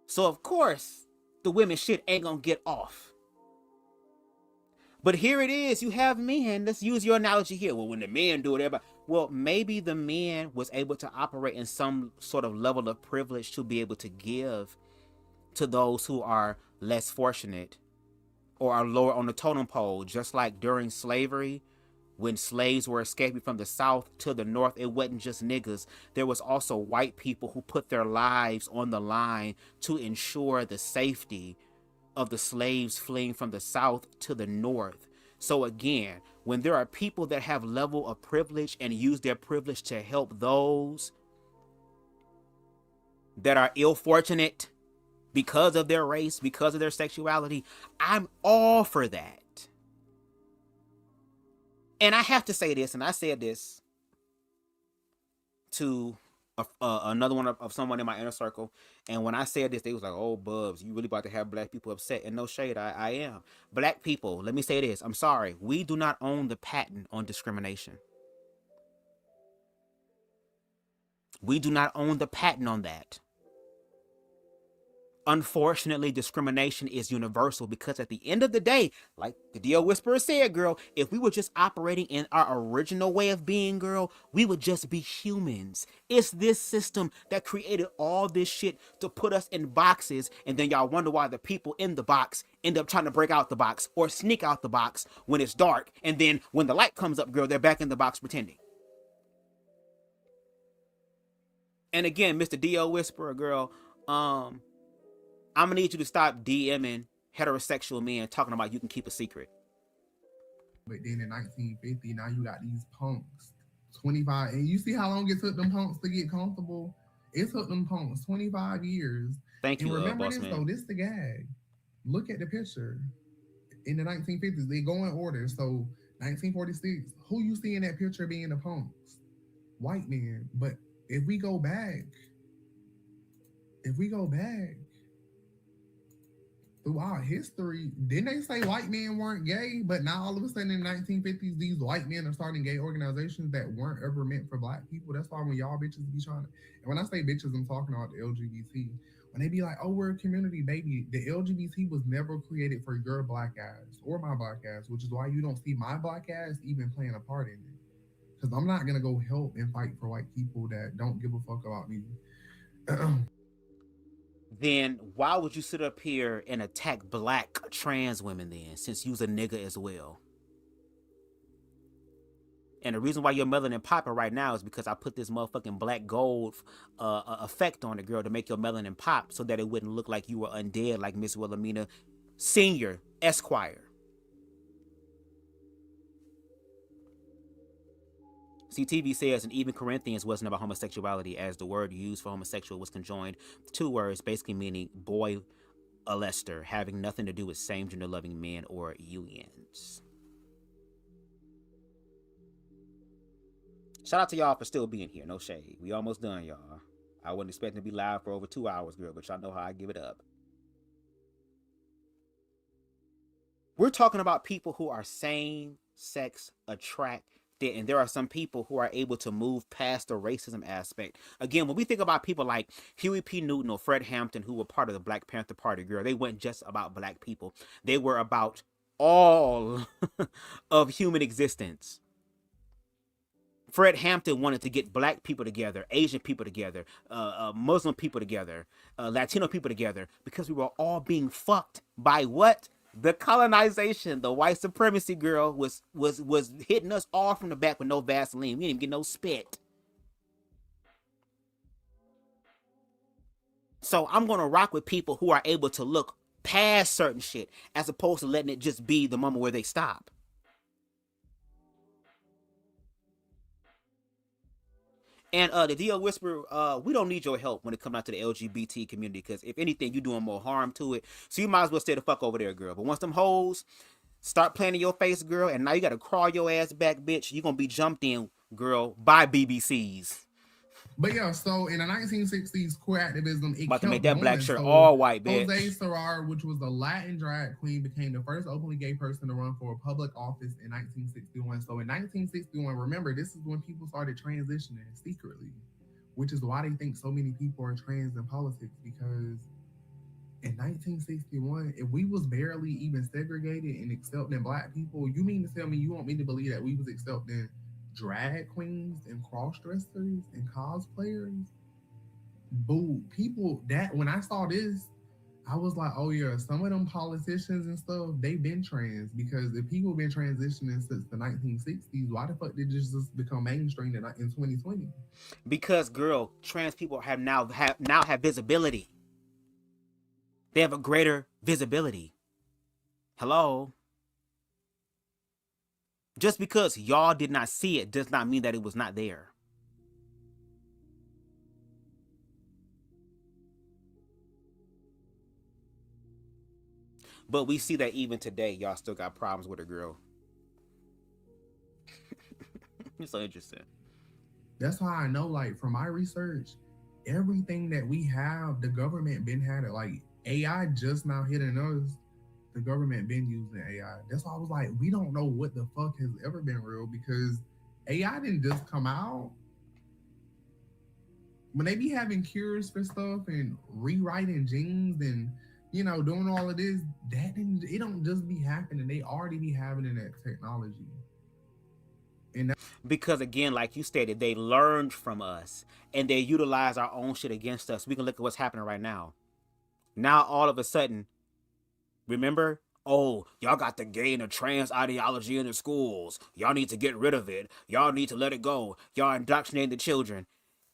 So, of course, the women shit ain't gonna get off. But here it is. You have men. Let's use your analogy here. Well, when the men do it, everybody... Well, maybe the man was able to operate in some sort of level of privilege to be able to give to those who are less fortunate or are lower on the totem pole. Just like during slavery, when slaves were escaping from the South to the North, it wasn't just niggas. There was also white people who put their lives on the line to ensure the safety of the slaves fleeing from the South to the North. So again, when there are people that have level of privilege and use their privilege to help those that are ill-fortunate because of their race, because of their sexuality, I'm all for that. And I have to say this, and I said this to another one of someone in my inner circle, and when I said this, they was like, oh, Bubs, you really about to have black people upset. And no shade, I am. Black people, let me say this, I'm sorry, we do not own the patent on discrimination. We do not own the patent on that. Unfortunately, discrimination is universal because at the end of the day, like the DO Whisperer said, girl, if we were just operating in our original way of being, girl, we would just be humans. It's this system that created all this shit to put us in boxes, and then y'all wonder why the people in the box end up trying to break out the box or sneak out the box when it's dark, and then when the light comes up, girl, they're back in the box pretending. And again, Mr. DO Whisperer, girl, I'm gonna need you to stop DMing heterosexual men talking about you can keep a secret. But then in 1950, now you got these punks, 25, and you see how long it took them punks to get comfortable? It took them punks 25 years. Thank you, remember boss this, man. though, this the gag. Look at the picture. In the 1950s, they go in order. So 1946, who you see in that picture being the punks? white men. But if we go back throughout history, didn't they say white men weren't gay? But now all of a sudden in the 1950s, these white men are starting gay organizations that weren't ever meant for black people. That's why when y'all bitches be trying to, and when I say bitches, I'm talking about the LGBT. When they be like, oh, we're a community, baby, the LGBT was never created for your black ass or my black ass, which is why you don't see my black ass even playing a part in it. Because I'm not going to go help and fight for white people that don't give a fuck about me. Then why would you sit up here and attack black trans women then, since you's a nigga as well? And the reason why you're melanin popping right now is because I put this motherfucking black gold effect on the girl to make your melanin pop so that it wouldn't look like you were undead like Miss Willimina Senior, Esquire. See, TV says, and even Corinthians wasn't about homosexuality, as the word used for homosexual was conjoined two words, basically meaning boy alester, having nothing to do with same-gender loving men or unions. Shout out to y'all for still being here. No shade. We almost done, y'all. I wasn't expecting to be live for over 2 hours, girl, but y'all know how I give it up. We're talking about people who are same-sex attracted, and there are some people who are able to move past the racism aspect. Again, when we think about people like Huey P. Newton or Fred Hampton, who were part of the Black Panther Party, girl, they weren't just about black people. They were about all of human existence. Fred Hampton wanted to get black people together, Asian people together, Muslim people together, Latino people together, because we were all being fucked by what? The colonization. The white supremacy, girl, was hitting us all from the back with no Vaseline. We didn't even get no spit. So I'm going to rock with people who are able to look past certain shit as opposed to letting it just be the moment where they stop. And the DL Whisperer, we don't need your help when it comes out to the LGBT community, because if anything, you're doing more harm to it. So you might as well stay the fuck over there, girl. But once them hoes start playing in your face, girl, and now you got to crawl your ass back, bitch, you're going to be jumped in, girl, by BBCs. But yeah, so in the 1960s, queer activism, it about to make that going. black shirt So all white, bitch. Jose Serrar, which was a Latin drag queen, became the first openly gay person to run for a public office in 1961. So in 1961, remember, this is when people started transitioning secretly, which is why they think so many people are trans in politics, because in 1961, if we was barely even segregated and accepting black people, you mean to tell me you want me to believe that we was accepting drag queens and cross-dressers and cosplayers? Boo. People, that when I saw this, I was like, oh yeah, some of them politicians and stuff, they been trans, because if people been transitioning since the 1960s, why the fuck did this just become mainstream in 2020? Because, girl, trans people have now have visibility. They have a greater visibility. Hello? Just because y'all did not see it does not mean that it was not there. But we see that even today, y'all still got problems with a girl. It's so interesting. That's how I know, like, from my research, everything that we have, the government been had it. Like, AI just now hitting us. The government been using AI. That's why I was like, we don't know what the fuck has ever been real, because AI didn't just come out. When they be having cures for stuff and rewriting genes and, you know, doing all of this, it don't just be happening. They already be having that technology. And because again, like you stated, they learned from us and they utilize our own shit against us. We can look at what's happening right now. Now all of a sudden, remember, oh, y'all got the gay and the trans ideology in the schools. Y'all need to get rid of it. Y'all need to let it go. Y'all indoctrinating the children.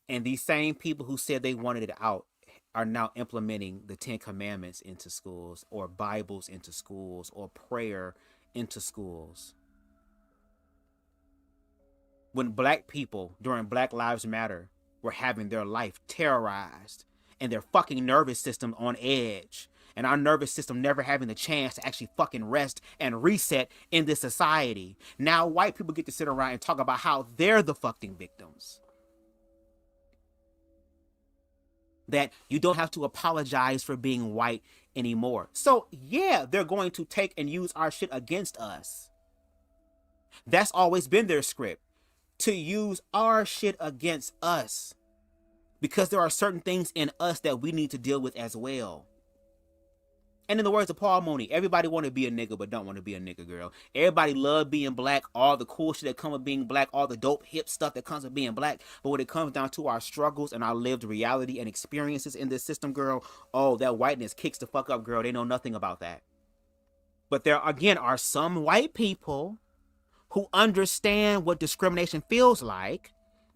And these same people who said they wanted it out are now implementing the 10 Commandments into schools, or Bibles into schools, or prayer into schools. When black people during Black Lives Matter were having their life terrorized and their fucking nervous system on edge, and our nervous system never having the chance to actually fucking rest and reset in this society. Now white people get to sit around and talk about how they're the fucking victims. that you don't have to apologize for being white anymore. So yeah, they're going to take and use our shit against us. That's always been their script, to use our shit against us, because there are certain things in us that we need to deal with as well. And in the words of Paul Mooney, everybody want to be a nigga but don't want to be a nigga, girl. Everybody love being black, all the cool shit that comes with being black, all the dope hip stuff that comes with being black. But when it comes down to our struggles and our lived reality and experiences in this system, girl, oh, that whiteness kicks the fuck up, girl. They know nothing about that. But there, again, are some white people who understand what discrimination feels like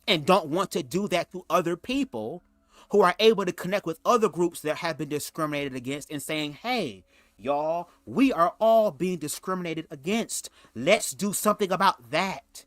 and don't want to do that to other people, who are able to connect with other groups that have been discriminated against and saying, hey, y'all, we are all being discriminated against. Let's do something about that.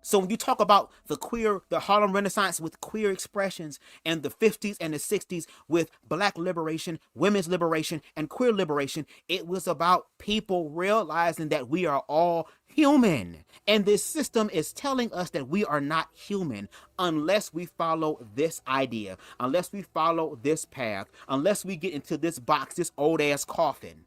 So when you talk about the Harlem Renaissance with queer expressions, and the 50s and the 60s with black liberation, women's liberation, and queer liberation, it was about people realizing that we are all human. And this system is telling us that we are not human unless we follow this idea, unless we follow this path, unless we get into this box, this old ass coffin.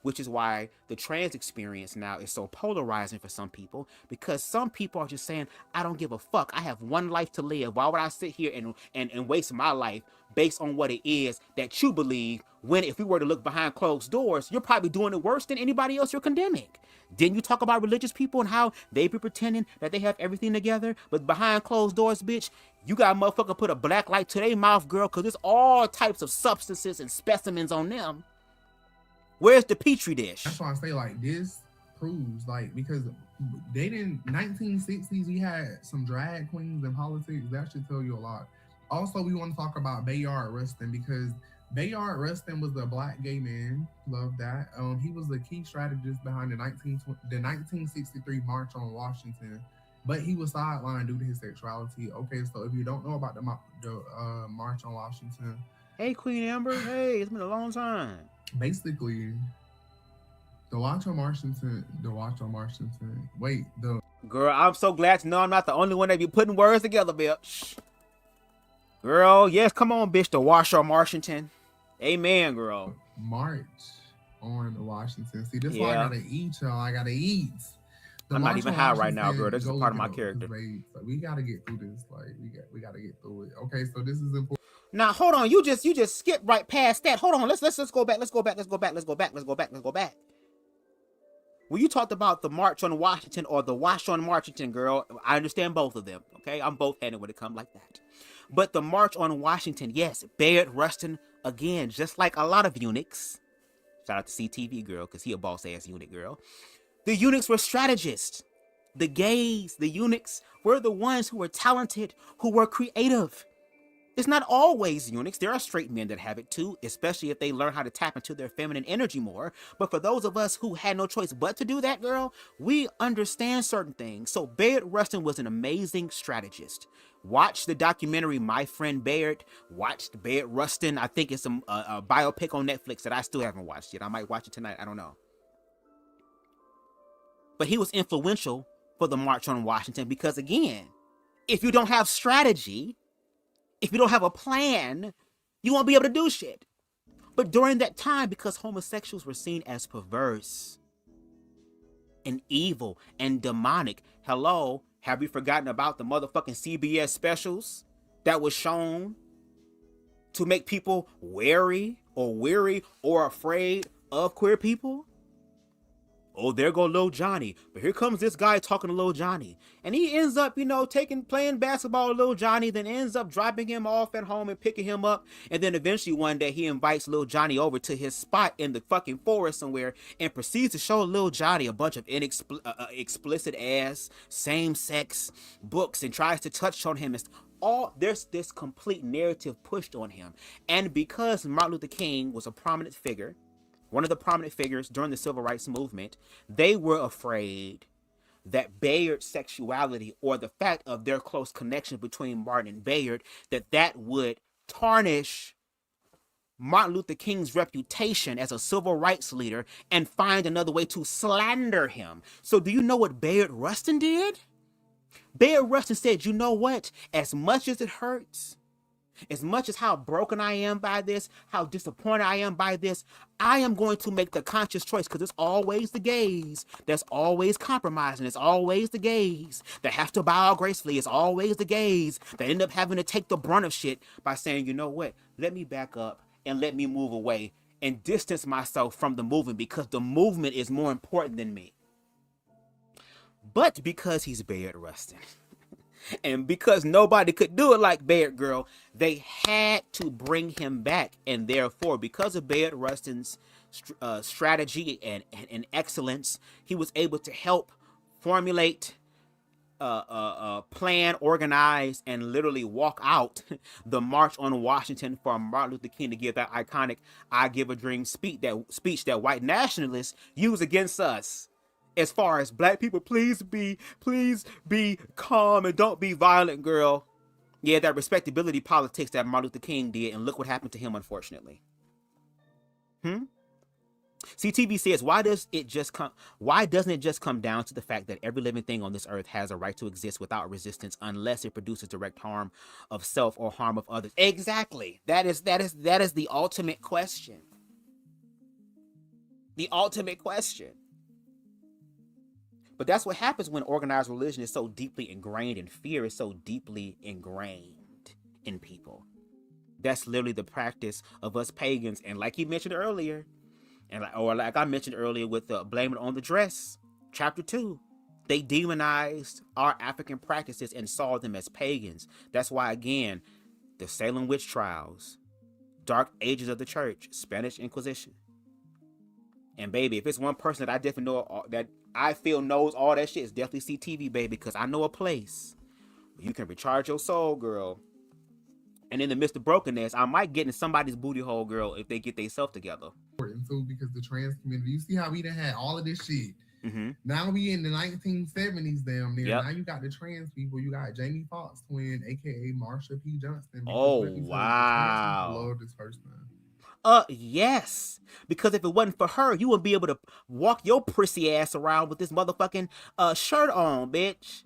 Which is why the trans experience now is so polarizing for some people, because some people are just saying, I don't give a fuck. I have one life to live. Why would I sit here and waste my life based on what it is that you believe, when if we were to look behind closed doors, you're probably doing it worse than anybody else you're condemning. Didn't you talk about religious people and how they be pretending that they have everything together, but behind closed doors, bitch, you got a motherfucker put a black light to their mouth, girl, because there's all types of substances and specimens on them. Where's the petri dish? That's why I say, like, this proves, like, because they didn't, 1960s, we had some drag queens in politics. That should tell you a lot. Also, we want to talk about Bayard Rustin, because Bayard Rustin was a black gay man. Love that. He was the key strategist behind the 1963 March on Washington, but he was sidelined due to his sexuality. Okay, so if you don't know about the March on Washington. Hey, Queen Amber. Hey, it's been a long time. Basically, the Watch on Washington. Wait, girl, I'm so glad to know I'm not the only one that be putting words together, bitch. Girl, yes, come on, bitch. The Watch on Washington. Amen, girl. March on Washington. See, this is why I gotta eat, y'all. I gotta eat. I'm not even high right now, girl. This is part of my character. So we gotta get through this. Like, we gotta get through it. Okay, so this is important. Now, hold on. You just skipped right past that. Hold on. Let's go back. When you talked about the March on Washington or the Wash on Washington, girl, I understand both of them. Okay, I'm both handed when it comes like that. But the March on Washington, yes, Bayard Rustin, again, just like a lot of eunuchs. Shout out to CTV, girl, because he a boss ass eunuch, girl. The eunuchs were strategists. The gays, the eunuchs, were the ones who were talented, who were creative. It's not always eunuchs. There are straight men that have it too, especially if they learn how to tap into their feminine energy more. But for those of us who had no choice but to do that, girl, we understand certain things. So Bayard Rustin was an amazing strategist. Watch the documentary My Friend Bayard. Watch Bayard Rustin. I think it's a biopic on Netflix that I still haven't watched yet. I might watch it tonight. I don't know. But he was influential for the March on Washington because, again, if you don't have strategy, if you don't have a plan, you won't be able to do shit. But during that time, because homosexuals were seen as perverse and evil and demonic, hello, have we forgotten about the motherfucking CBS specials that was shown to make people wary or weary or afraid of queer people? Oh, there go Lil Johnny. But here comes this guy talking to Lil Johnny. And he ends up, playing basketball with Lil Johnny, then ends up dropping him off at home and picking him up. And then eventually one day he invites Lil Johnny over to his spot in the fucking forest somewhere and proceeds to show Lil Johnny a bunch of explicit ass, same-sex books and tries to touch on him. There's this complete narrative pushed on him. And because Martin Luther King was a prominent figure, one of the prominent figures during the civil rights movement, they were afraid that Bayard's sexuality or the fact of their close connection between Martin and Bayard, that would tarnish Martin Luther King's reputation as a civil rights leader and find another way to slander him. So do you know what Bayard Rustin did? Bayard Rustin said, you know what? As much as it hurts, as much as how broken I am by this, how disappointed I am by this, I am going to make the conscious choice, because it's always the gays that's always compromising. It's always the gays that have to bow gracefully. It's always the gays that end up having to take the brunt of shit by saying, you know what, let me back up and let me move away and distance myself from the movement, because the movement is more important than me. But because he's Bayard Rustin, and because nobody could do it like Bayard Girl, they had to bring him back. And therefore, because of Bayard Rustin's strategy and excellence, he was able to help formulate, plan, organize, and literally walk out the March on Washington for Martin Luther King to give that iconic "I Give a Dream" speech that white nationalists use against us. As far as black people, please be calm and don't be violent, girl. Yeah, that respectability politics that Martin Luther King did, and look what happened to him, unfortunately. CTV says, why doesn't it just come down to the fact that every living thing on this earth has a right to exist without resistance, unless it produces direct harm of self or harm of others? Exactly. That is the ultimate question. The ultimate question. But that's what happens when organized religion is so deeply ingrained and fear is so deeply ingrained in people. That's literally the practice of us pagans. And like you mentioned earlier, like I mentioned earlier with Blame It on the Dress, chapter 2, they demonized our African practices and saw them as pagans. That's why, again, the Salem witch trials, dark ages of the church, Spanish Inquisition. And baby, if it's one person that I definitely know that I feel knows all that shit, it's definitely CTV, baby, because I know a place where you can recharge your soul, girl. And in the midst of brokenness, I might get in somebody's booty hole, girl, if they get themselves together. Too, because the trans community, you see how we done had all of this shit. Now we in the 1970s damn near. Now you got the trans people. You got Jamie Foxx twin, aka Marsha P. Johnson. Oh, wow. I love this person. Yes. Because if it wasn't for her, you wouldn't be able to walk your prissy ass around with this motherfucking shirt on, bitch.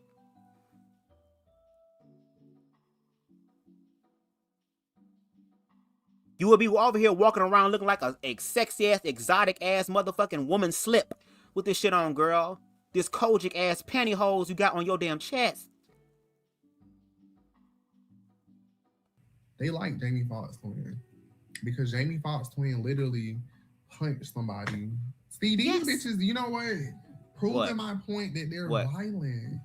You would be over here walking around looking like a sexy ass, exotic ass motherfucking woman slip with this shit on, girl. This Kojic ass pantyhose you got on your damn chest. They like Jamie Foxx twin. Because Jamie Foxx twin literally punched somebody. See, these bitches, you know what? Proving my point that they're violent.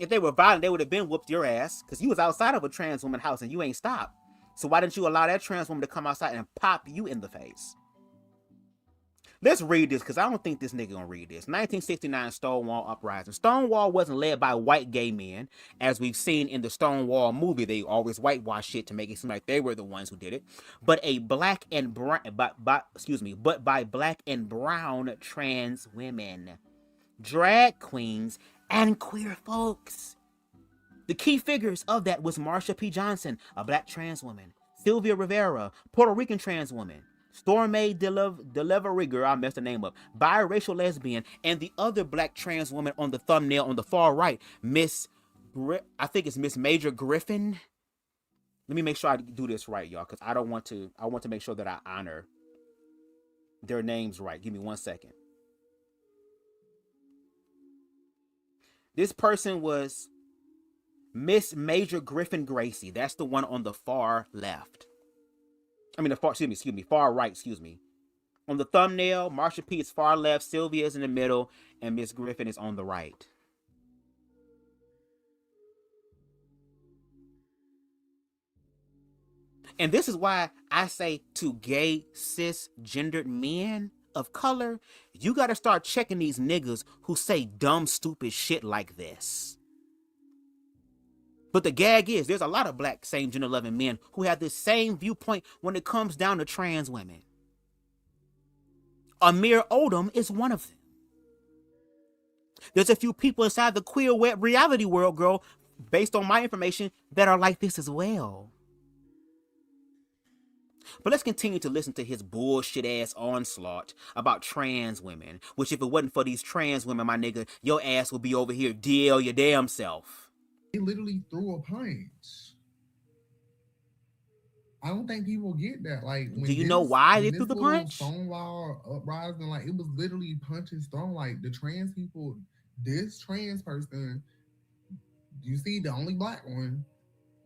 If they were violent, they would have been whooped your ass. Because you was outside of a trans woman house and you ain't stopped. So why didn't you allow that trans woman to come outside and pop you in the face? Let's read this, because I don't think this nigga gonna read this. 1969 Stonewall Uprising. Stonewall wasn't led by white gay men, as we've seen in the Stonewall movie. They always whitewash shit to make it seem like they were the ones who did it. But by black and brown trans women, drag queens, and queer folks. The key figures of that was Marsha P. Johnson, a black trans woman, Sylvia Rivera, Puerto Rican trans woman, Stormy Delivery Girl, I messed the name up, biracial lesbian, and the other black trans woman on the thumbnail on the far right, I think it's Miss Major Griffin. Let me make sure I do this right, y'all, because I want to make sure that I honor their names right. Give me 1 second. This person was Miss Major Griffin Gracie. That's the one on the far left. I mean, far right, excuse me. On the thumbnail, Marsha P is far left, Sylvia is in the middle, and Miss Griffin is on the right. And this is why I say to gay, cisgendered men of color, you got to start checking these niggas who say dumb, stupid shit like this. But the gag is, there's a lot of black same gender loving men who have this same viewpoint when it comes down to trans women. Amir Odom is one of them. There's a few people inside the queer web reality world, girl, based on my information, that are like this as well. But let's continue to listen to his bullshit ass onslaught about trans women, which if it wasn't for these trans women, my nigga, your ass would be over here DL your damn self. He literally threw a punch. I don't think people get that. Like, when do you know why they threw the punch? Stonewall uprising, like, it was literally punches thrown. Like, the trans people, this trans person, you see, the only black one,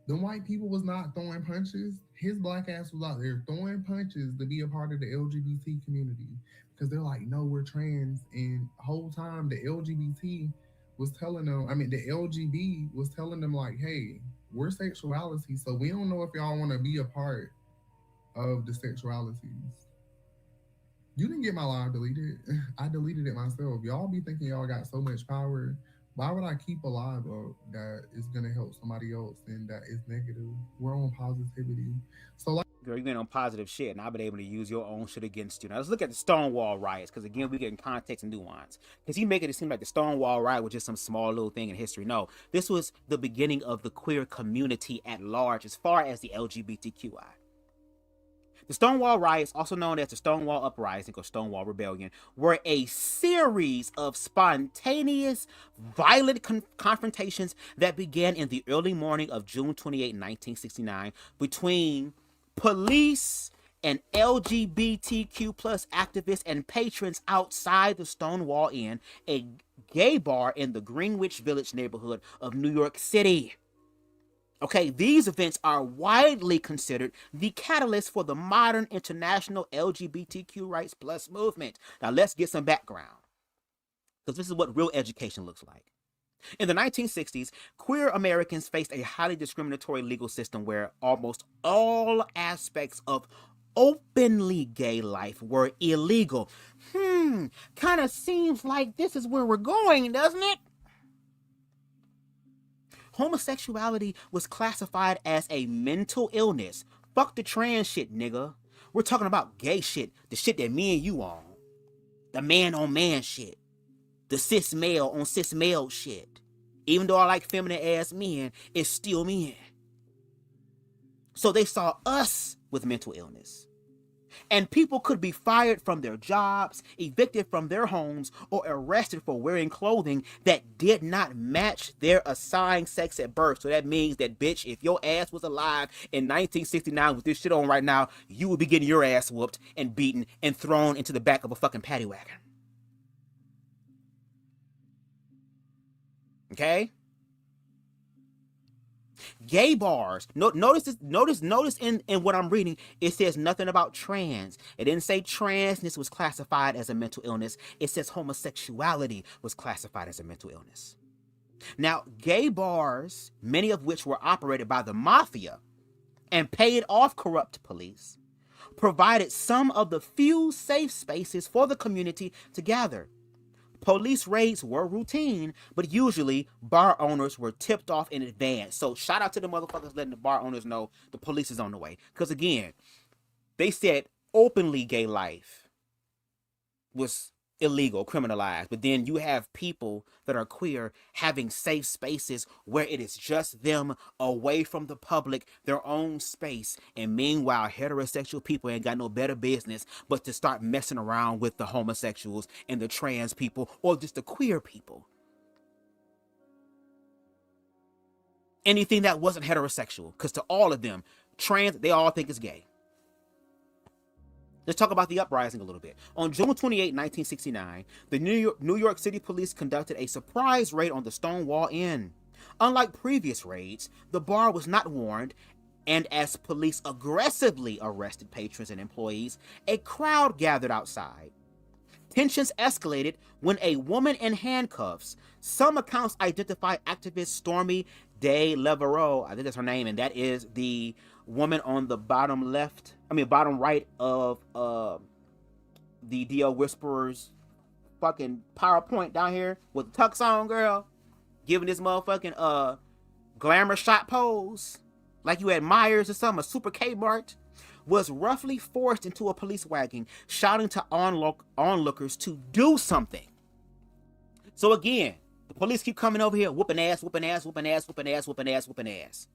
the white people was not throwing punches. His black ass was out there throwing punches to be a part of the LGBT community, because they're like, no, we're trans. And the whole time the LGBT was telling them, I mean, the LGB was telling them, like, hey, we're sexuality, so we don't know if y'all want to be a part of the sexualities. You didn't get my live deleted. I deleted it myself. Y'all be thinking y'all got so much power. Why would I keep a live up that is going to help somebody else and that is negative? We're on positivity. So, like, girl, you been on positive shit, and I've been able to use your own shit against you. Now let's look at the Stonewall riots, because again, we getting context and nuance. Because he making it seem like the Stonewall riot was just some small little thing in history. No, this was the beginning of the queer community at large, as far as the LGBTQI. The Stonewall riots, also known as the Stonewall Uprising or Stonewall Rebellion, were a series of spontaneous, violent confrontations that began in the early morning of June 28, 1969, between police and LGBTQ plus activists and patrons outside the Stonewall Inn, a gay bar in the Greenwich Village neighborhood of New York City. Okay, these events are widely considered the catalyst for the modern international LGBTQ rights plus movement. Now let's get some background, because this is what real education looks like. In the 1960s, queer Americans faced a highly discriminatory legal system where almost all aspects of openly gay life were illegal. Kind of seems like this is where we're going, doesn't it? Homosexuality was classified as a mental illness. Fuck the trans shit, nigga. We're talking about gay shit, the shit that me and you on. The man on man shit. The cis male on cis male shit. Even though I like feminine ass men, it's still men. So they saw us with mental illness. And people could be fired from their jobs, evicted from their homes, or arrested for wearing clothing that did not match their assigned sex at birth. So that means that, bitch, if your ass was alive in 1969 with this shit on right now, you would be getting your ass whooped and beaten and thrown into the back of a fucking paddy wagon. Okay? Gay bars. Notice in what I'm reading, it says nothing about trans. It didn't say transness was classified as a mental illness. It says homosexuality was classified as a mental illness. Now, gay bars, many of which were operated by the mafia and paid off corrupt police, provided some of the few safe spaces for the community to gather. Police raids were routine, but usually bar owners were tipped off in advance. So shout out to the motherfuckers letting the bar owners know the police is on the way. Because again, they said openly gay life was illegal, criminalized. But then you have people that are queer having safe spaces where it is just them, away from the public, their own space. And meanwhile, heterosexual people ain't got no better business but to start messing around with the homosexuals and the trans people, or just the queer people. Anything that wasn't heterosexual, because to all of them, trans, they all think it's gay. Let's talk about the uprising a little bit. On June 28, 1969, the New York City Police conducted a surprise raid on the Stonewall Inn. Unlike previous raids, the bar was not warned, and as police aggressively arrested patrons and employees, a crowd gathered outside. Tensions escalated when a woman in handcuffs, some accounts identify activist Stormy De Levereaux, I think that's her name, and that is the woman on the bottom right of the DL Whisperer's fucking PowerPoint down here with the tux on, girl, giving this motherfucking glamour shot pose like you at Myers or something, a Super Kmart, was roughly forced into a police wagon, shouting to onlookers to do something. So again, the police keep coming over here, whooping ass, whooping ass, whooping ass, whooping ass, whooping ass, whooping ass.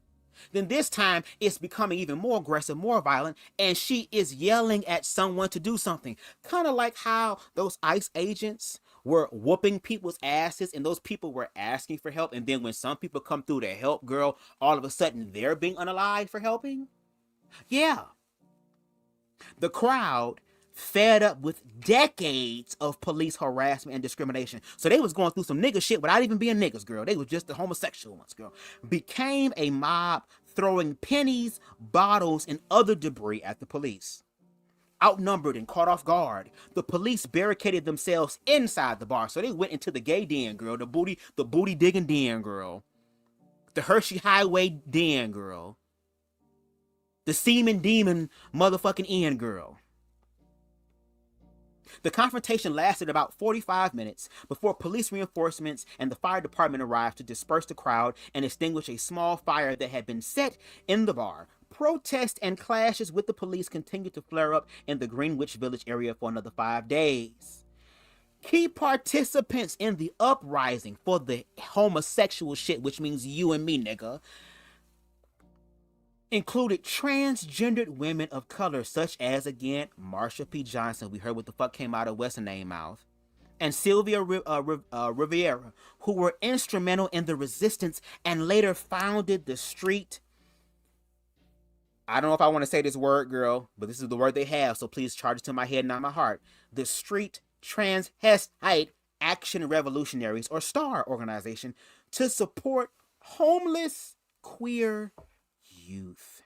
Then this time, it's becoming even more aggressive, more violent, and she is yelling at someone to do something. Kind of like how those ICE agents were whooping people's asses, and those people were asking for help, and then when some people come through to help, girl, all of a sudden they're being unalived for helping? Yeah. The crowd fed up with decades of police harassment and discrimination. So they was going through some nigga shit without even being niggas, girl. They was just the homosexual ones, girl. Became a mob throwing pennies, bottles, and other debris at the police. Outnumbered and caught off guard, the police barricaded themselves inside the bar. So they went into the gay den, girl. The booty digging den, girl. The Hershey Highway den, girl. The semen demon motherfucking Ian, girl. The confrontation lasted about 45 minutes before police reinforcements and the fire department arrived to disperse the crowd and extinguish a small fire that had been set in the bar. Protests and clashes with the police continued to flare up in the Greenwich Village area for another 5 days. Key participants in the uprising for the homosexual shit, which means you and me, nigga, included transgendered women of color, such as, again, Marsha P. Johnson. We heard what the fuck came out of what's her name mouth. And Sylvia Rivera, who were instrumental in the resistance and later founded the street. I don't know if I want to say this word, girl, but this is the word they have, so please charge it to my head, not my heart. The Street Transvestite Action Revolutionaries, or STAR organization, to support homeless queer youth.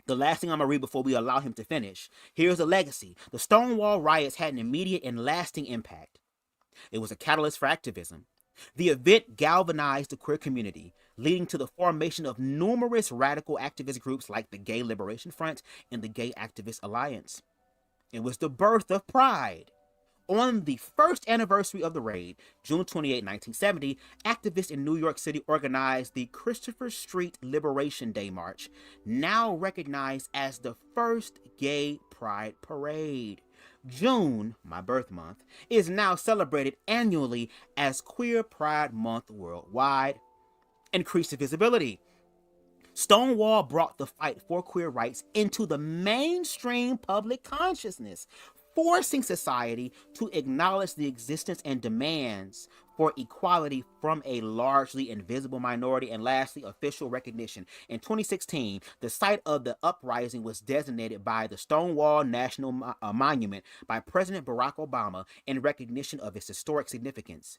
The last thing I'm going to read before we allow him to finish. Here's a legacy. The Stonewall riots had an immediate and lasting impact. It was a catalyst for activism. The event galvanized the queer community, leading to the formation of numerous radical activist groups like the Gay Liberation Front and the Gay Activist Alliance. It was the birth of Pride. On the first anniversary of the raid, June 28, 1970, activists in New York City organized the Christopher Street Liberation Day March, now recognized as the first gay pride parade. June, my birth month, is now celebrated annually as Queer Pride Month worldwide. Increased visibility. Stonewall brought the fight for queer rights into the mainstream public consciousness, forcing society to acknowledge the existence and demands for equality from a largely invisible minority. And lastly, official recognition. In 2016, the site of the uprising was designated by the Stonewall National Monument by President Barack Obama in recognition of its historic significance.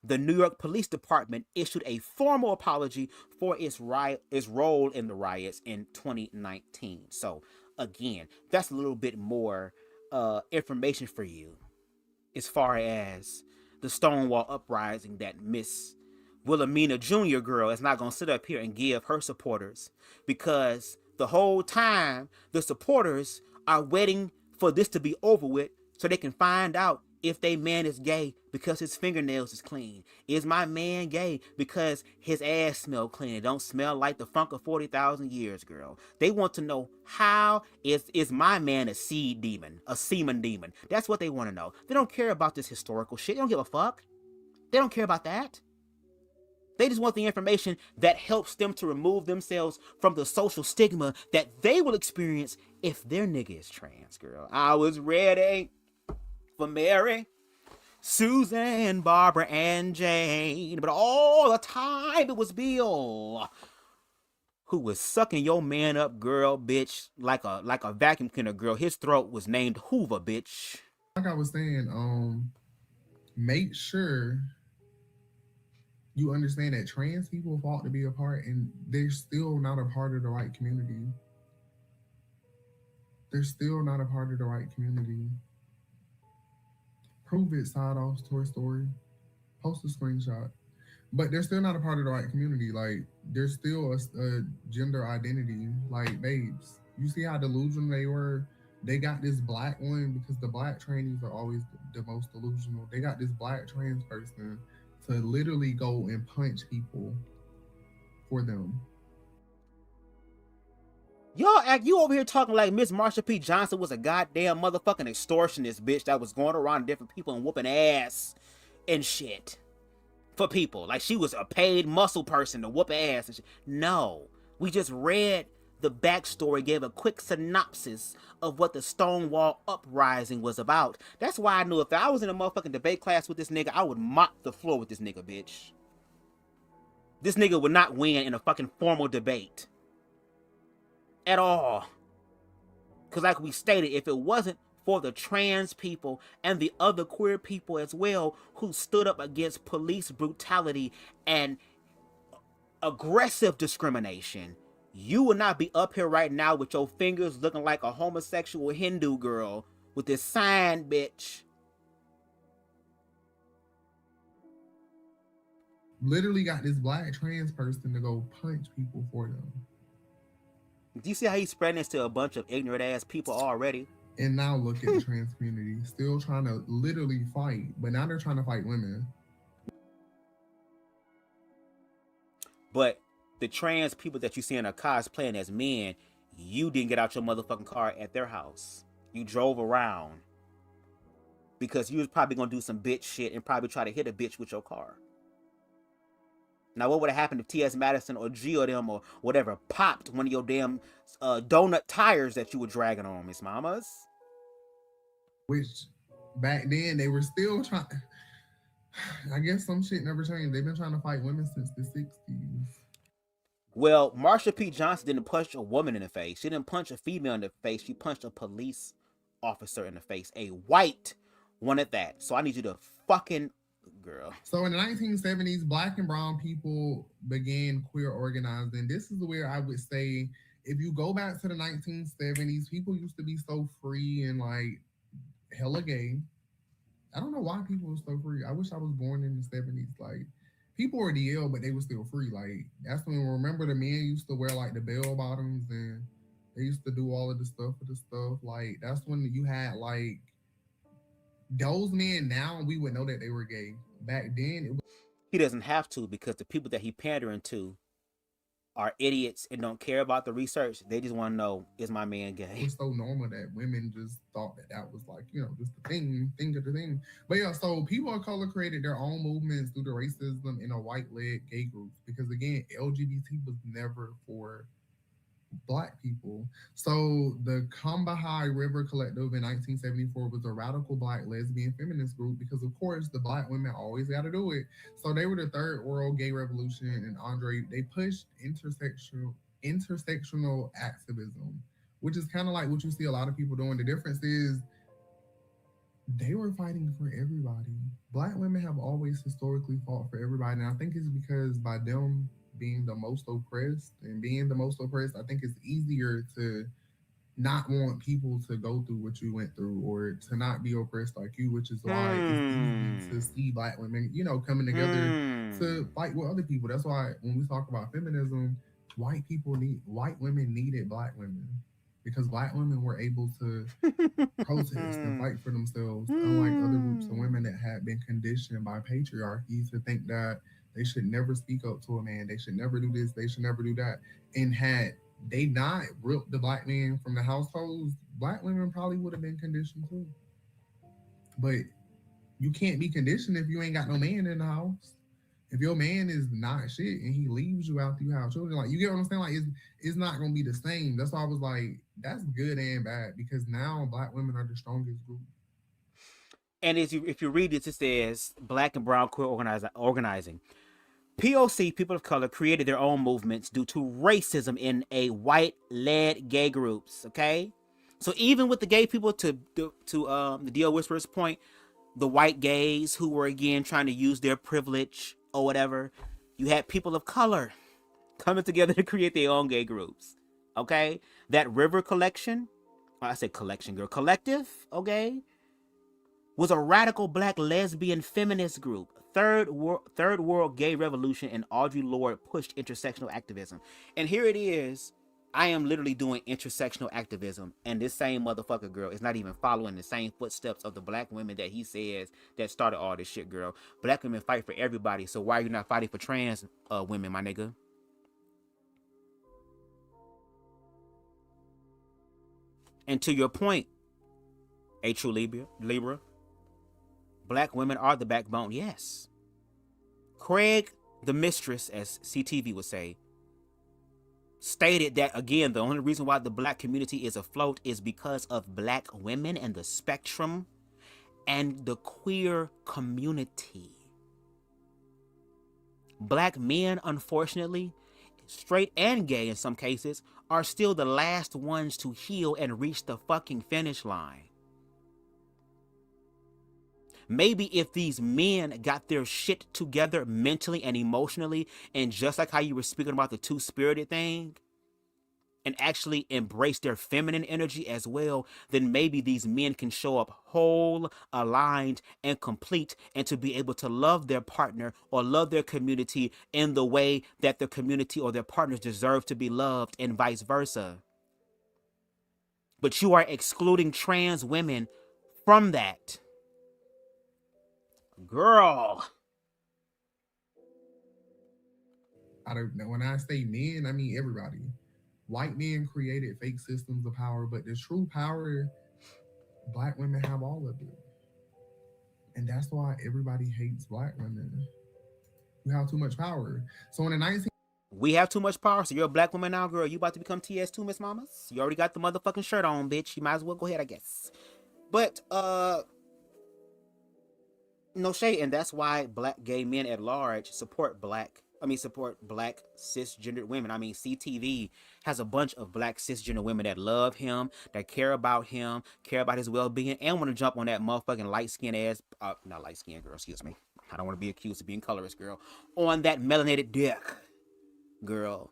The New York Police Department issued a formal apology for its role in the riots in 2019. So again, that's a little bit more information for you as far as the Stonewall uprising that Miss Willimina Jr. girl is not going to sit up here and give her supporters, because the whole time the supporters are waiting for this to be over with so they can find out if they man is gay because his fingernails is clean. Is my man gay because his ass smell clean? It don't smell like the funk of 40,000 years, girl. They want to know, how is my man a seed demon, a semen demon? That's what they want to know. They don't care about this historical shit. They don't give a fuck. They don't care about that. They just want the information that helps them to remove themselves from the social stigma that they will experience if their nigga is trans, girl. I was ready for Mary, Susan, Barbara, and Jane, but all the time it was Bill who was sucking your man up, girl, bitch, like a vacuum cleaner, girl. His throat was named Hoover, bitch. Like I was saying, make sure you understand that trans people fought to be a part, and they're still not a part of the white community. They're still not a part of the white community. Prove it, side off Toy Story. Post a screenshot. But they're still not a part of the white community. Like, there's still a gender identity. Like, babes, you see how delusional they were? They got this black one, because the black trannies are always the most delusional. They got this black trans person to literally go and punch people for them. Y'all act, you over here talking like Miss Marsha P. Johnson was a goddamn motherfucking extortionist bitch that was going around different people and whooping ass and shit for people. Like she was a paid muscle person to whoop ass and shit. No. We just read the backstory, gave a quick synopsis of what the Stonewall Uprising was about. That's why I knew if I was in a motherfucking debate class with this nigga, I would mop the floor with this nigga, bitch. This nigga would not win in a fucking formal debate. At all. Because like we stated, if it wasn't for the trans people and the other queer people as well who stood up against police brutality and aggressive discrimination, you would not be up here right now with your fingers looking like a homosexual Hindu girl with this sign, bitch. Literally got this black trans person to go punch people for them. Do you see how he's spreading this to a bunch of ignorant ass people already? And now look at the trans community, still trying to literally fight, but now they're trying to fight women. But the trans people that you see in a cosplaying as men, you didn't get out your motherfucking car at their house. You drove around. Because you was probably going to do some bitch shit and probably try to hit a bitch with your car. Now, what would have happened if T.S. Madison or G or them or whatever popped one of your damn donut tires that you were dragging on, Miss Mamas? Which, back then, they were still trying... I guess some shit never changed. They've been trying to fight women since the 60s. Well, Marsha P. Johnson didn't punch a woman in the face. She didn't punch a female in the face. She punched a police officer in the face. A white one at that. So I need you to fucking... Girl. So in the 1970s, black and brown people began queer organizing. This is where I would say, if you go back to the 1970s, people used to be so free and like hella gay. I don't know why people were so free. I wish I was born in the 70s. Like, people were DL, but they were still free. Like, that's when, remember, the men used to wear like the bell bottoms and they used to do all of the stuff with the stuff. Like, that's when you had like those men. Now we would know that they were gay. Back then, it was... He doesn't have to, because the people that he pandering to are idiots and don't care about the research. They just want to know, is my man gay? It was so normal that women just thought that that was like, you know, just the thing of the thing. But yeah, so people of color created their own movements through the racism in a white-led gay groups. Because again, LGBT was never for black people. So the Combahee River Collective in 1974 was a radical black lesbian feminist group because, of course, the black women always got to do it. So they were the third world gay revolution, and they pushed intersectional activism, which is kind of like what you see a lot of people doing. The difference is they were fighting for everybody. Black women have always historically fought for everybody, and I think it's because by them being the most oppressed, I think it's easier to not want people to go through what you went through or to not be oppressed like you, which is why it's easy to see black women, you know, coming together to fight with other people. That's why when we talk about feminism, white women needed black women because black women were able to protest and fight for themselves, unlike other groups of women that had been conditioned by patriarchy to think that they should never speak up to a man. They should never do this. They should never do that. And had they not ripped the black man from the households, black women probably would have been conditioned too. But you can't be conditioned if you ain't got no man in the house. If your man is not shit and he leaves you after you have children, like, you get what I'm saying? Like, it's not going to be the same. That's why I was like, that's good and bad, because now black women are the strongest group. And if you read this, it says black and brown queer organizing. POC, people of color, created their own movements due to racism in a white-led gay groups, okay? So even with the gay people, to the D.O. Whisperer's point, the white gays who were, again, trying to use their privilege or whatever, you had people of color coming together to create their own gay groups, okay? That River Collective, okay, was a radical black lesbian feminist group. Third world gay revolution, and Audre Lorde pushed intersectional activism. And here it is. I am literally doing intersectional activism, and this same motherfucker, girl, is not even following the same footsteps of the black women that he says that started all this shit, girl. Black women fight for everybody, so why are you not fighting for trans women, my nigga? And to your point, a true Libra, black women are the backbone, yes. Craig, the mistress, as CTV would say, stated that, again, the only reason why the black community is afloat is because of black women and the spectrum and the queer community. Black men, unfortunately, straight and gay in some cases, are still the last ones to heal and reach the fucking finish line. Maybe if these men got their shit together mentally and emotionally, and just like how you were speaking about the two-spirited thing, and actually embrace their feminine energy as well, then maybe these men can show up whole, aligned, and complete, and to be able to love their partner or love their community in the way that their community or their partners deserve to be loved, and vice versa. But you are excluding trans women from that. Girl. When I say men, I mean everybody. White men created fake systems of power, but the true power, black women have all of it. And that's why everybody hates black women. We have too much power. So in the We have too much power, so you're a black woman now, girl. You about to become TS2, Miss Mamas? You already got the motherfucking shirt on, bitch. You might as well go ahead, I guess. But, no shade, and that's why black gay men at large support black cisgendered women. I mean, CTV has a bunch of black cisgender women that love him, that care about him, care about his well-being, and want to jump on that motherfucking light-skinned ass, not light-skinned girl, excuse me. I don't want to be accused of being colorist, girl. On that melanated dick, girl.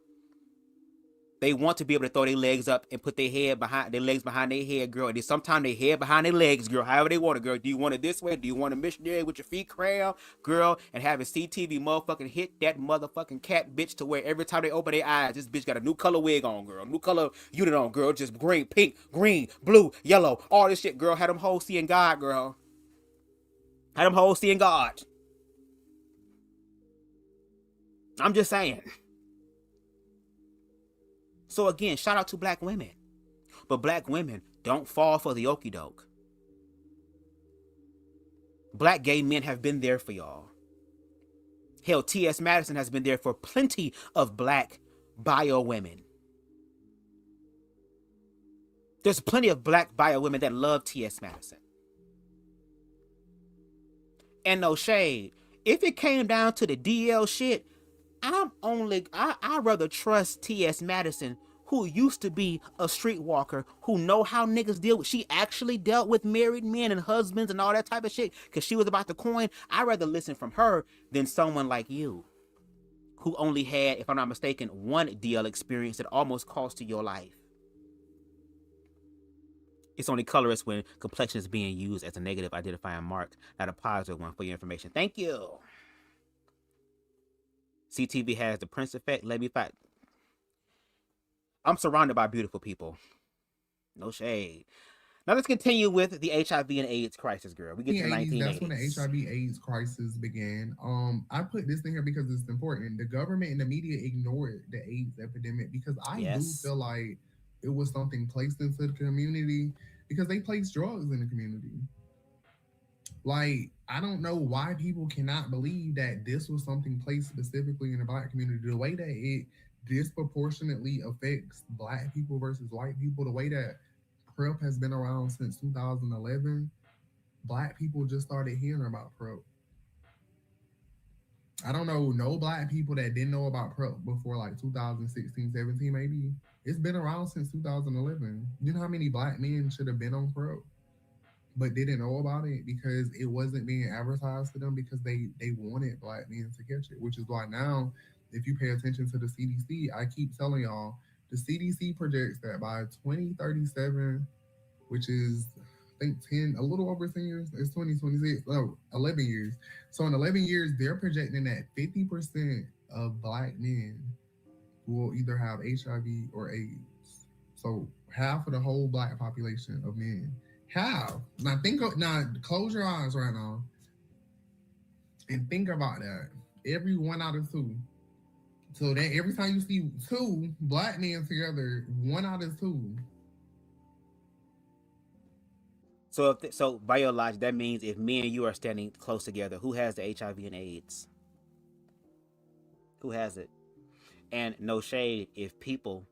They want to be able to throw their legs up and put their legs behind their head, girl. And sometimes their head behind their legs, girl. However they want it, girl. Do you want it this way? Do you want a missionary with your feet crammed, girl? And have a CTV motherfucking hit that motherfucking cat bitch to where every time they open their eyes, this bitch got a new color wig on, girl. New color unit on, girl. Just green, pink, green, blue, yellow. All this shit, girl. Had them hoes seeing God, girl. Had them hoes seeing God. I'm just saying. So again, shout out to black women. But black women, don't fall for the okie doke. Black gay men have been there for y'all. Hell, T.S. Madison has been there for plenty of black bio women. There's plenty of black bio women that love T.S. Madison. And no shade. If it came down to the DL shit, I'd rather trust T.S. Madison, who used to be a streetwalker, who know how niggas deal with. She actually dealt with married men and husbands and all that type of shit, because she was about to coin. I'd rather listen from her than someone like you, who only had, if I'm not mistaken, one DL experience that almost cost you your life. It's only colorist when complexion is being used as a negative identifying mark, not a positive one, for your information. Thank you. CTV has the Prince effect. Let me fight. I'm surrounded by beautiful people. No shade. Now let's continue with the HIV and AIDS crisis, girl. We get to the 1980s. That's when the HIV/AIDS crisis began. I put this in here because it's important. The government and the media ignored the AIDS epidemic because I do feel like it was something placed into the community because they placed drugs in the community. Like, I don't know why people cannot believe that this was something placed specifically in the black community. The way that it disproportionately affects black people versus white people, the way that PrEP has been around since 2011, black people just started hearing about PrEP. I don't know no black people that didn't know about PrEP before like 2016, 17 maybe. It's been around since 2011. You know how many black men should have been on PrEP but didn't know about it because it wasn't being advertised to them because they wanted black men to catch it, which is why now, if you pay attention to the CDC, I keep telling y'all, the CDC projects that by 2037, which is, I think, a little over 10 years, it's 2026, 11 years. So in 11 years, they're projecting that 50% of black men will either have HIV or AIDS. So half of the whole black population of men. Half. Now close your eyes right now and think about that. Every 1 out of 2. So that every time you see 2 black men together, 1 out of 2. So by your logic, that means if me and you are standing close together, who has the HIV and AIDS? Who has it? And no shade, if people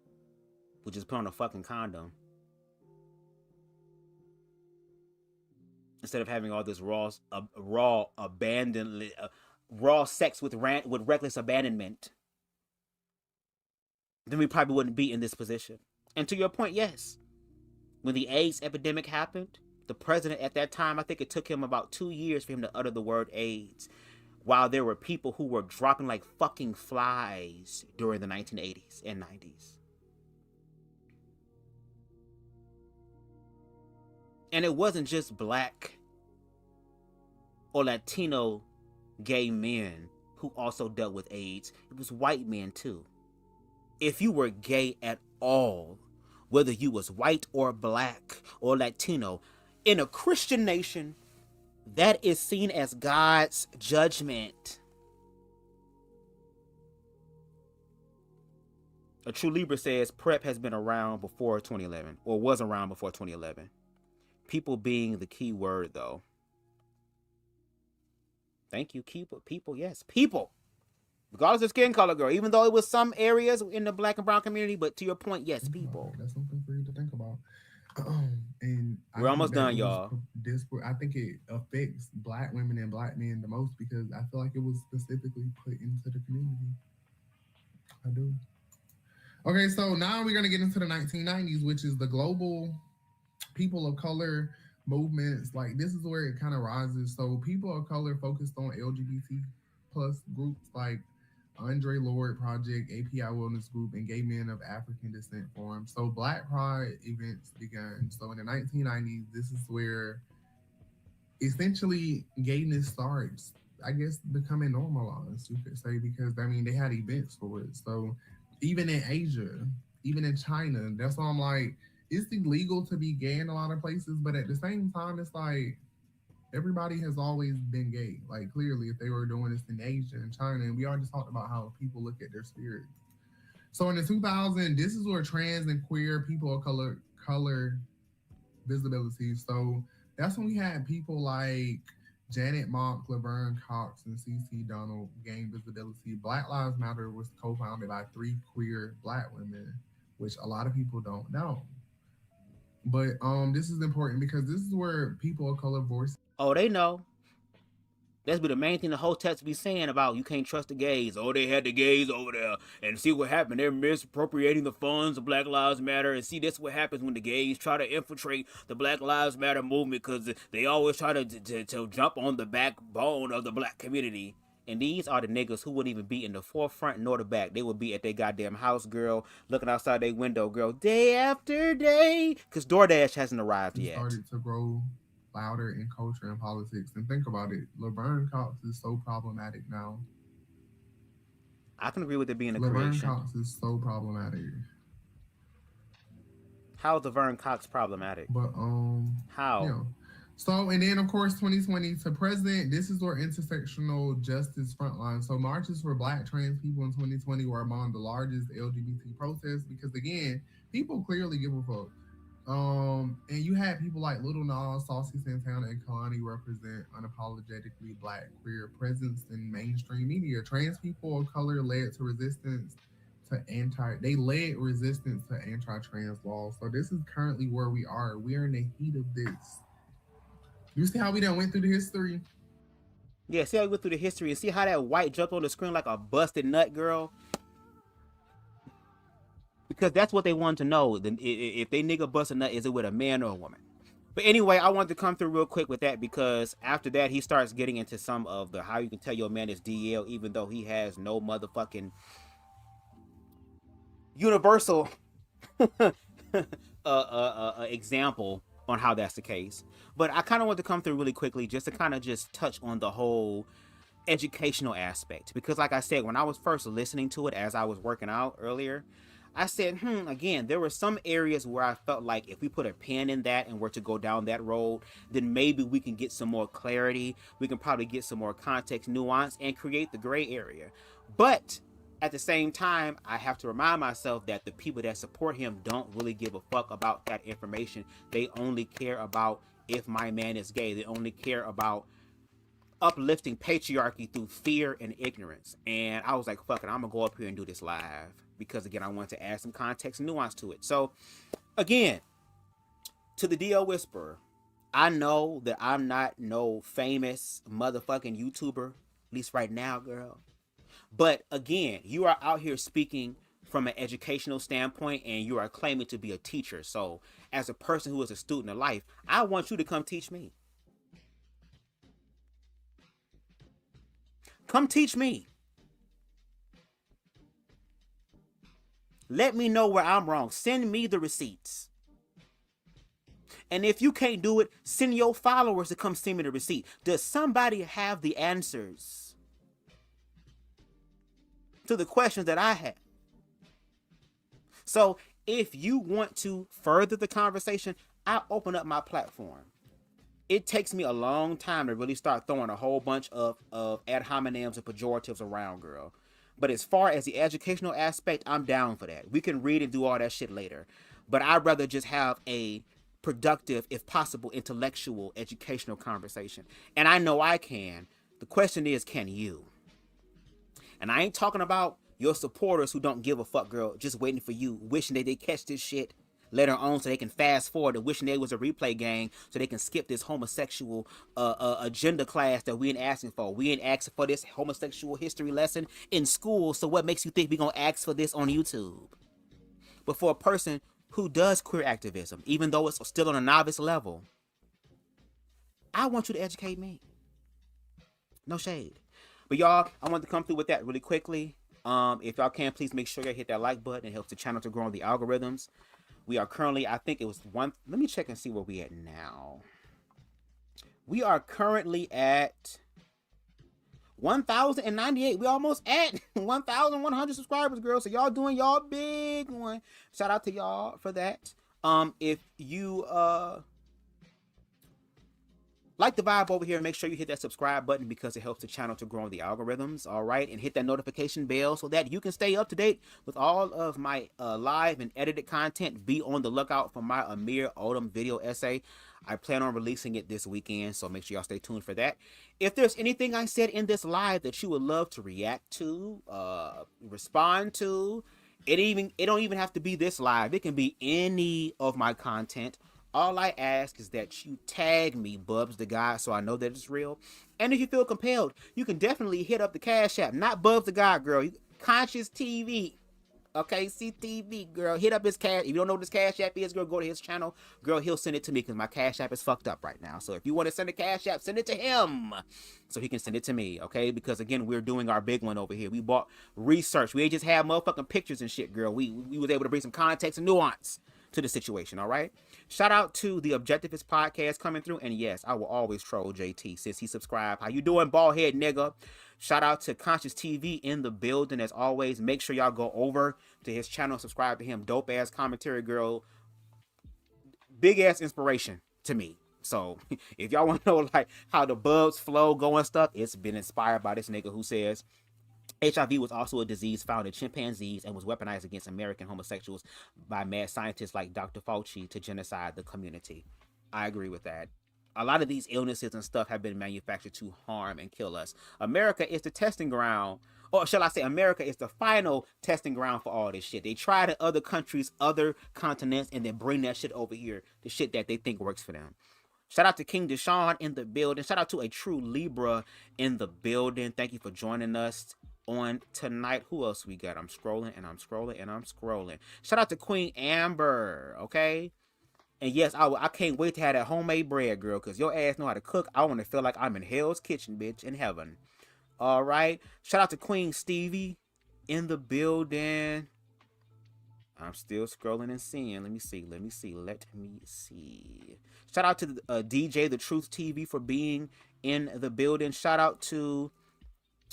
would just put on a fucking condom instead of having all this raw sex with reckless abandonment, then we probably wouldn't be in this position. And to your point, yes, when the AIDS epidemic happened, the president at that time, I think it took him about 2 years for him to utter the word AIDS, while there were people who were dropping like fucking flies during the 1980s and 90s. And it wasn't just black or Latino gay men who also dealt with AIDS. It was white men too. If you were gay at all, whether you was white or black or Latino, in a Christian nation, that is seen as God's judgment. A true Libra says PrEP has been around before 2011, or was around before 2011. People being the key word, though. Thank you, people. Yes, people. Regardless of skin color, girl. Even though it was some areas in the black and brown community, but to your point, yes, people. That's something for you to think about. And we're almost done, y'all. I think it affects black women and black men the most because I feel like it was specifically put into the community. I do. Okay, so now we're gonna get into the 1990s, which is the global people of color movements. Like this is where it kind of rises. So people of color focused on LGBT plus groups like Andre Lord Project, API Wellness Group, and Gay Men of African Descent Forum. So Black Pride events began. So in the 1990s, this is where essentially gayness starts, I guess, becoming normalized, you could say, because I mean, they had events for it. So even in Asia, even in China, that's why I'm like, it's illegal to be gay in a lot of places, but at the same time, it's like, everybody has always been gay. Like clearly, if they were doing this in Asia and China, and we already talked about how people look at their spirit. So in the 2000s, this is where trans and queer people of color visibility. So that's when we had people like Janet Mock, Laverne Cox, and CC Donald gain visibility. Black Lives Matter was co-founded by 3 queer black women, which a lot of people don't know. But this is important because this is where people of color voice. Oh, they know. That's be the main thing the whole text be saying about you can't trust the gays. Oh, they had the gays over there. And see what happened. They're misappropriating the funds of Black Lives Matter. And see, that's what happens when the gays try to infiltrate the Black Lives Matter movement because they always try to jump on the backbone of the black community. And these are the niggas who wouldn't even be in the forefront nor the back. They would be at their goddamn house, girl, looking outside their window, girl, day after day. Because DoorDash hasn't arrived yet. Started to grow louder in culture and politics. And think about it, Laverne Cox is so problematic now. I can agree with it being a Laverne creation. Cox is so problematic. How is Laverne Cox problematic? But how? Yeah. So, and then of course 2020 to president, this is where intersectional justice frontline. So marches for black trans people in 2020 were among the largest LGBT protests because again, people clearly give a fuck. And you had people like Little Nas, Saucy Santana, and Kalani represent unapologetically black queer presence in mainstream media. Trans people of color led resistance to anti-trans laws. So this is currently where we are. We are in the heat of this. You see how we done went through the history? Yeah, see how we went through the history and see how that white jumped on the screen like a busted nut, girl? Because that's what they wanted to know. If they nigga bust a nut, is it with a man or a woman? But anyway, I wanted to come through real quick with that because after that, he starts getting into some of the how you can tell your man is DL even though he has no motherfucking universal example on how that's the case. But I kind of want to come through really quickly just to kind of just touch on the whole educational aspect. Because like I said, when I was first listening to it as I was working out earlier, I said, again, there were some areas where I felt like if we put a pin in that and were to go down that road, then maybe we can get some more clarity. We can probably get some more context, nuance, and create the gray area. But at the same time, I have to remind myself that the people that support him don't really give a fuck about that information. They only care about if my man is gay. They only care about uplifting patriarchy through fear and ignorance. And I was like, fuck it, I'm gonna go up here and do this live because again, I want to add some context and nuance to it. So again, to the DL Whisperer, I know that I'm not no famous motherfucking YouTuber, at least right now, girl. But again, you are out here speaking from an educational standpoint and you are claiming to be a teacher. So as a person who is a student of life, I want you to come teach me. Come teach me. Let me know where I'm wrong. Send me the receipts. And if you can't do it, send your followers to come send me the receipt. Does somebody have the answers to the questions that I have? So if you want to further the conversation, I open up my platform. It takes me a long time to really start throwing a whole bunch of ad hominems and pejoratives around, girl. But as far as the educational aspect, I'm down for that. We can read and do all that shit later. But I'd rather just have a productive, if possible, intellectual, educational conversation. And I know I can. The question is, can you? And I ain't talking about your supporters who don't give a fuck, girl, just waiting for you, wishing that they catch this shit later on so they can fast forward and wishing there was a replay gang so they can skip this homosexual agenda class that we ain't asking for. We ain't asking for this homosexual history lesson in school, so what makes you think we gonna ask for this on YouTube? But for a person who does queer activism, even though it's still on a novice level, I want you to educate me. No shade. But y'all, I want to come through with that really quickly. If y'all can, please make sure you hit that like button. It helps the channel to grow on the algorithms. We are currently, I think it was one, let me check and see where we at now. We are currently at 1,098. We almost at 1,100 subscribers, girl. So y'all doing y'all big one. Shout out to y'all for that. If you like the vibe over here, make sure you hit that subscribe button because it helps the channel to grow on the algorithms, all right? And hit that notification bell so that you can stay up to date with all of my live and edited content. Be on the lookout for my Amir Odom video essay. I plan on releasing it this weekend, so make sure y'all stay tuned for that. If there's anything I said in this live that you would love to react to, respond to, it don't even have to be this live. It can be any of my content. All I ask is that you tag me, BubzDaGawd, so I know that it's real. And if you feel compelled, you can definitely hit up the Cash App. Not BubzDaGawd, girl. Conscious TV. Okay, CTV, girl. Hit up his Cash. If you don't know what his Cash App is, girl, go to his channel. Girl, he'll send it to me because my Cash App is fucked up right now. So if you want to send a Cash App, send it to him so he can send it to me, okay? Because, again, we're doing our big one over here. We bought research. We ain't just have motherfucking pictures and shit, girl. We was able to bring some context and nuance to the situation, all right? Shout out to the Objectivist podcast coming through, and yes, I will always troll JT since he subscribed. How you doing, bald head nigga? Shout out to Conscious TV in the building as always. Make sure y'all go over to his channel, subscribe to him. Dope ass commentary, girl. Big ass inspiration to me. So if y'all want to know like how the Bubzzzfloww go and stuff, it's been inspired by this nigga who says HIV was also a disease found in chimpanzees and was weaponized against American homosexuals by mad scientists like Dr. Fauci to genocide the community. I agree with that. A lot of these illnesses and stuff have been manufactured to harm and kill us. America is the testing ground, or shall I say America is the final testing ground for all this shit. They try to other countries, other continents, and then bring that shit over here, the shit that they think works for them. Shout out to King Deshaun in the building. Shout out to a true Libra in the building. Thank you for joining us on tonight. Who else we got? I'm scrolling and I'm scrolling and I'm scrolling. Shout out to Queen Amber, okay? And yes, I can't wait to have that homemade bread, girl, because your ass know how to cook. I want to feel like I'm in Hell's Kitchen, bitch, in heaven. All right? Shout out to Queen Stevie in the building. I'm still scrolling and seeing. Let me see. Shout out to DJ The Truth TV for being in the building. Shout out to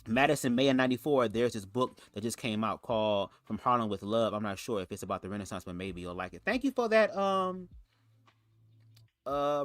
Madison May in 94. There's this book that just came out called From Harlem with Love. I'm not sure if it's about the Renaissance, but maybe you'll like it. Thank you for that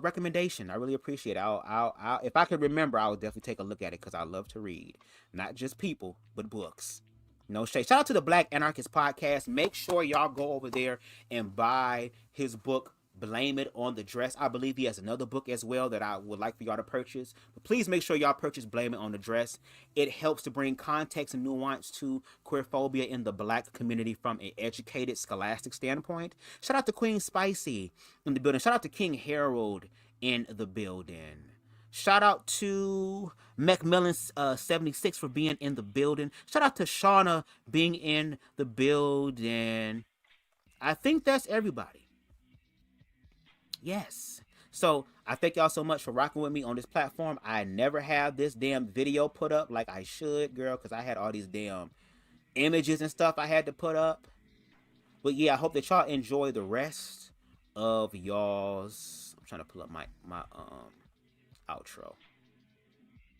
recommendation. I really appreciate it. I'll if I could remember, I'll definitely take a look at it because I love to read. Not just people, but books. No shade. Shout out to the Black Anarchist podcast. Make sure y'all go over there and buy his book, Blame It on the Dress. I believe he has another book as well that I would like for y'all to purchase. But please make sure y'all purchase Blame It on the Dress. It helps to bring context and nuance to queerphobia in the Black community from an educated, scholastic standpoint. Shout out to Queen Spicy in the building. Shout out to King Harold in the building. Shout out to Macmillan76 for being in the building. Shout out to Shauna being in the building. I think that's everybody. Yes. So I thank y'all so much for rocking with me on this platform. I never have this damn video put up like I should, girl, because I had all these damn images and stuff I had to put up. But yeah, I hope that y'all enjoy the rest of y'all's. I'm trying to pull up my outro.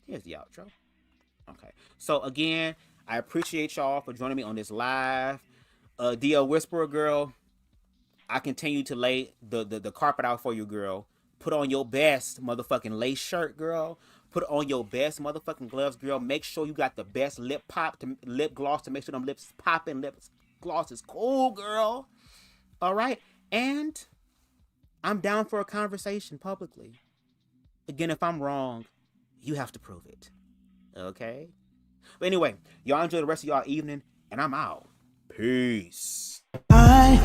Here's the outro. Okay. So again, I appreciate y'all for joining me on this live. DL Whisperer girl, I continue to lay the carpet out for you, girl. Put on your best motherfucking lace shirt, girl. Put on your best motherfucking gloves, girl. Make sure you got the best lip gloss to make sure them lips popping. Lip gloss is cool, girl. All right. And I'm down for a conversation publicly. Again, if I'm wrong, you have to prove it. Okay? But anyway, y'all enjoy the rest of y'all evening, and I'm out. Peace. I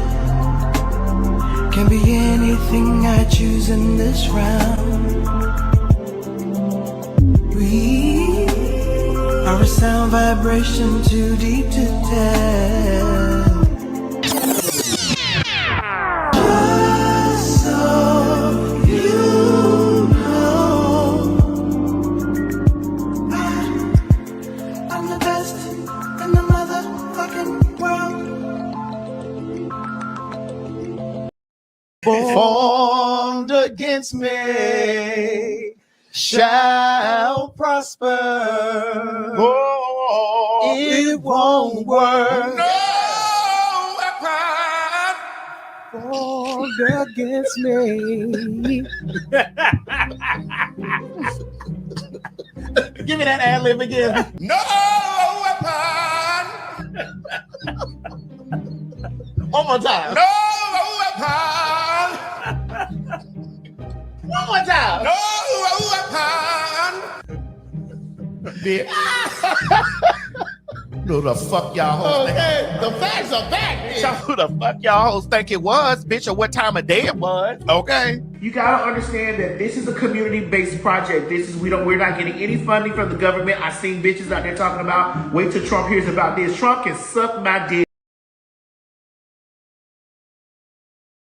can be anything I choose in this round. We are a sound vibration too deep to tell. Just so you know, I'm the best in the motherfucking world. Formed against me shall prosper. Oh, it won't work. No weapon Formed against me. Give me that ad lib again. No weapon. One more time. No weapon. One more time. No weapon. Bitch. Who the fuck y'all hoes think? Okay, the facts are back. So who the fuck y'all hoes think it was, bitch, or what time of day it was? Okay. You gotta understand that this is a community-based project. We're not getting any funding from the government. I seen bitches out there talking about, wait till Trump hears about this. Trump can suck my dick.